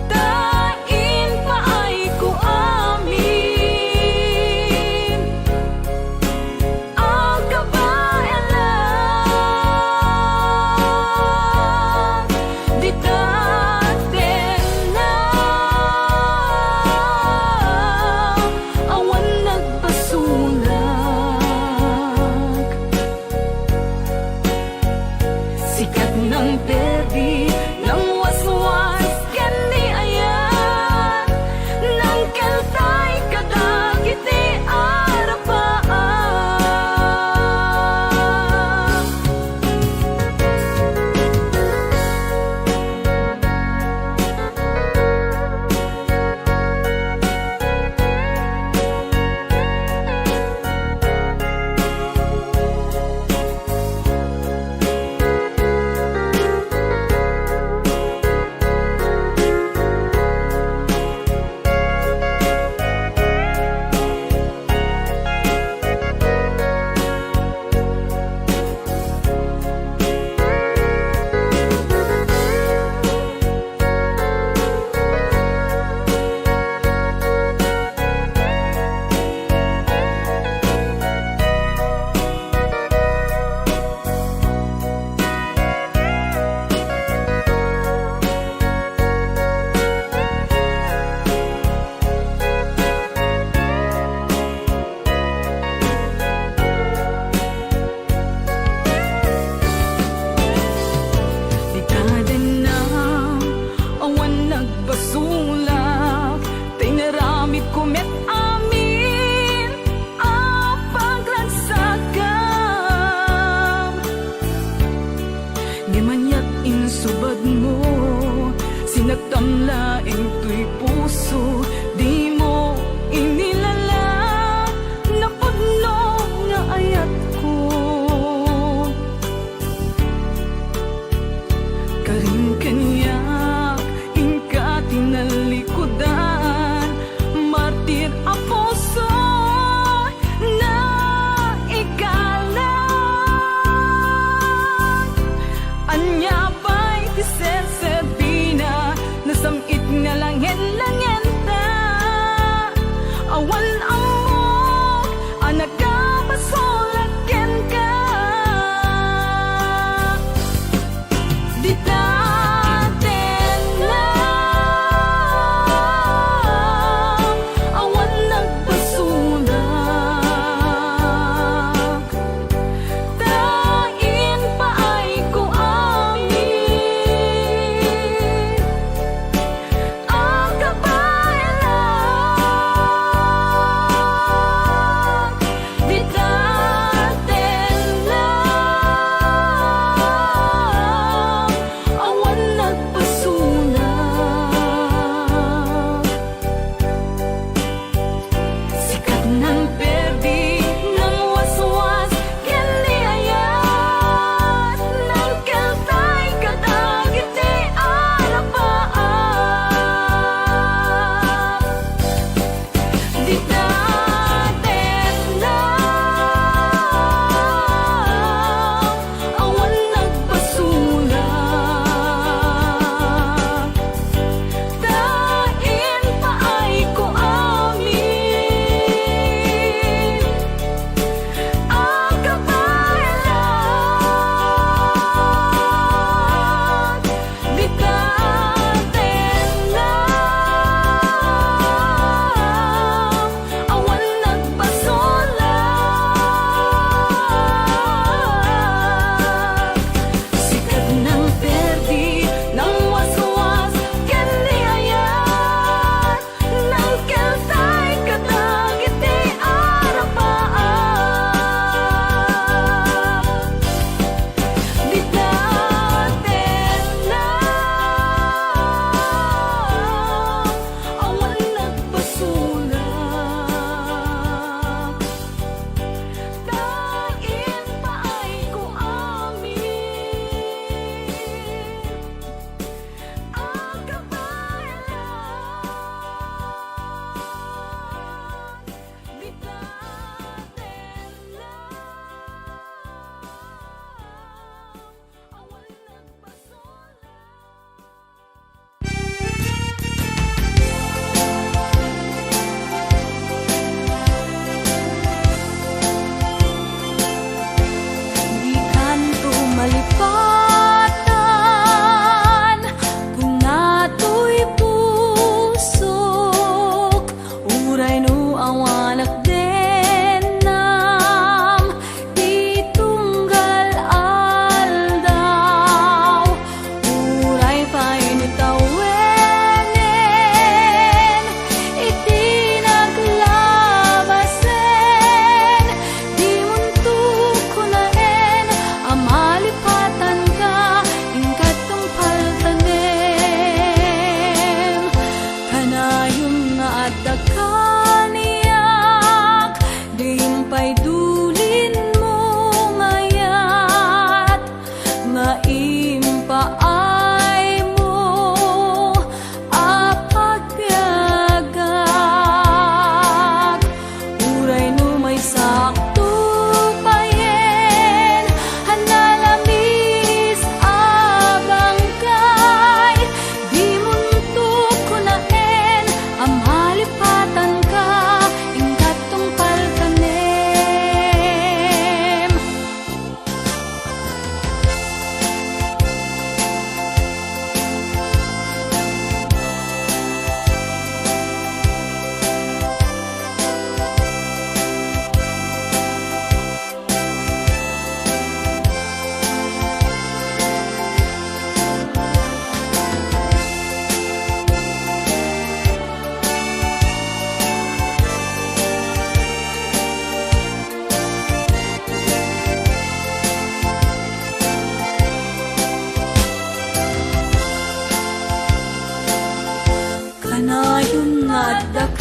tain pa ay ko amin ang kabayanan. Di taten na awan nagpasulak, sikat ng perdi ng waswas kani ayan, ng kaltay kadagiti arapaan. Di tadan na awan nagbasulak, tinaramid kumet amin a pagragsakan. Ngamanyat insubad mo, sinaktam laing tuy puso, di mo inilala na pudno nga ayat ko. Karin kanyak inka tinalikudan, martir a puso na ikala. Anya pa'y ti ser-serbina, nasamit nga langin-langin ta.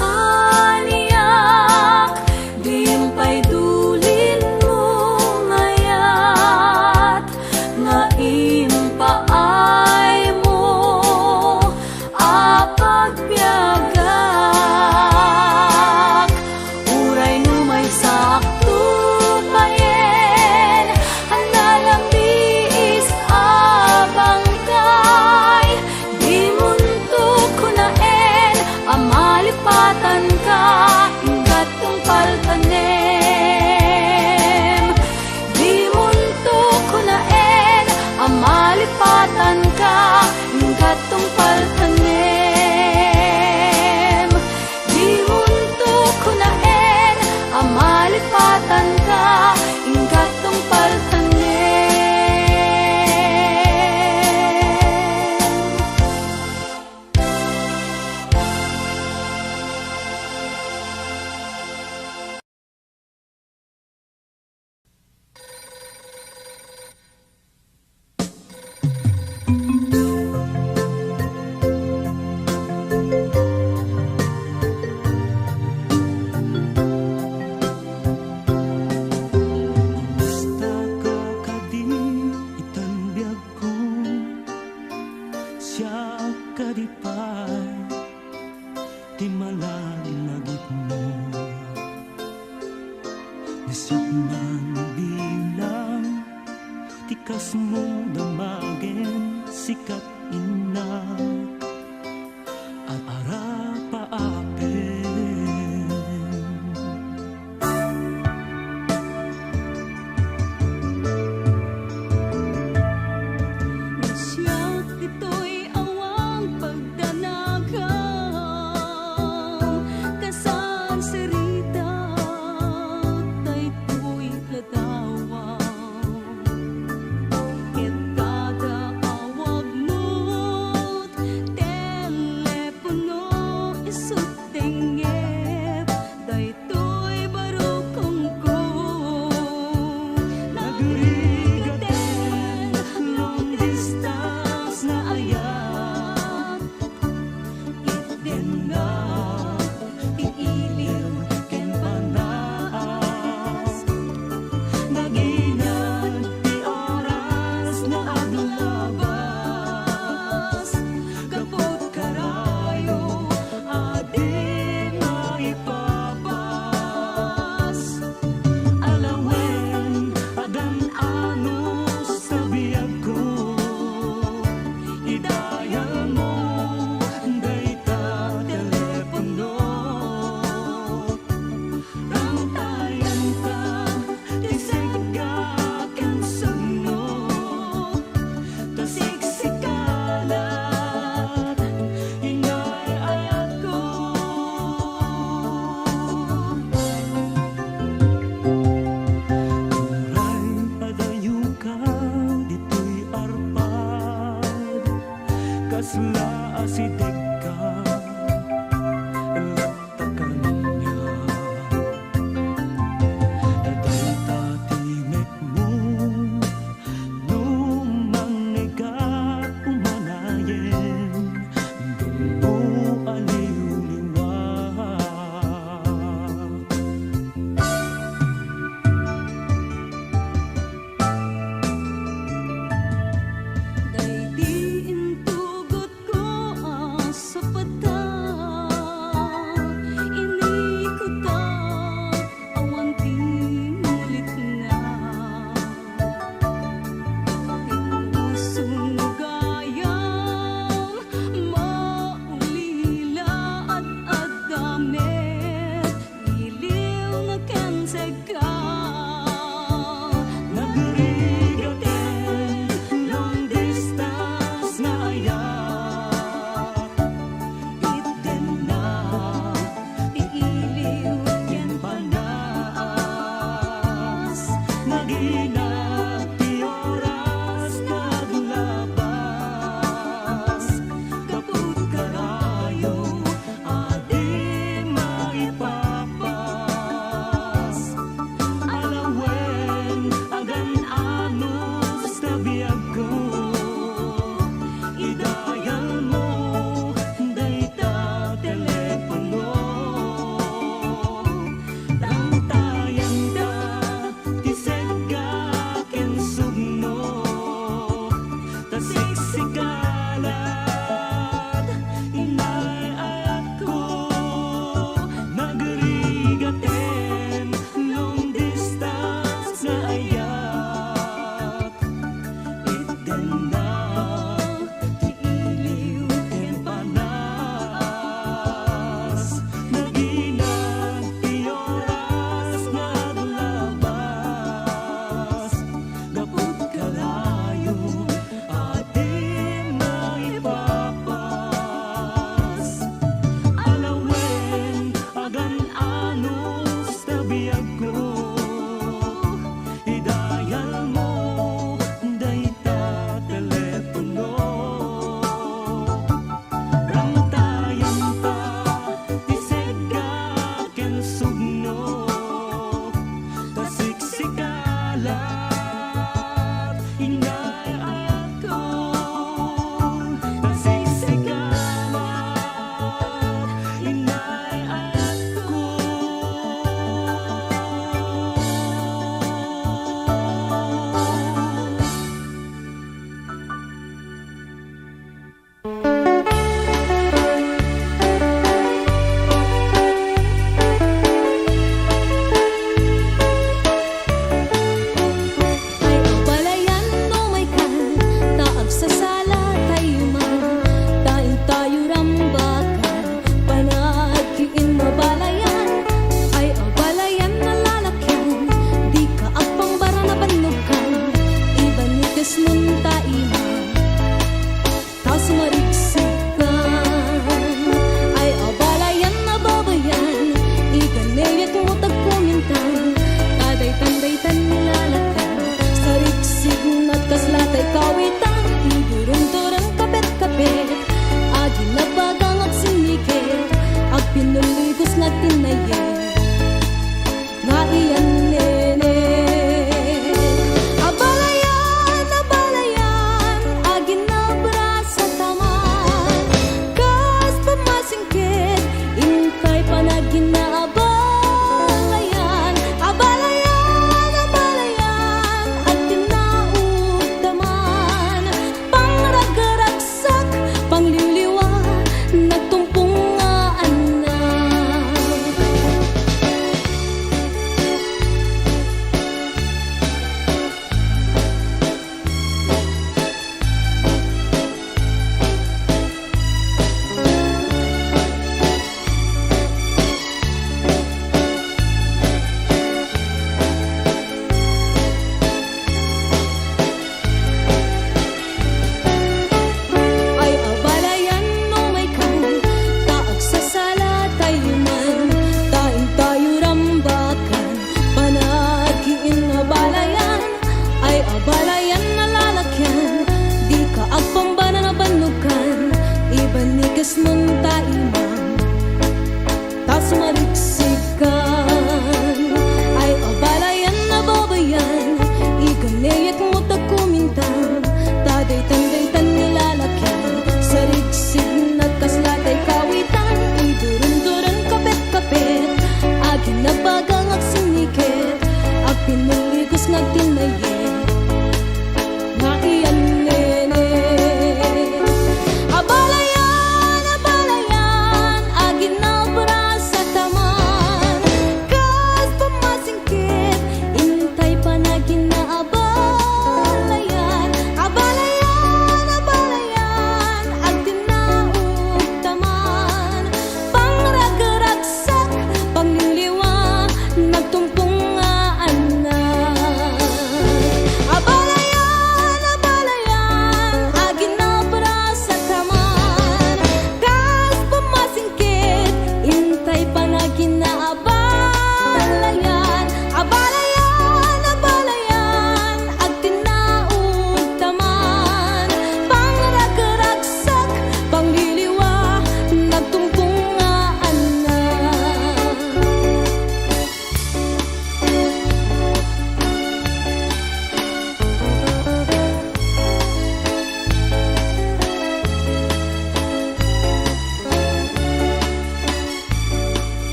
haniyak, dimpay dulin mo ngayat, nga impaay mo apagbiagak. Uray no may sakto payen, ang nalambis abangkay, di munto kunaen, amalipatan ka, ingat kong paltanem. Di munto kunaen, amalipatan ka, ingat kong paltanem. Di munto kunaen, amalipatan ka, ingat kong paltanem. Basta ka kadi itanbiag ko, siya kadipay, di malagin nagit mo. Nasyak man bilang, tikas mo damagin, sikat inak, at arapa apin. Siyak dito'y awang pagdanagam, kasan serita tay to'y ladawaw. Ket kada awag mo't telepono,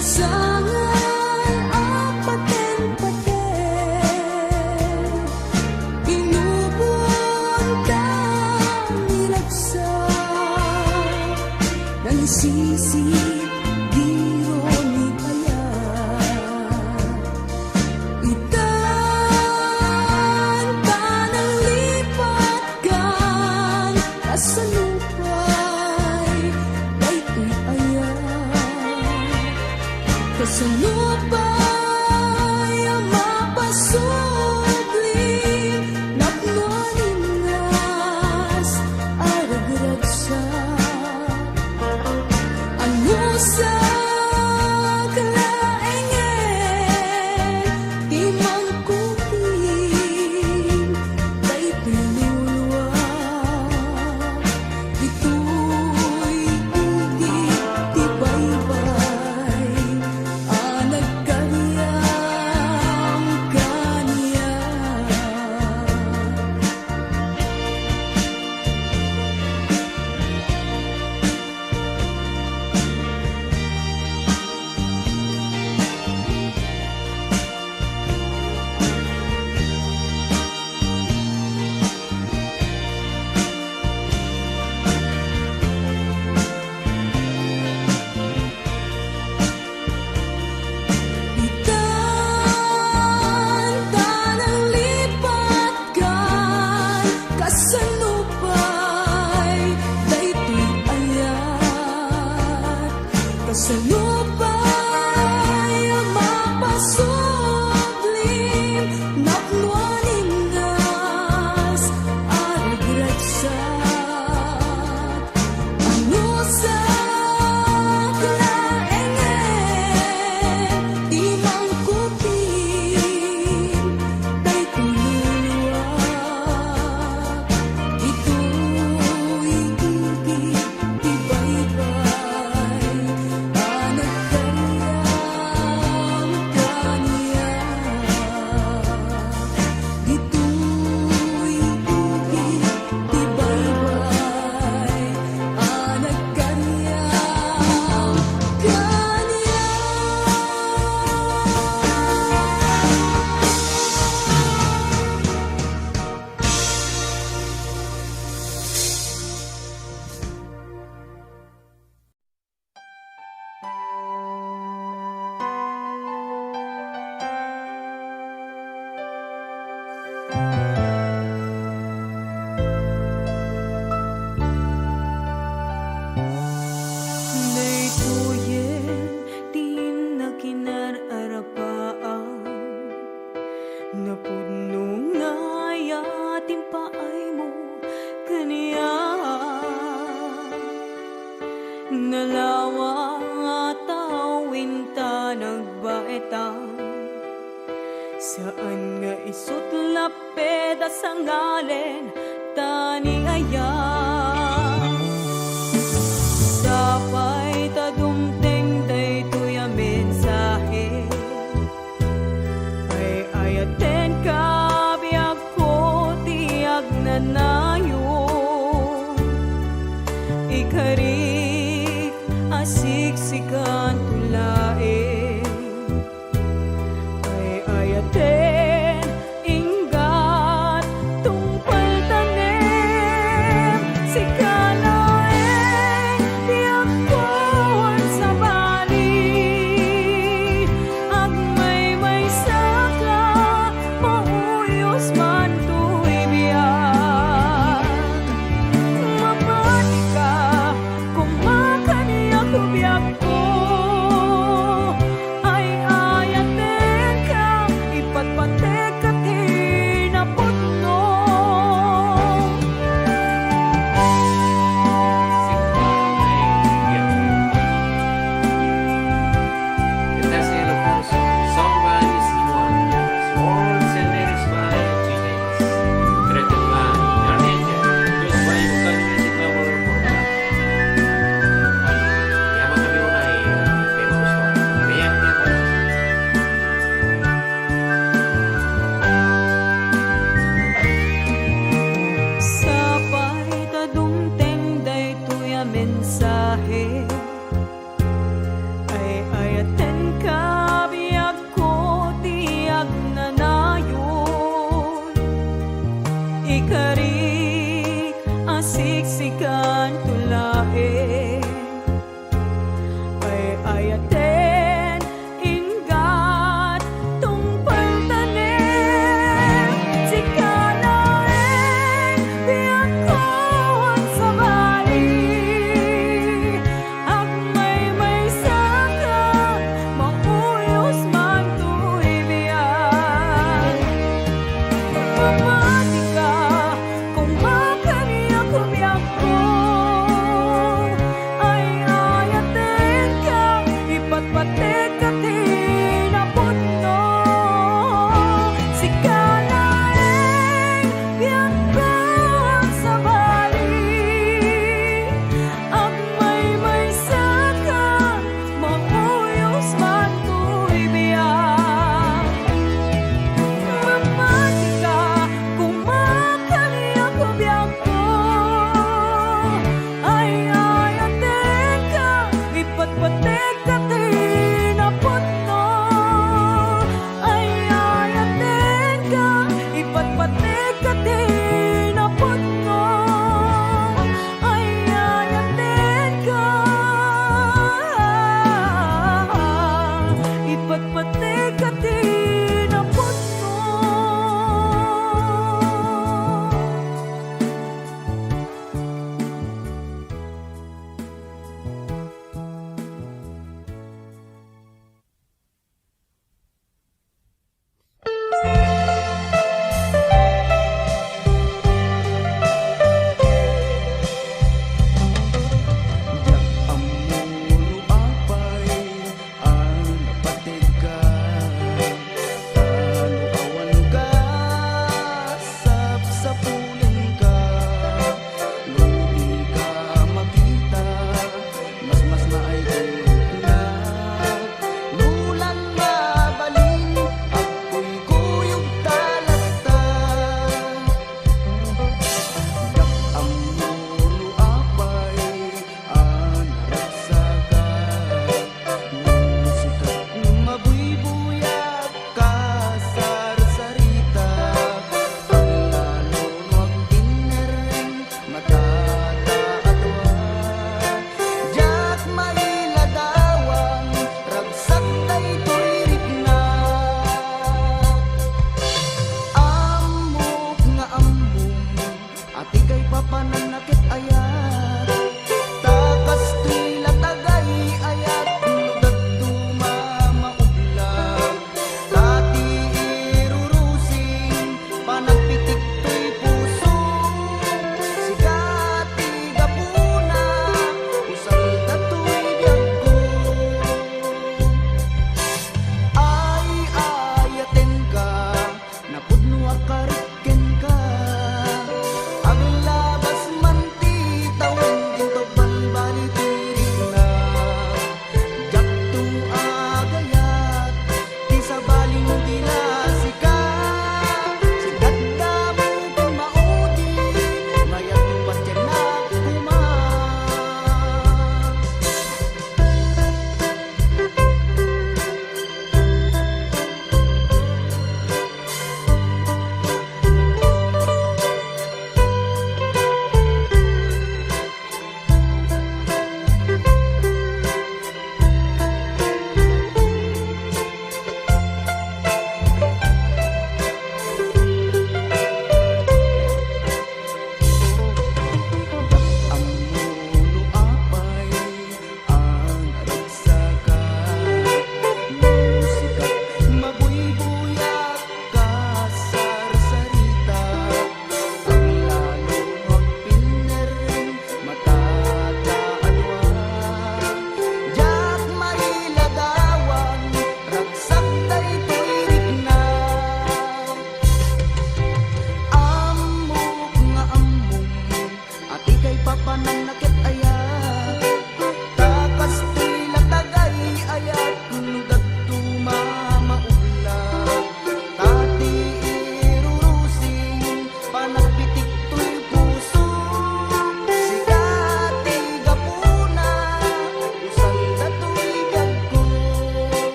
Nasangan apaten-paten, inubuntang nilagsa ng sisi biro ni kaya. Itan tanang lipat kan kasanupay, daytoy aya. Kasanupay ang mapasubli, nakmaningas aragragsa. Ano sa kalaengen, di mangkuting, daytoy luluwa. Ito'y igit, di baybay, nagkanyang kanya. Itan tanang lipat kan kasanupay, daytoy ayat. Kasanupay ang mapasublim, nakmaningas aragragsak. Ano sa kalaengen, di mangkuting, daytoy luluwa. Ito'y igit, di baybay, nagkanyang kanya. Ito'y igit, di baybay, nagkanyang kanya. Daytoyen di na kinararapaan, napudno nga yatin paay mo kaniya. Nalawa nga tawin ta nagbaetang, saan nga isut lapeda sa ngalen tani aya. Sapay ta dumteng daytoy a mensahe, ay ayaten ka biag ko tiag nanayo. Ikarik asiksikan tulae, ay ayaten inggat tungpal tanem. ipatpatik ka tinapot no. Sikalaeng biyak ko ang sabali. Agmay-may saka mauyos matuloy biyak. Mamati ka kumakaniyak ko biyak ko. Ay atin ka ipatpatik ka tinapot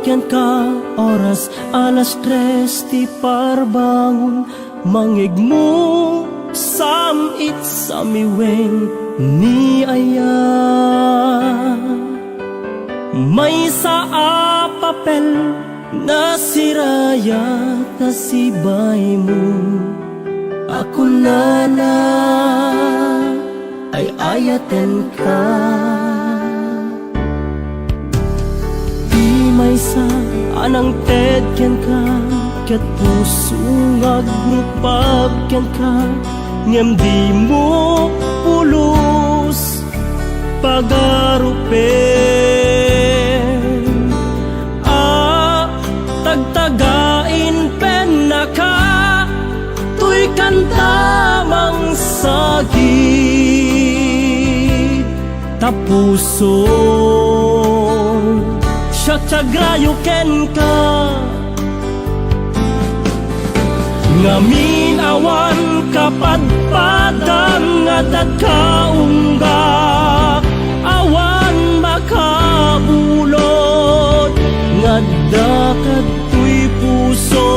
ken ka oras alas 3 ti parbangon mangigmo samit samiweng ni aya may sa papel na siraya na sibay mo ako na ay ayaten ka di may sa anang ted ken ka ket puso nga grupag ken ka ngem di mo pulos pagarupen tagtagain pen na ka tuy kantamang sagit tapuso siya tiagrayo ken ka ngamin awan kapadpadang nga dagkaunggak awan makabulot nga dakad tuy puso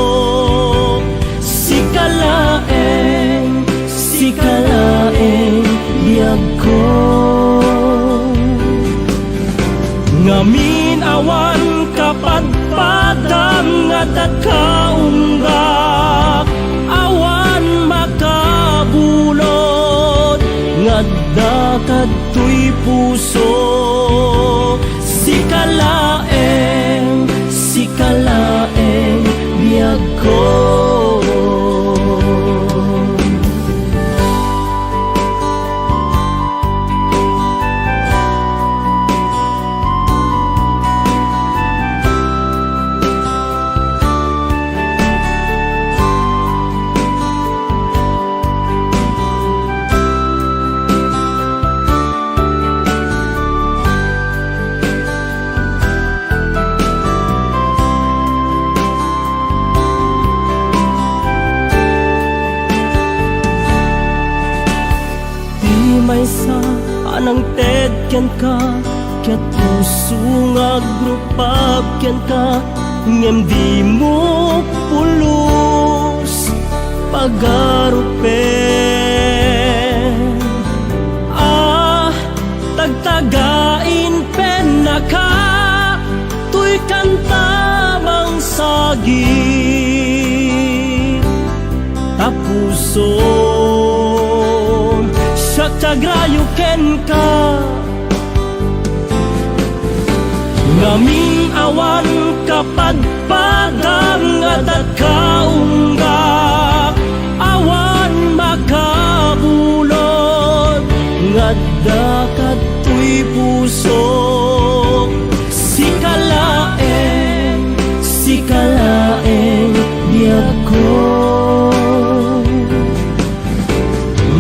sikalaeng biyag ko ngamin awan kapadpadang nga dagkaunggak awan makabulot nga dakad tuy puso sikalaeng biyag ko may sa anang ted ken ka ket puso nga grupag ken ka ngem di mo pulos pagarupen tagtagain pen na ka tuy kantamang sagit tapuso tiagrayo ken ka ngamin awan kapadpadang nga dagkaunggak awan makabulot nga dakad tuy puso sikalaeng biyag ko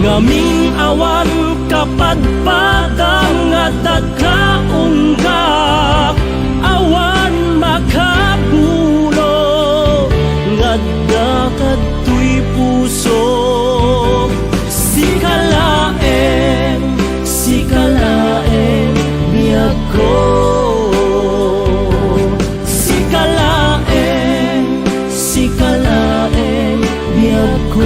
ngamin awan kapadpadang nga dagkaunggak awan makabulot nga dakad tuy puso sikalaeng biyag ko sikalaeng biyag ko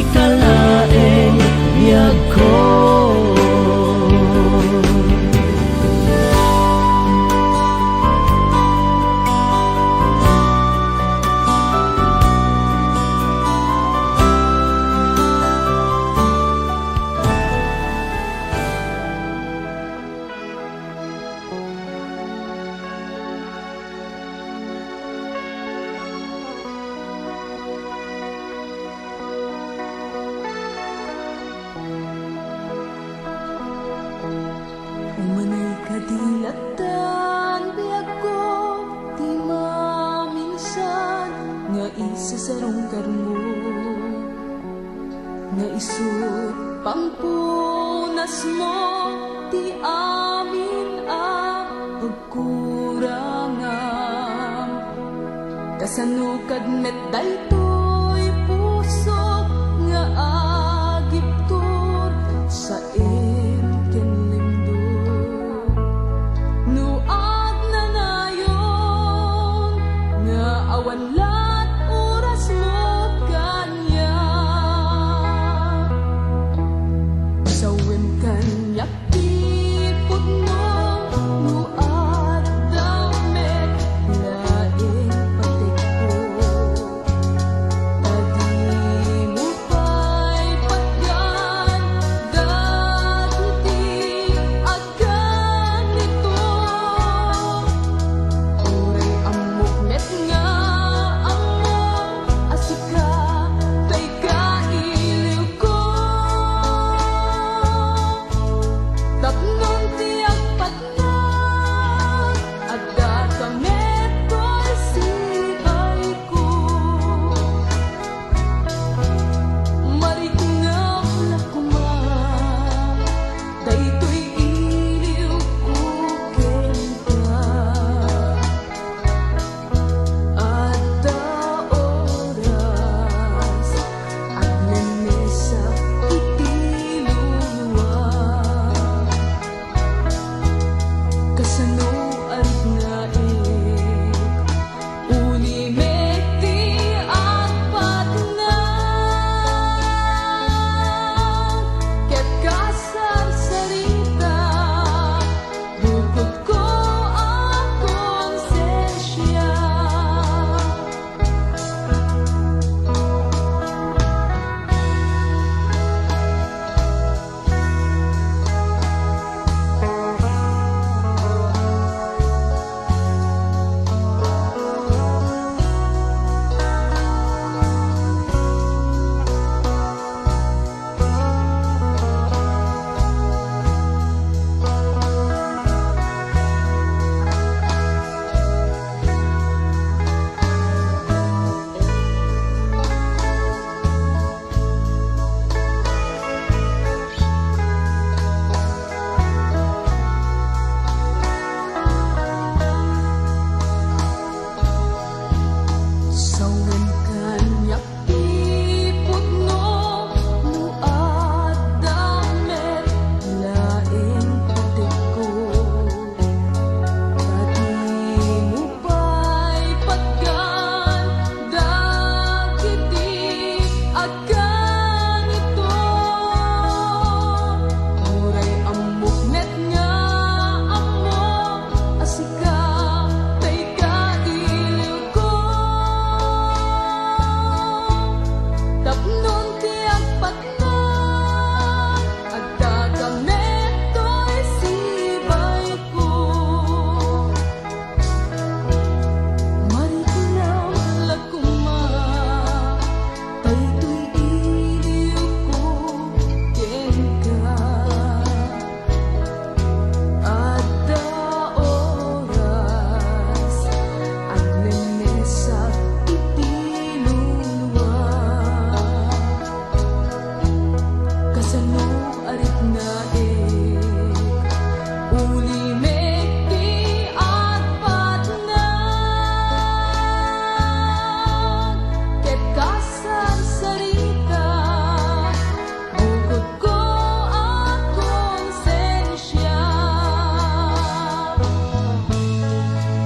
sikalaeng biyag ko Umanay kadilatan biyag ko di maminsan nga isasarong karmo nga isut pangpunas mo di amin pagkurangan kasanukad met daytoy puso nga agiptur sa ken lindo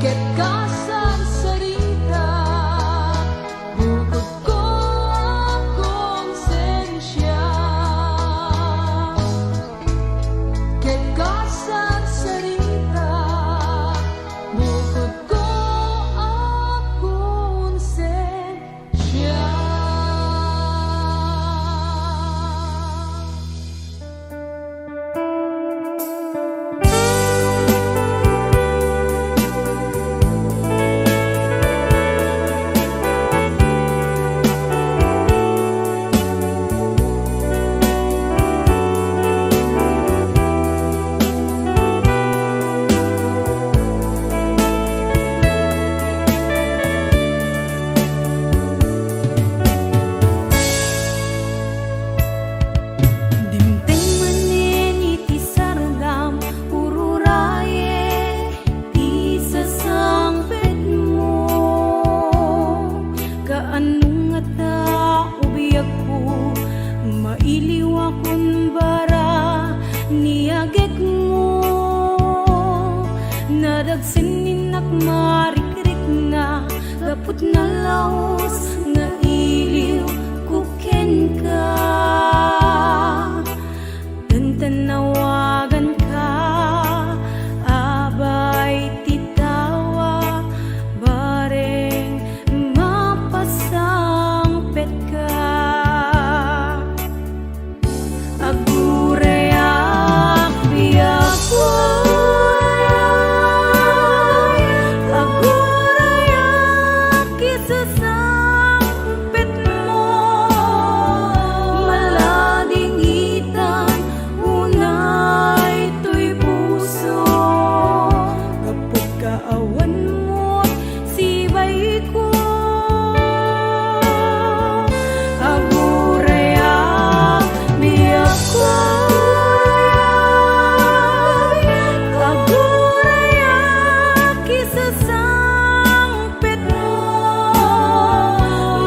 ket kasan sarita bukod ko ang konsensya ket kasan sarita bukod ko ang konsensya. Dimteng manen iti sardam ururaye ti sasangpet mo kaanong ata ubiyag ko mailiw akon bara niagek mo nadagsininnak marikrik na gapot na laos nga iliw kuken ka tanawagan ka abay titawa bareng mapasangpet ka agurayak biyak ko agurayak isasangpet mo malading itan unay to'y puso kapag kaawan mo't sibay ko agurayak biyak ko agurayak isasangpet mo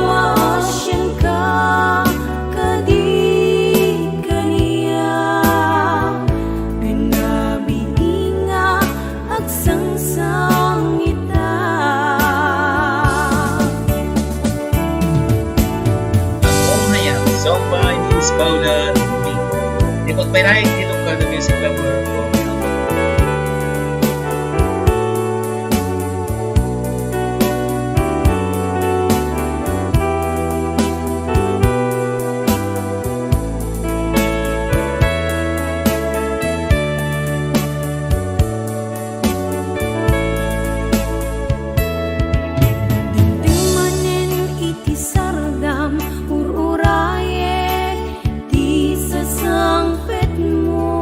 maasyan ka kadi kaniya pinabiinga agsangsang ita. Ang hayang song by Miss Paula Lumi. Ikot by Ryan Ilocano Music Lover. Dimteng manen iti sardam ururaye ti sasangpet mo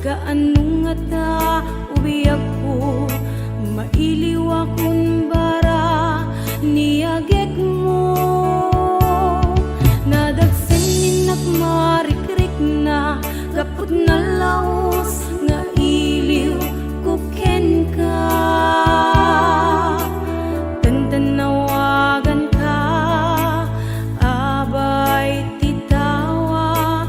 kaanong ata ubiyag ko mailiw akon bara niagek mo nadagsininnak marikrik na gapot na laos nga iliw kuken ka tanawagan ka abay titawa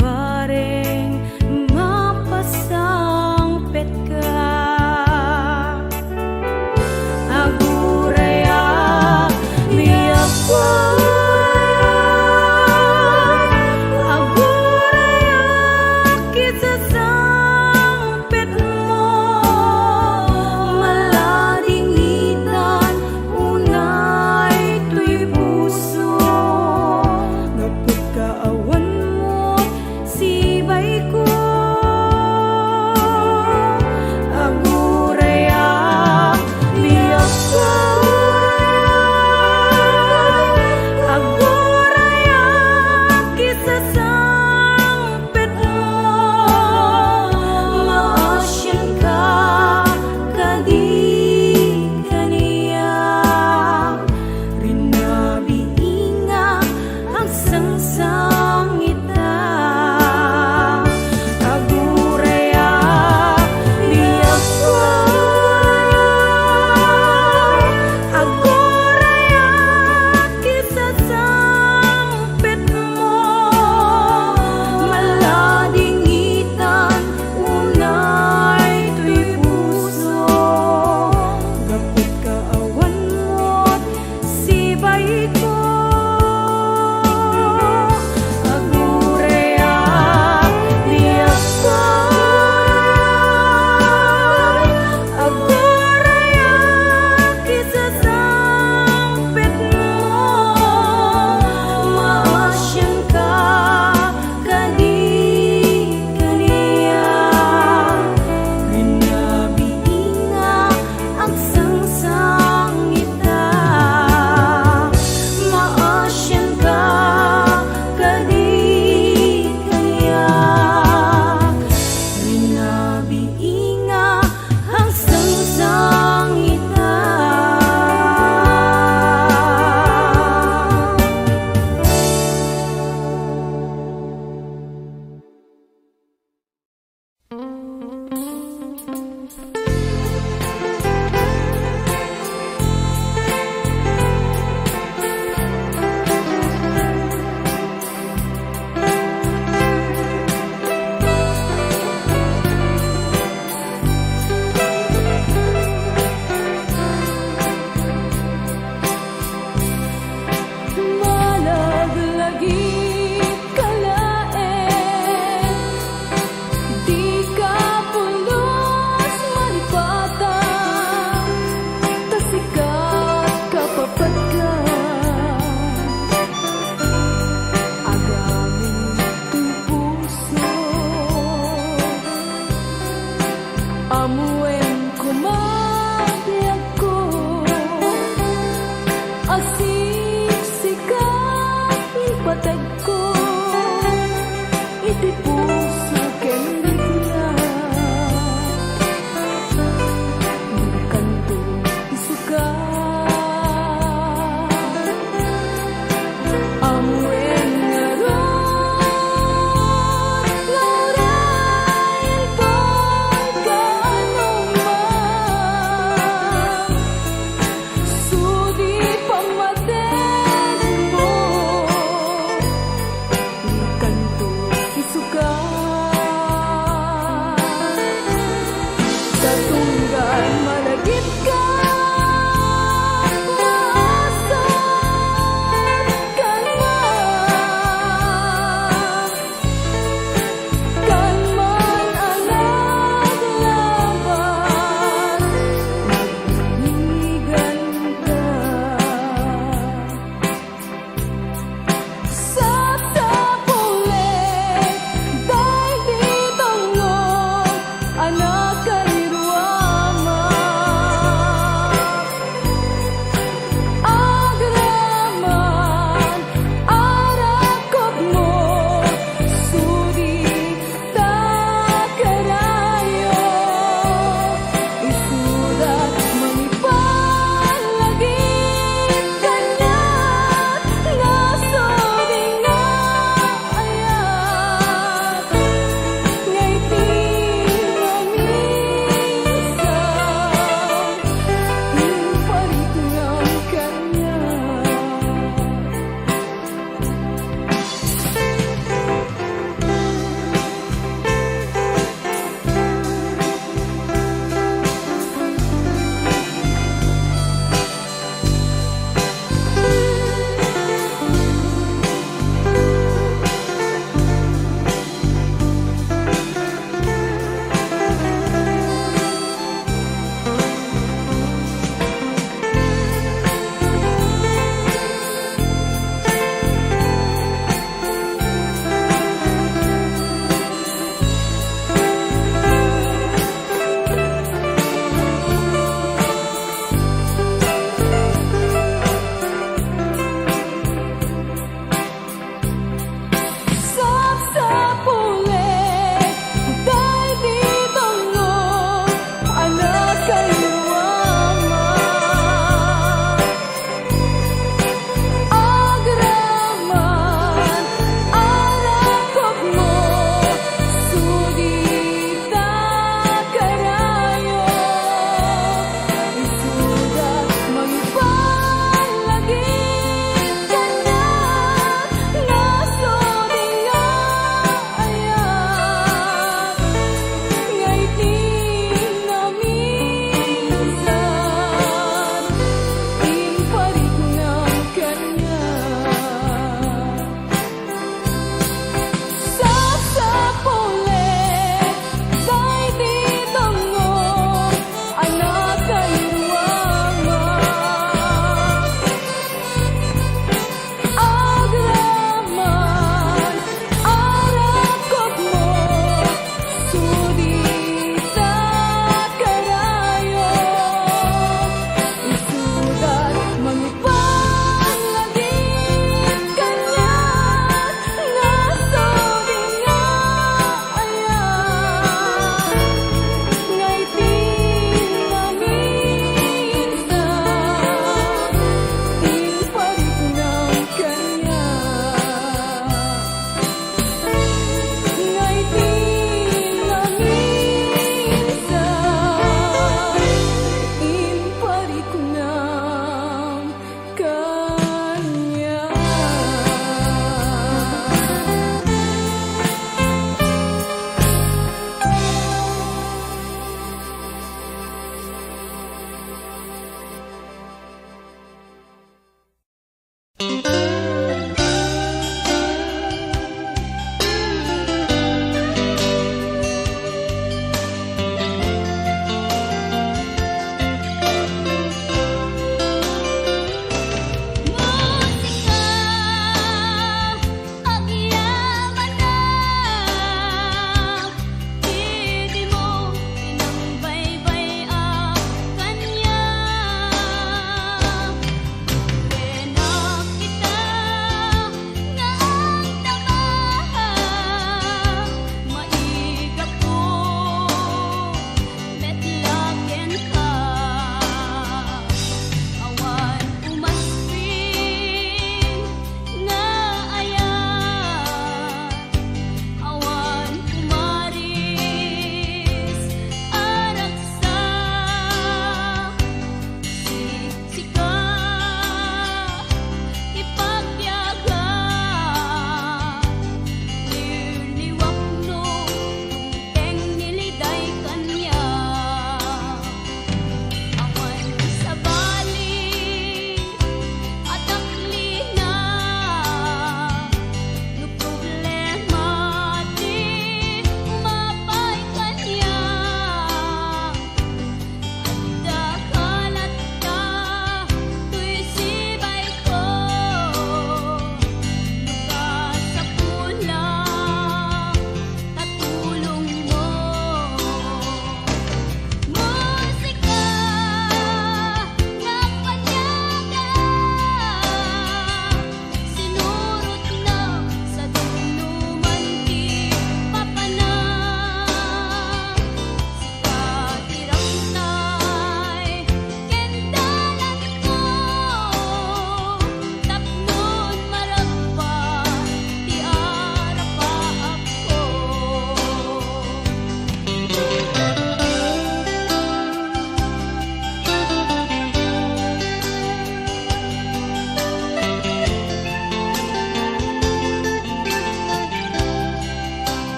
bareng mapasangpet ka agurayak biyak ko agurayak isasangpet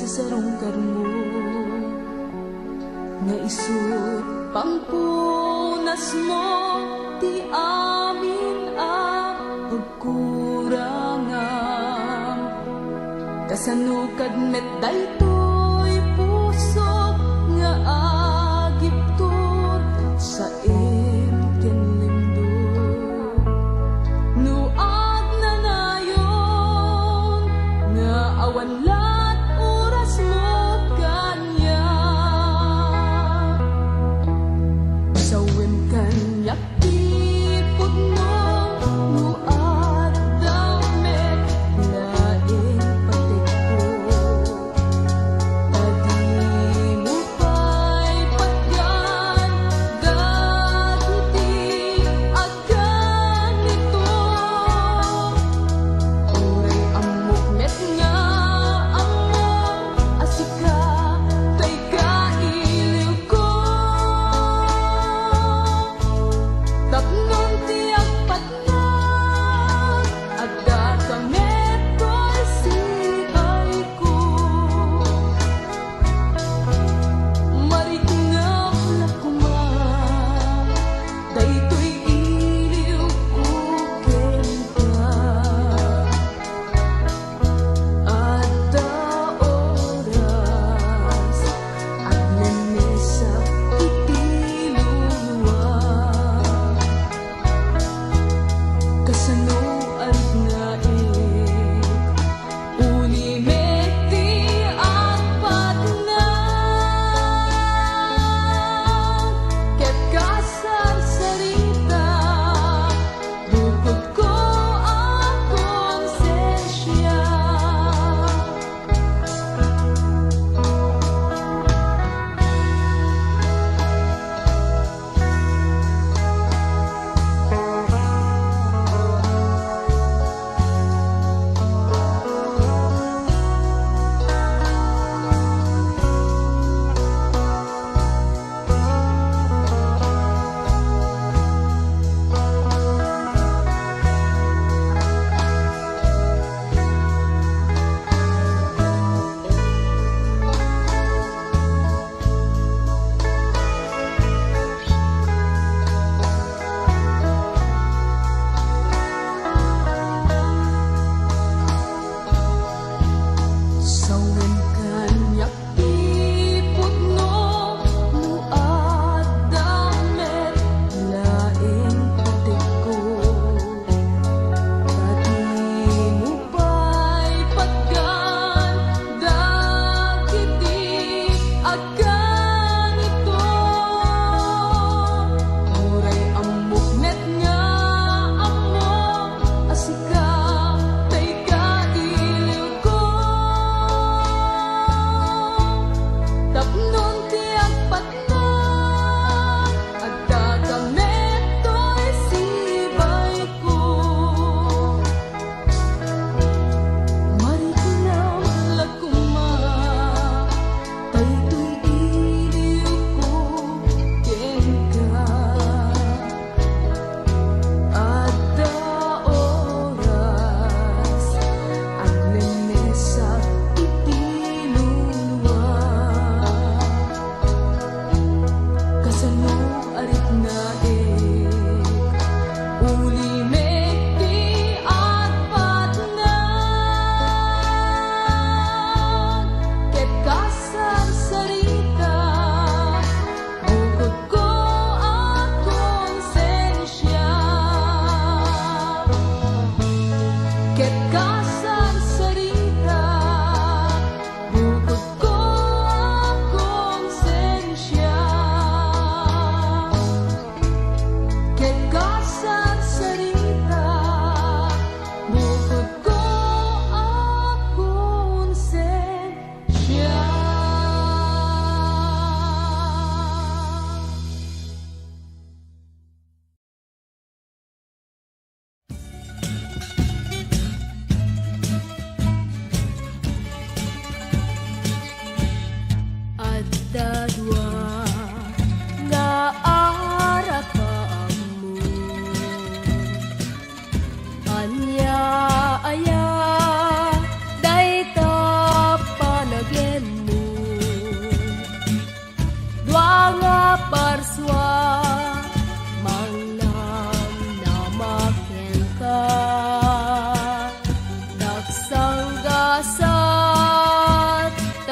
sa sarong karmo nga isut pangpunas mo ti amin ang pagkurangan kasanukad met daytoy puso nga agiptur sa ken lindol nuag na nayon nga awan lat oras mo kanya sawem kanyak tipod mo nuag damet laing patik ko adi mo pa'y patgan gaguti agkan nito oray amok met nga ang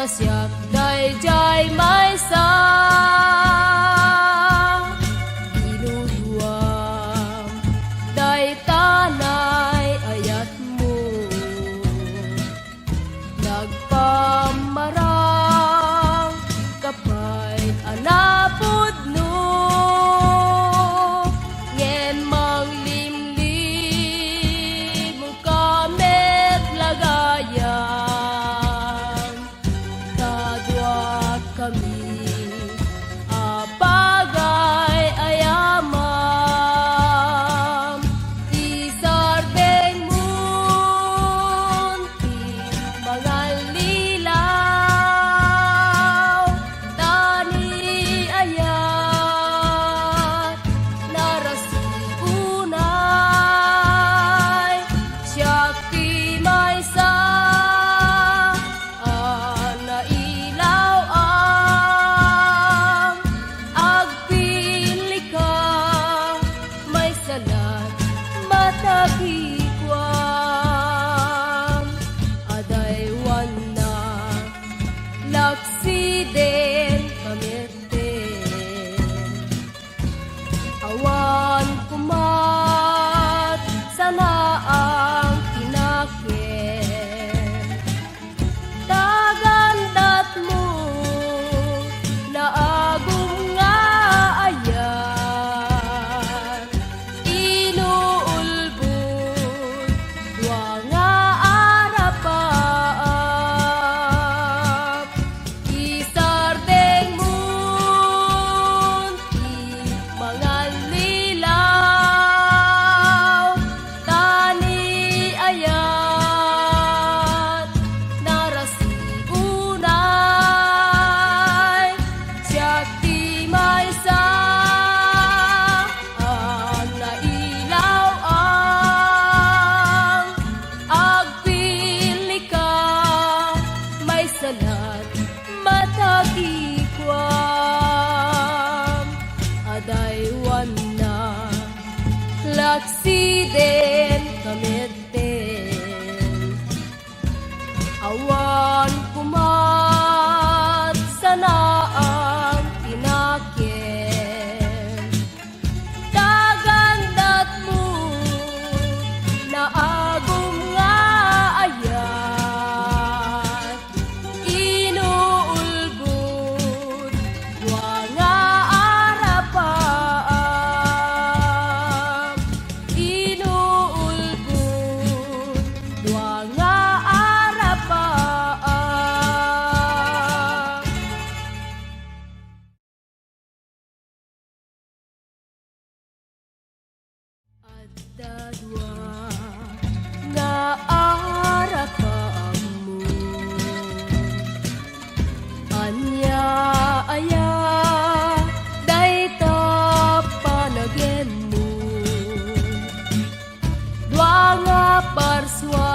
Nasyak dayjay may sa Dinuduam day tanay ayat mo Nagpamarang kapay anapod no Ngem mang limlim mo kamet lagayan Kadwa kami apagay ayamam Isarbeng munti mga lilaw Tani ayat narasigunay Siyakti may sa nailaw ang agpili ka may salat matagikwam adaywan na laksiden kameten awan kumat sana ang tinaken Dagandat mo na agong nga ayan Inuulbod dwa nga arapap Isardeng munti mga lilaw Tani ayat narasigunay Siyakti may sa nailaw ang agpili ka may salat matagikwam adaywan na laksiden kameten awan kumat sana ang tinaken Dagandat mo na agong nga ayat Inuulbod dwa nga arapam Inuulbod dwa nga arapam Dadwa nga arapam mo Anya aya dayta panagem mo Dwa nga parswa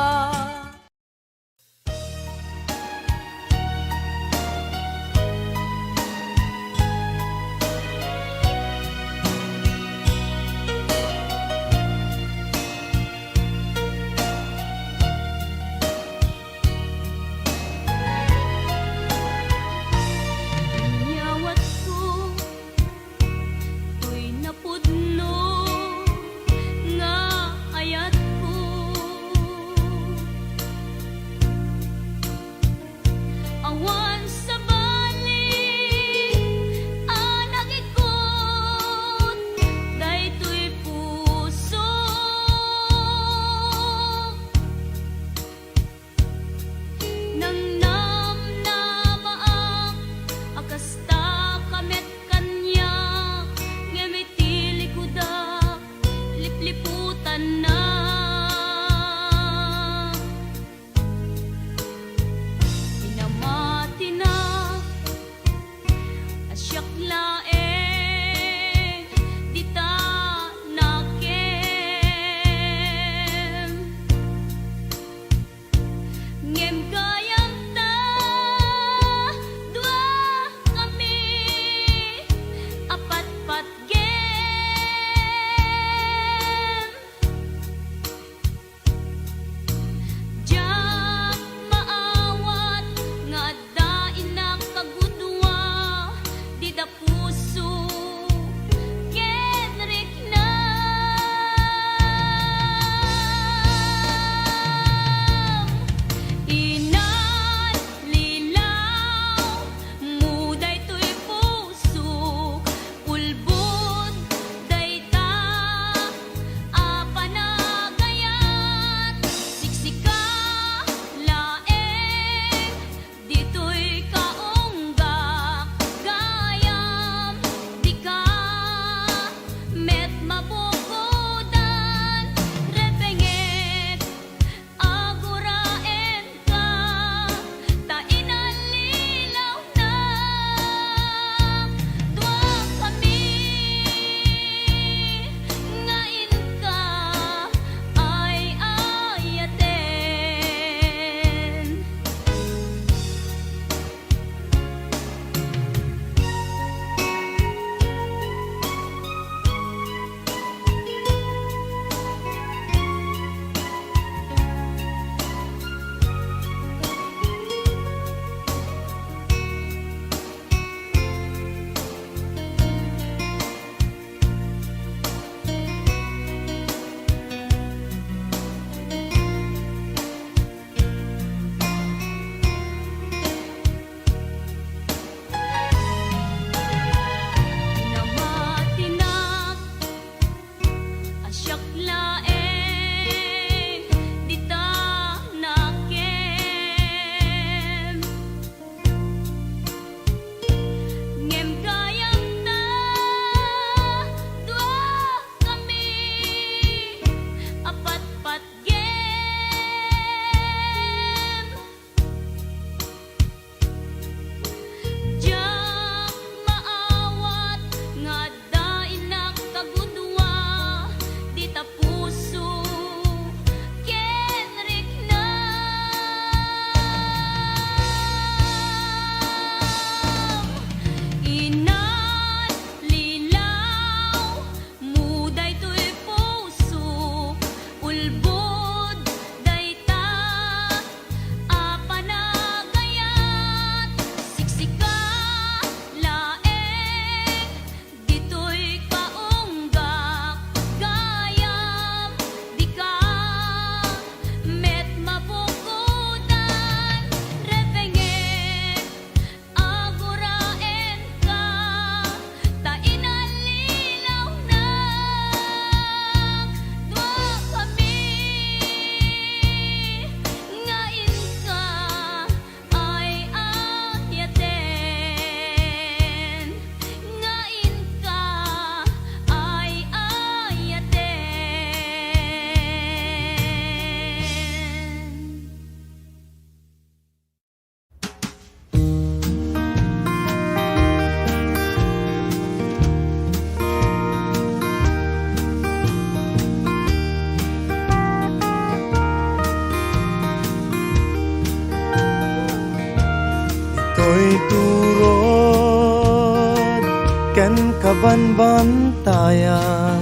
kabanbantayan,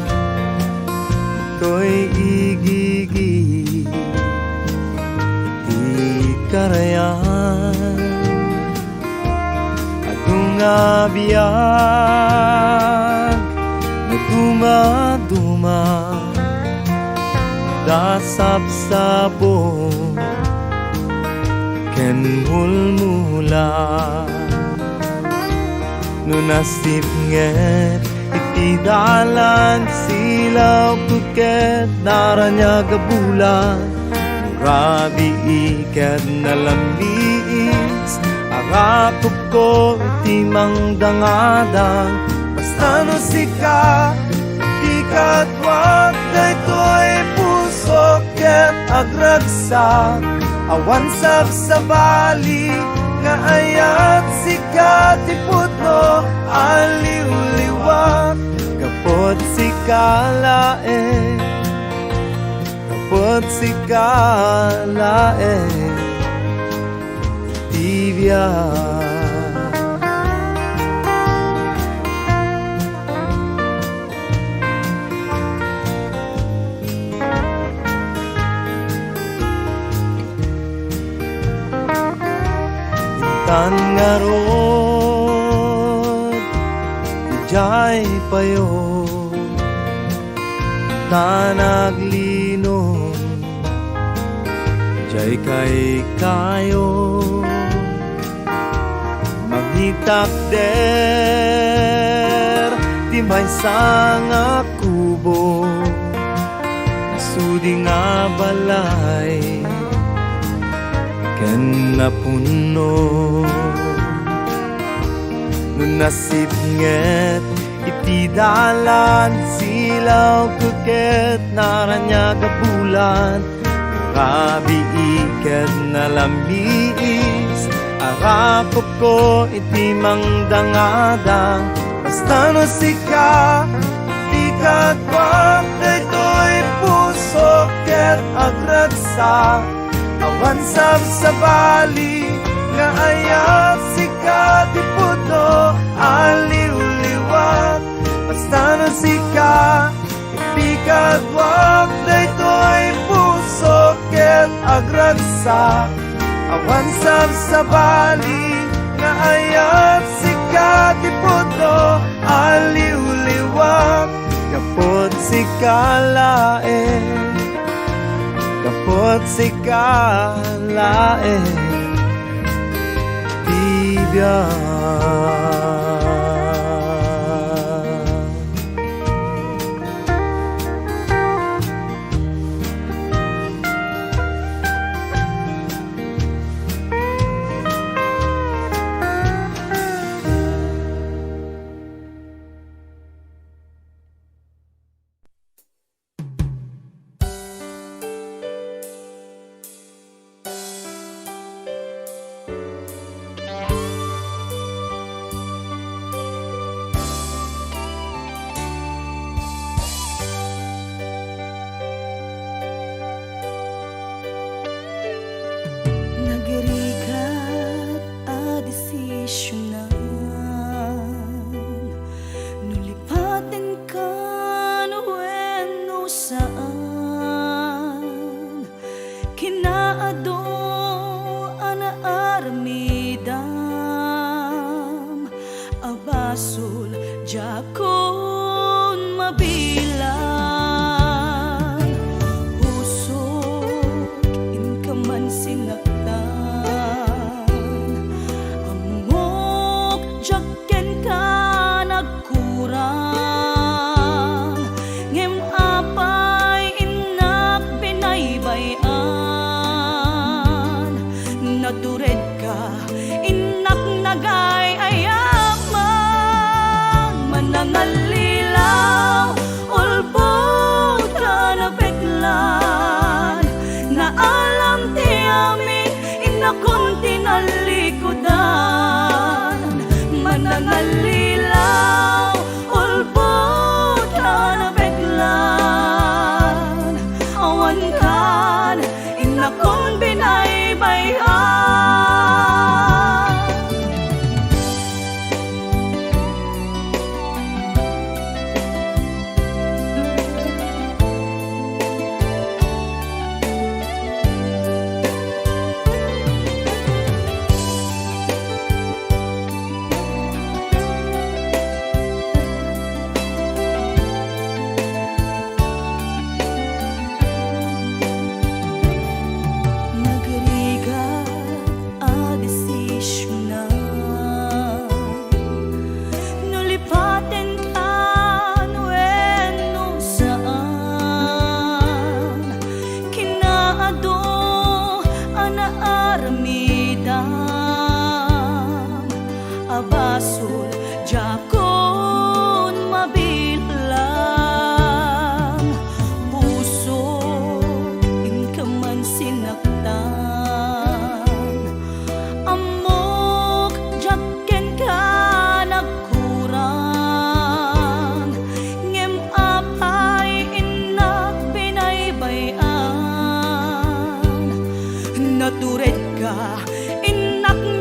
ito'y igigi, di karayan. Adunga biyag na dumaduma, dasap-sabo ken mulmula. Nunasip nget itidalan silaw kuket naranyaga bulan. Murabi iket na lambis arakop ko iti mangdangadang. Basta no sika ikat wag daytoy puso ket agragsak. Awan sabsabali nga ayat sikat iputno aliw-liwat. Kapot sikalae, kapot sikalae, tibia. Tan ngarod ijay payo, tanaglinom jay kay kayo. Maghitak der ti may sanga kubo, sudi nga balay ken napuno. Nunasip nget itidalan silaw kuket naranyaga bulan. Rabi iket na lambis arakop ko iti mangdangadang. Basta no sika ikat wag daytoy puso ket agragsak. Awan sabsabali nga ayat sikat iputno aliw-liwat. Basta no sika ipikat wag daytoy puso ket agragsak. Awan sabsabali nga ayat sikat iputno aliw-liwat. Kapot sikalae, kapot sikalae, tibia.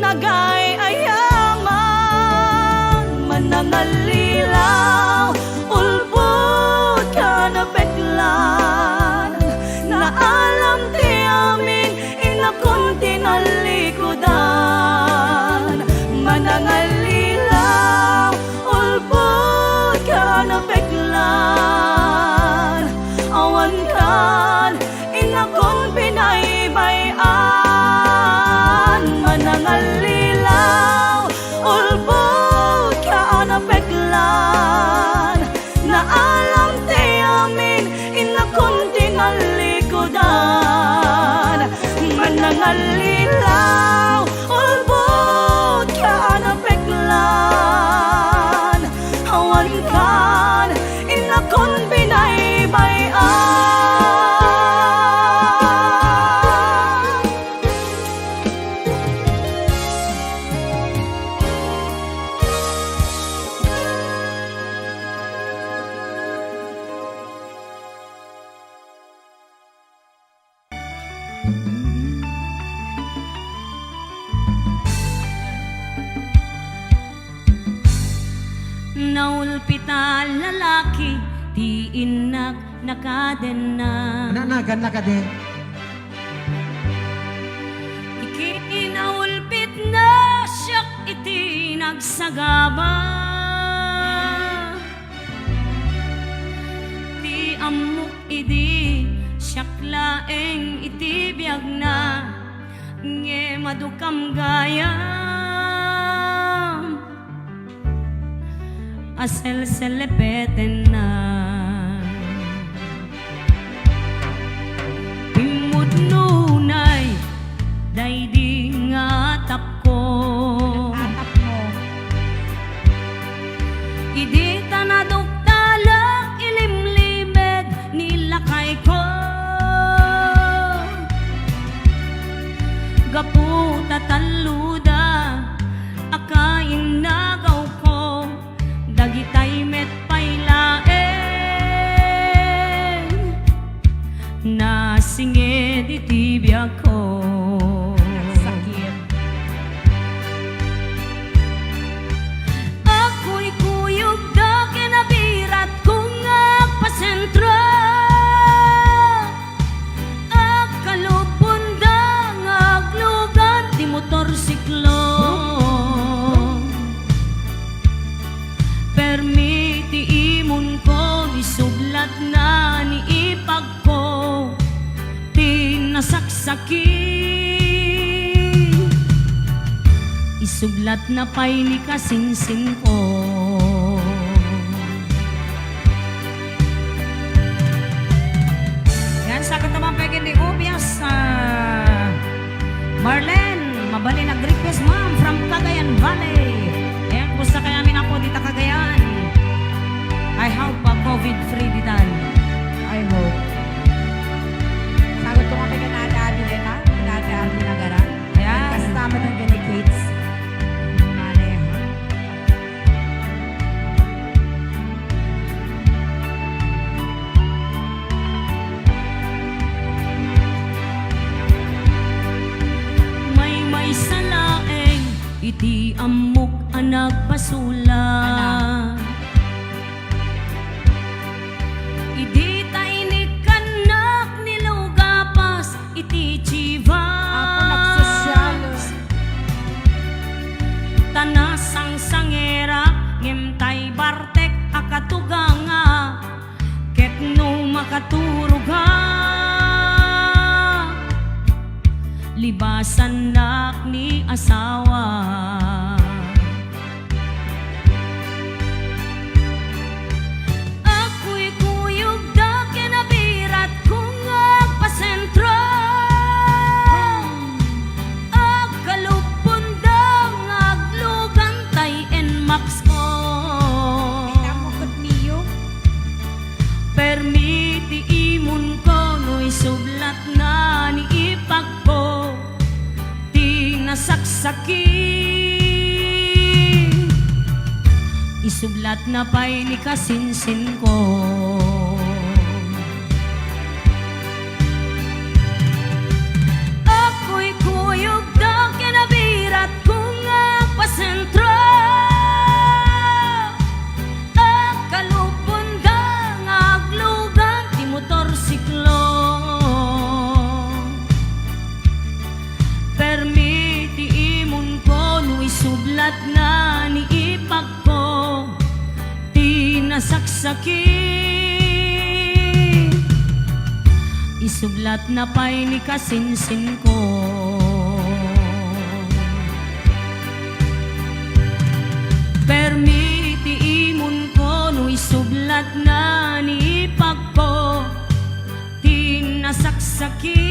nagay ayaman manangalilaw ulbod ka na beklan na alam ti amin inakon tinalikudan manangalilaw ulbod ka na beklan awan kan inakon pinaybayan manangalilaw ulbod ka na beklan na alam ti amin inakon tinalikudan manangalilaw ulbod ka na beklan awan kan inakon pinaybayan. Naulpita lalaki, di inak nakaden na. Nanagan na ka din. Ikinaulpit na siyak iti nagsagaba. Ti amok idi siyak laeng iti biyag na. Nge madukam gaya. Asel selepeten na Pimut nunay day di ngatap ko Idi tanaduktalak ilimlimed nilakay ko Gapu tataluda akaing nagaw ko Dagitay met pailaen Nasinged iti biyag ko Sakit Ako'y kuyog da kinabirat kong agpasentro Agkalupon da ngaglugan di motorsiklo Permiti imon ko isublat na ni ipag ko tinasaksaki Isublat na pa'y ni kasinsin ko Yan sa katamang ni Ubias Marlene Mabali nag-request ma'am from Cagayan Valley Ayan po sa kaya amin ako dito Cagayan I hope COVID-free ditan. I hope. Sagot ko nga may kanadaan din na. Kanadaan din na gara. Ayan. Kasama ng delegates. Mali. May salaeng iti amok anak pasula. Idi tainikanak nilugapas iti chivas Tanasang sangera ngimtay bartek akatuganga ket no makaturuga Libasan nak ni asawa Saksaki Isublat na pa'y ni kasinsin ko Ako'y kuyog da kinabirat ko nasaksaki. Isublat na pa'y ni kasinsin ko. Permiti imon ko no isublat na ni pagko. Tinasaksaki.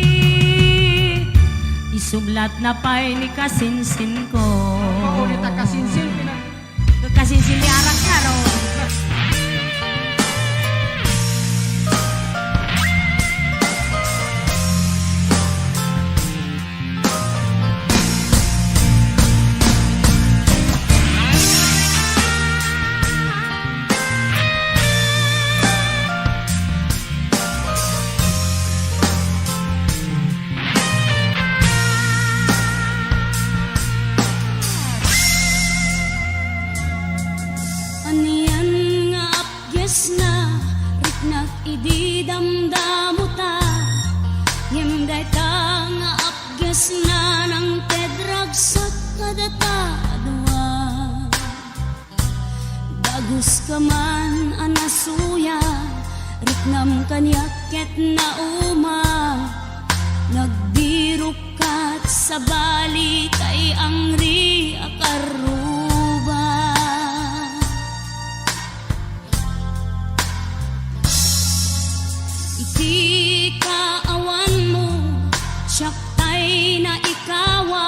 Isublat na pa'y ni kasinsin ko. Maulit ang kasinsin. Kasinsin ni arak na ro. Aniyan nga apges na riknak idi damdamo ta. Yemday ta nga apges na nang tedrag sa kadata dua. Dagus ka man anasuya riknam kanyaket na uma. Nagbirok kat sa bali kay ang ri akaruba. Iti kaawan mo, siyak tay na ikawa.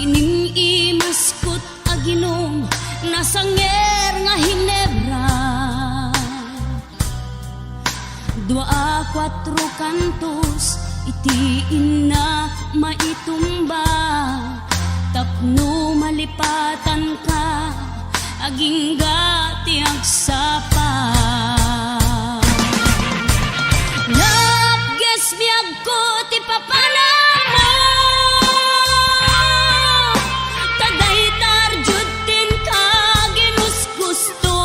Ining imaskot aginom, nasanger nga Hinebra. 2 a 4 kantos, iti ina maitumba. Tapno malipatan ka, aging gati agsapa. Napges biyag ko ti papanamo. Taday tarjud din ka ginusgusto.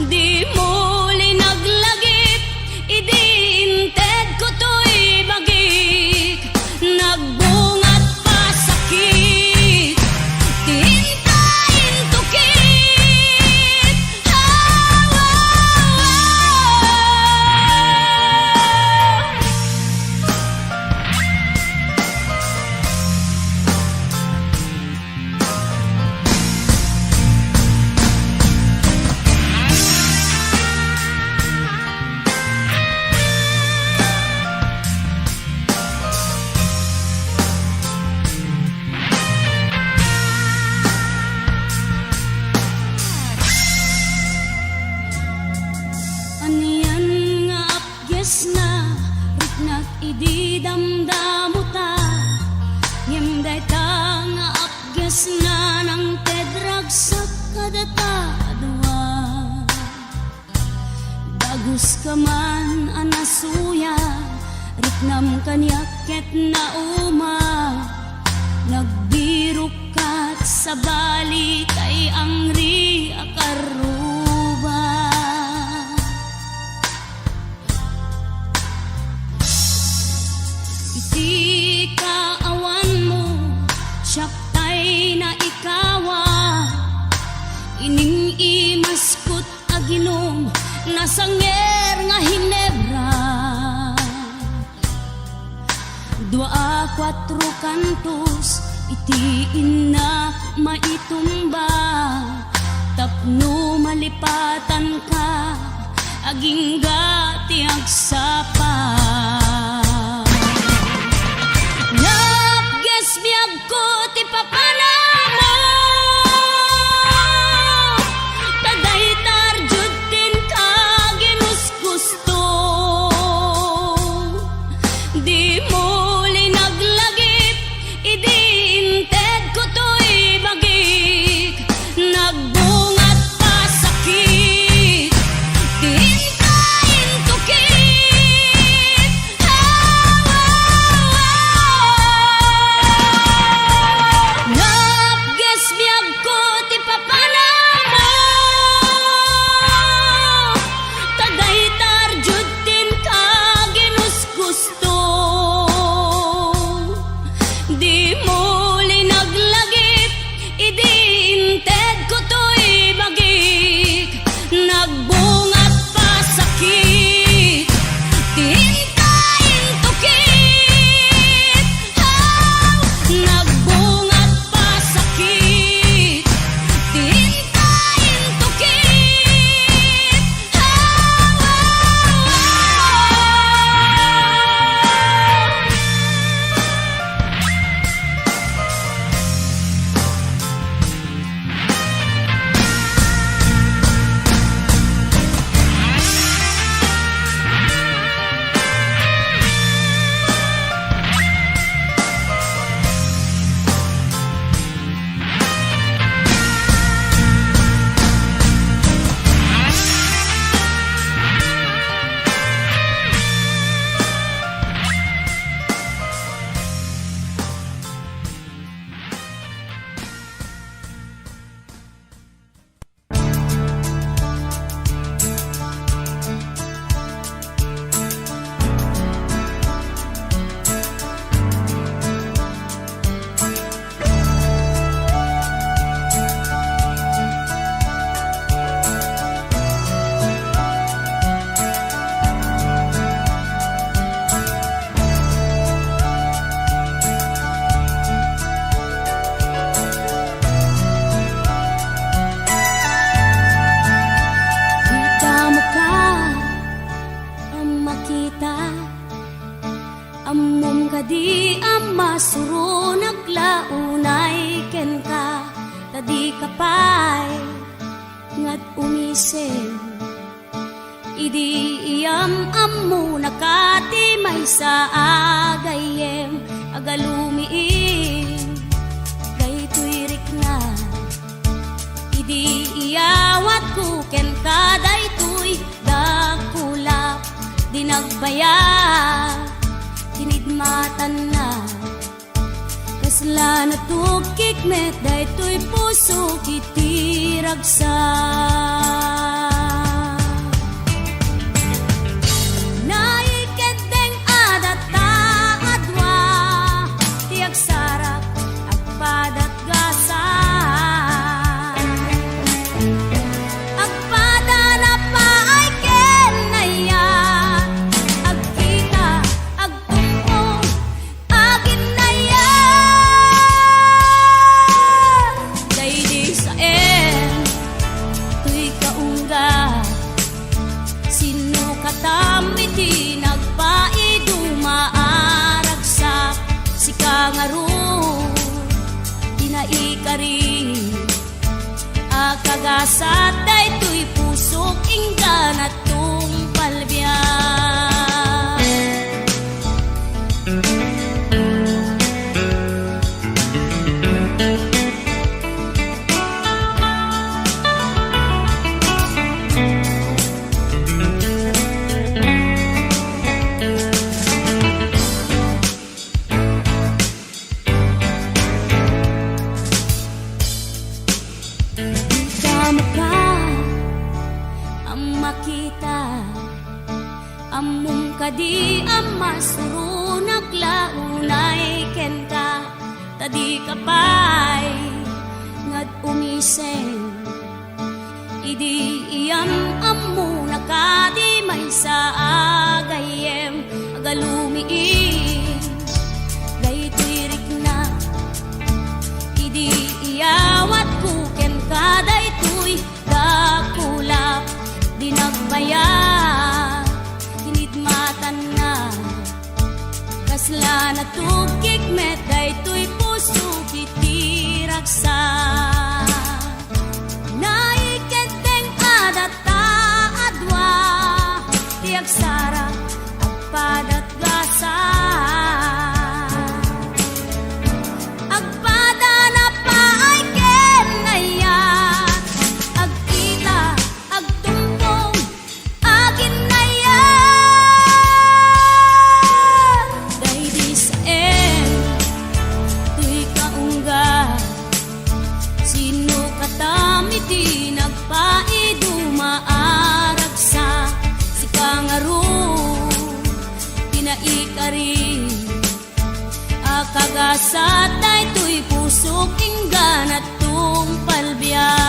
Di mo linaglagip, idi inted ko to'y bagik. Nagbungat pa sakit, tintayin tukit. Aniyan nga apges na riknak idi damdamo ta. Yemday ta nga apges na nang tedrag sa kadata dua. Dagus ka man anasuya riknam kanyaket na uma. Nagbirok kat sa bali kay ang ri akaruba. Iti kaawan mo, siyak tay na ikawa. Ining imaskot aginom, nasanger nga Hinebra. 2 a 4 kantos, iti ina maitumba. Tapno malipatan ka, aging gati agsapa. Napges biyag ko ti papanamo. Taday tarjud din ka ginusgusto. Di mo linaglagip, idi inted ko to'y bagik. Nagbungat pa sakit, tintayin tukit. No! masuro naglaunay ken ka tadi kapay ngat umisen idi iyam ammo nakati may sa agayem agalumiin daytoy rikna idi iyawat ko ken ka daytoy dakulap dinagbayag tinidmatan na kasla na tukik met daytoy puso kitiragsa naikendeng adata adwa tiag sarap agpadat gasa agpada na pa ay kenaya agkita agtungkong agin na yan daydi sa tuy kaungga sino katamiti nagpaidumaaragsak si kangaru dinaikari akagasat daytoy pusok inggan at palbiyan makita amum kadi amasuro naglaunay ken ka tadi kapay ngad umisen idi iyam ammo nakadi may sa agayem agalumiin daytoy rikna idi iyawat ko ken ka daytoy dakulap dinagbayag tinidmatan na kasla na tukik met daytoy puso kitiragsa naikenteng adata adwa tiag sara agpadat gasa agpada na pa ay kenaya agkita agtungkong agin na yan daydi sa tuy kaungga sino katamiti nagpaidumaaragsa si kangaru dinaikari akagasat daytoy pusok inggan at palbiyan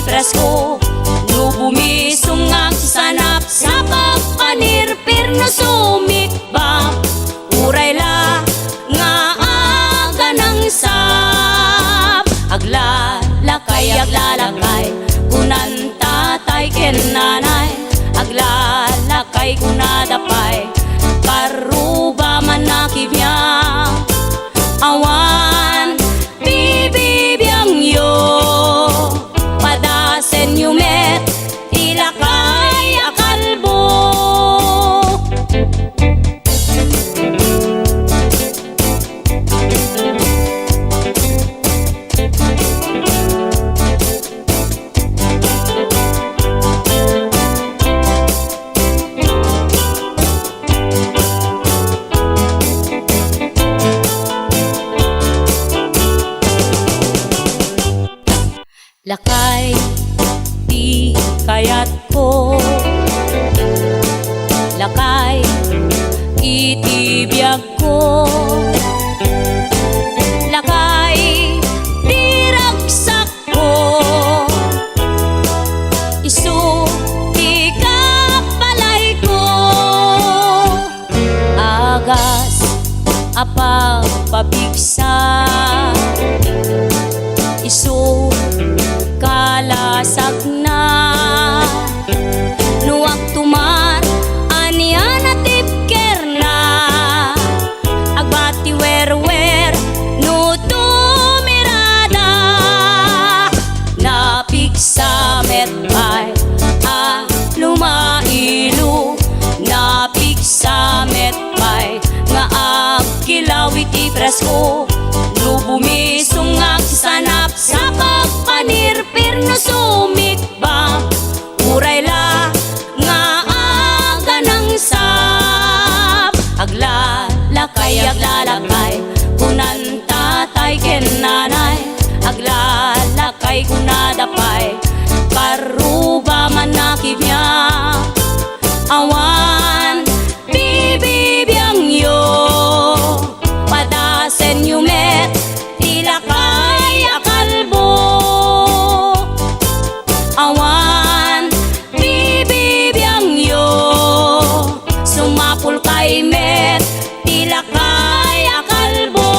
presko no bumisungag sanap sa pagpanirpir no sumikbang uray la nga aga ng sap aglalakay kunan tatay ken nanay aglalakay kunadapay karuba man nakibiyang awan bibibiyang yo padasen yumet ilakay akalbo lakay di kayat ko lakay itibiyag ko lakay di ragsak ko isu ikapalay ko agas apag pabigsa isu kalasag na nuwag tumar anian at tipker na agbati wer no tumirada napigsa metpay lumailu napigsa metpay nga agkilaw iti presko no bumisungag sanap sa pagpanirpir no sumikbang uray la nga aga ng sap aglalakay kunan tatay ken nanay aglalakay kunadapay karuba man nakibiyang awan bibibiyang yo padasen yumet ilakay akalbo awan bibibiyang yo sumapul kay met ilakay akalbo.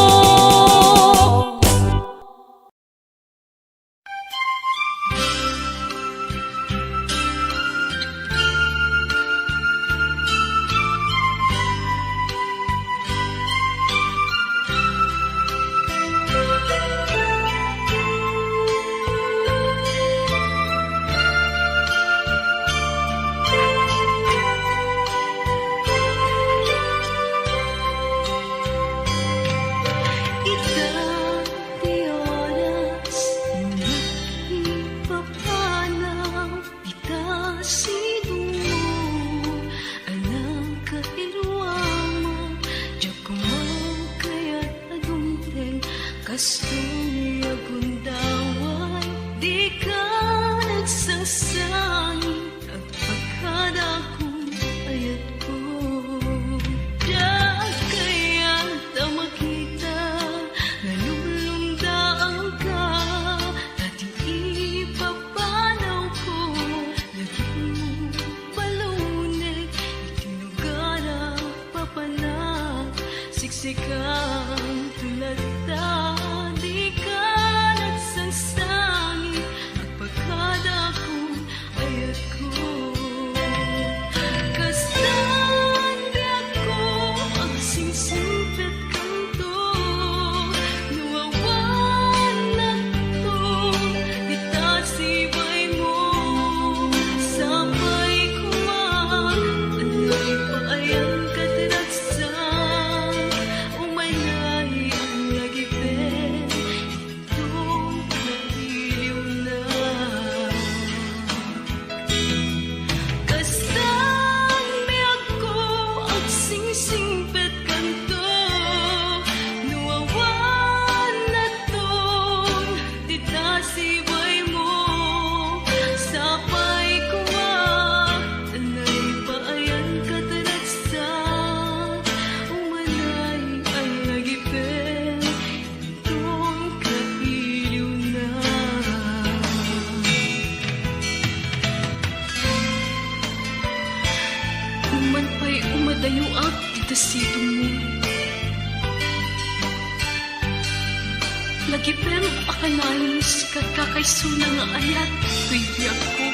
Akanalan sikat kakaysuna nga ayat tuy biyag ko.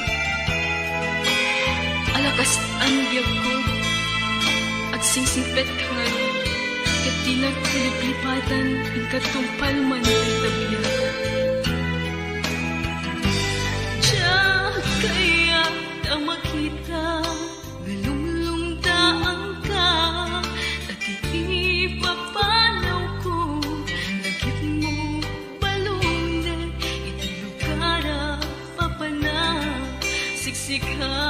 Alakas ang biyag ko. Agsingsimpet ka ngayon. Kat di nagkaliplipatan ang katumpal man ay tabiyag. Diyak kaya na makita galumlumdaan ka at ipapanaw ko lagit mo balunde iti lugar papana siksika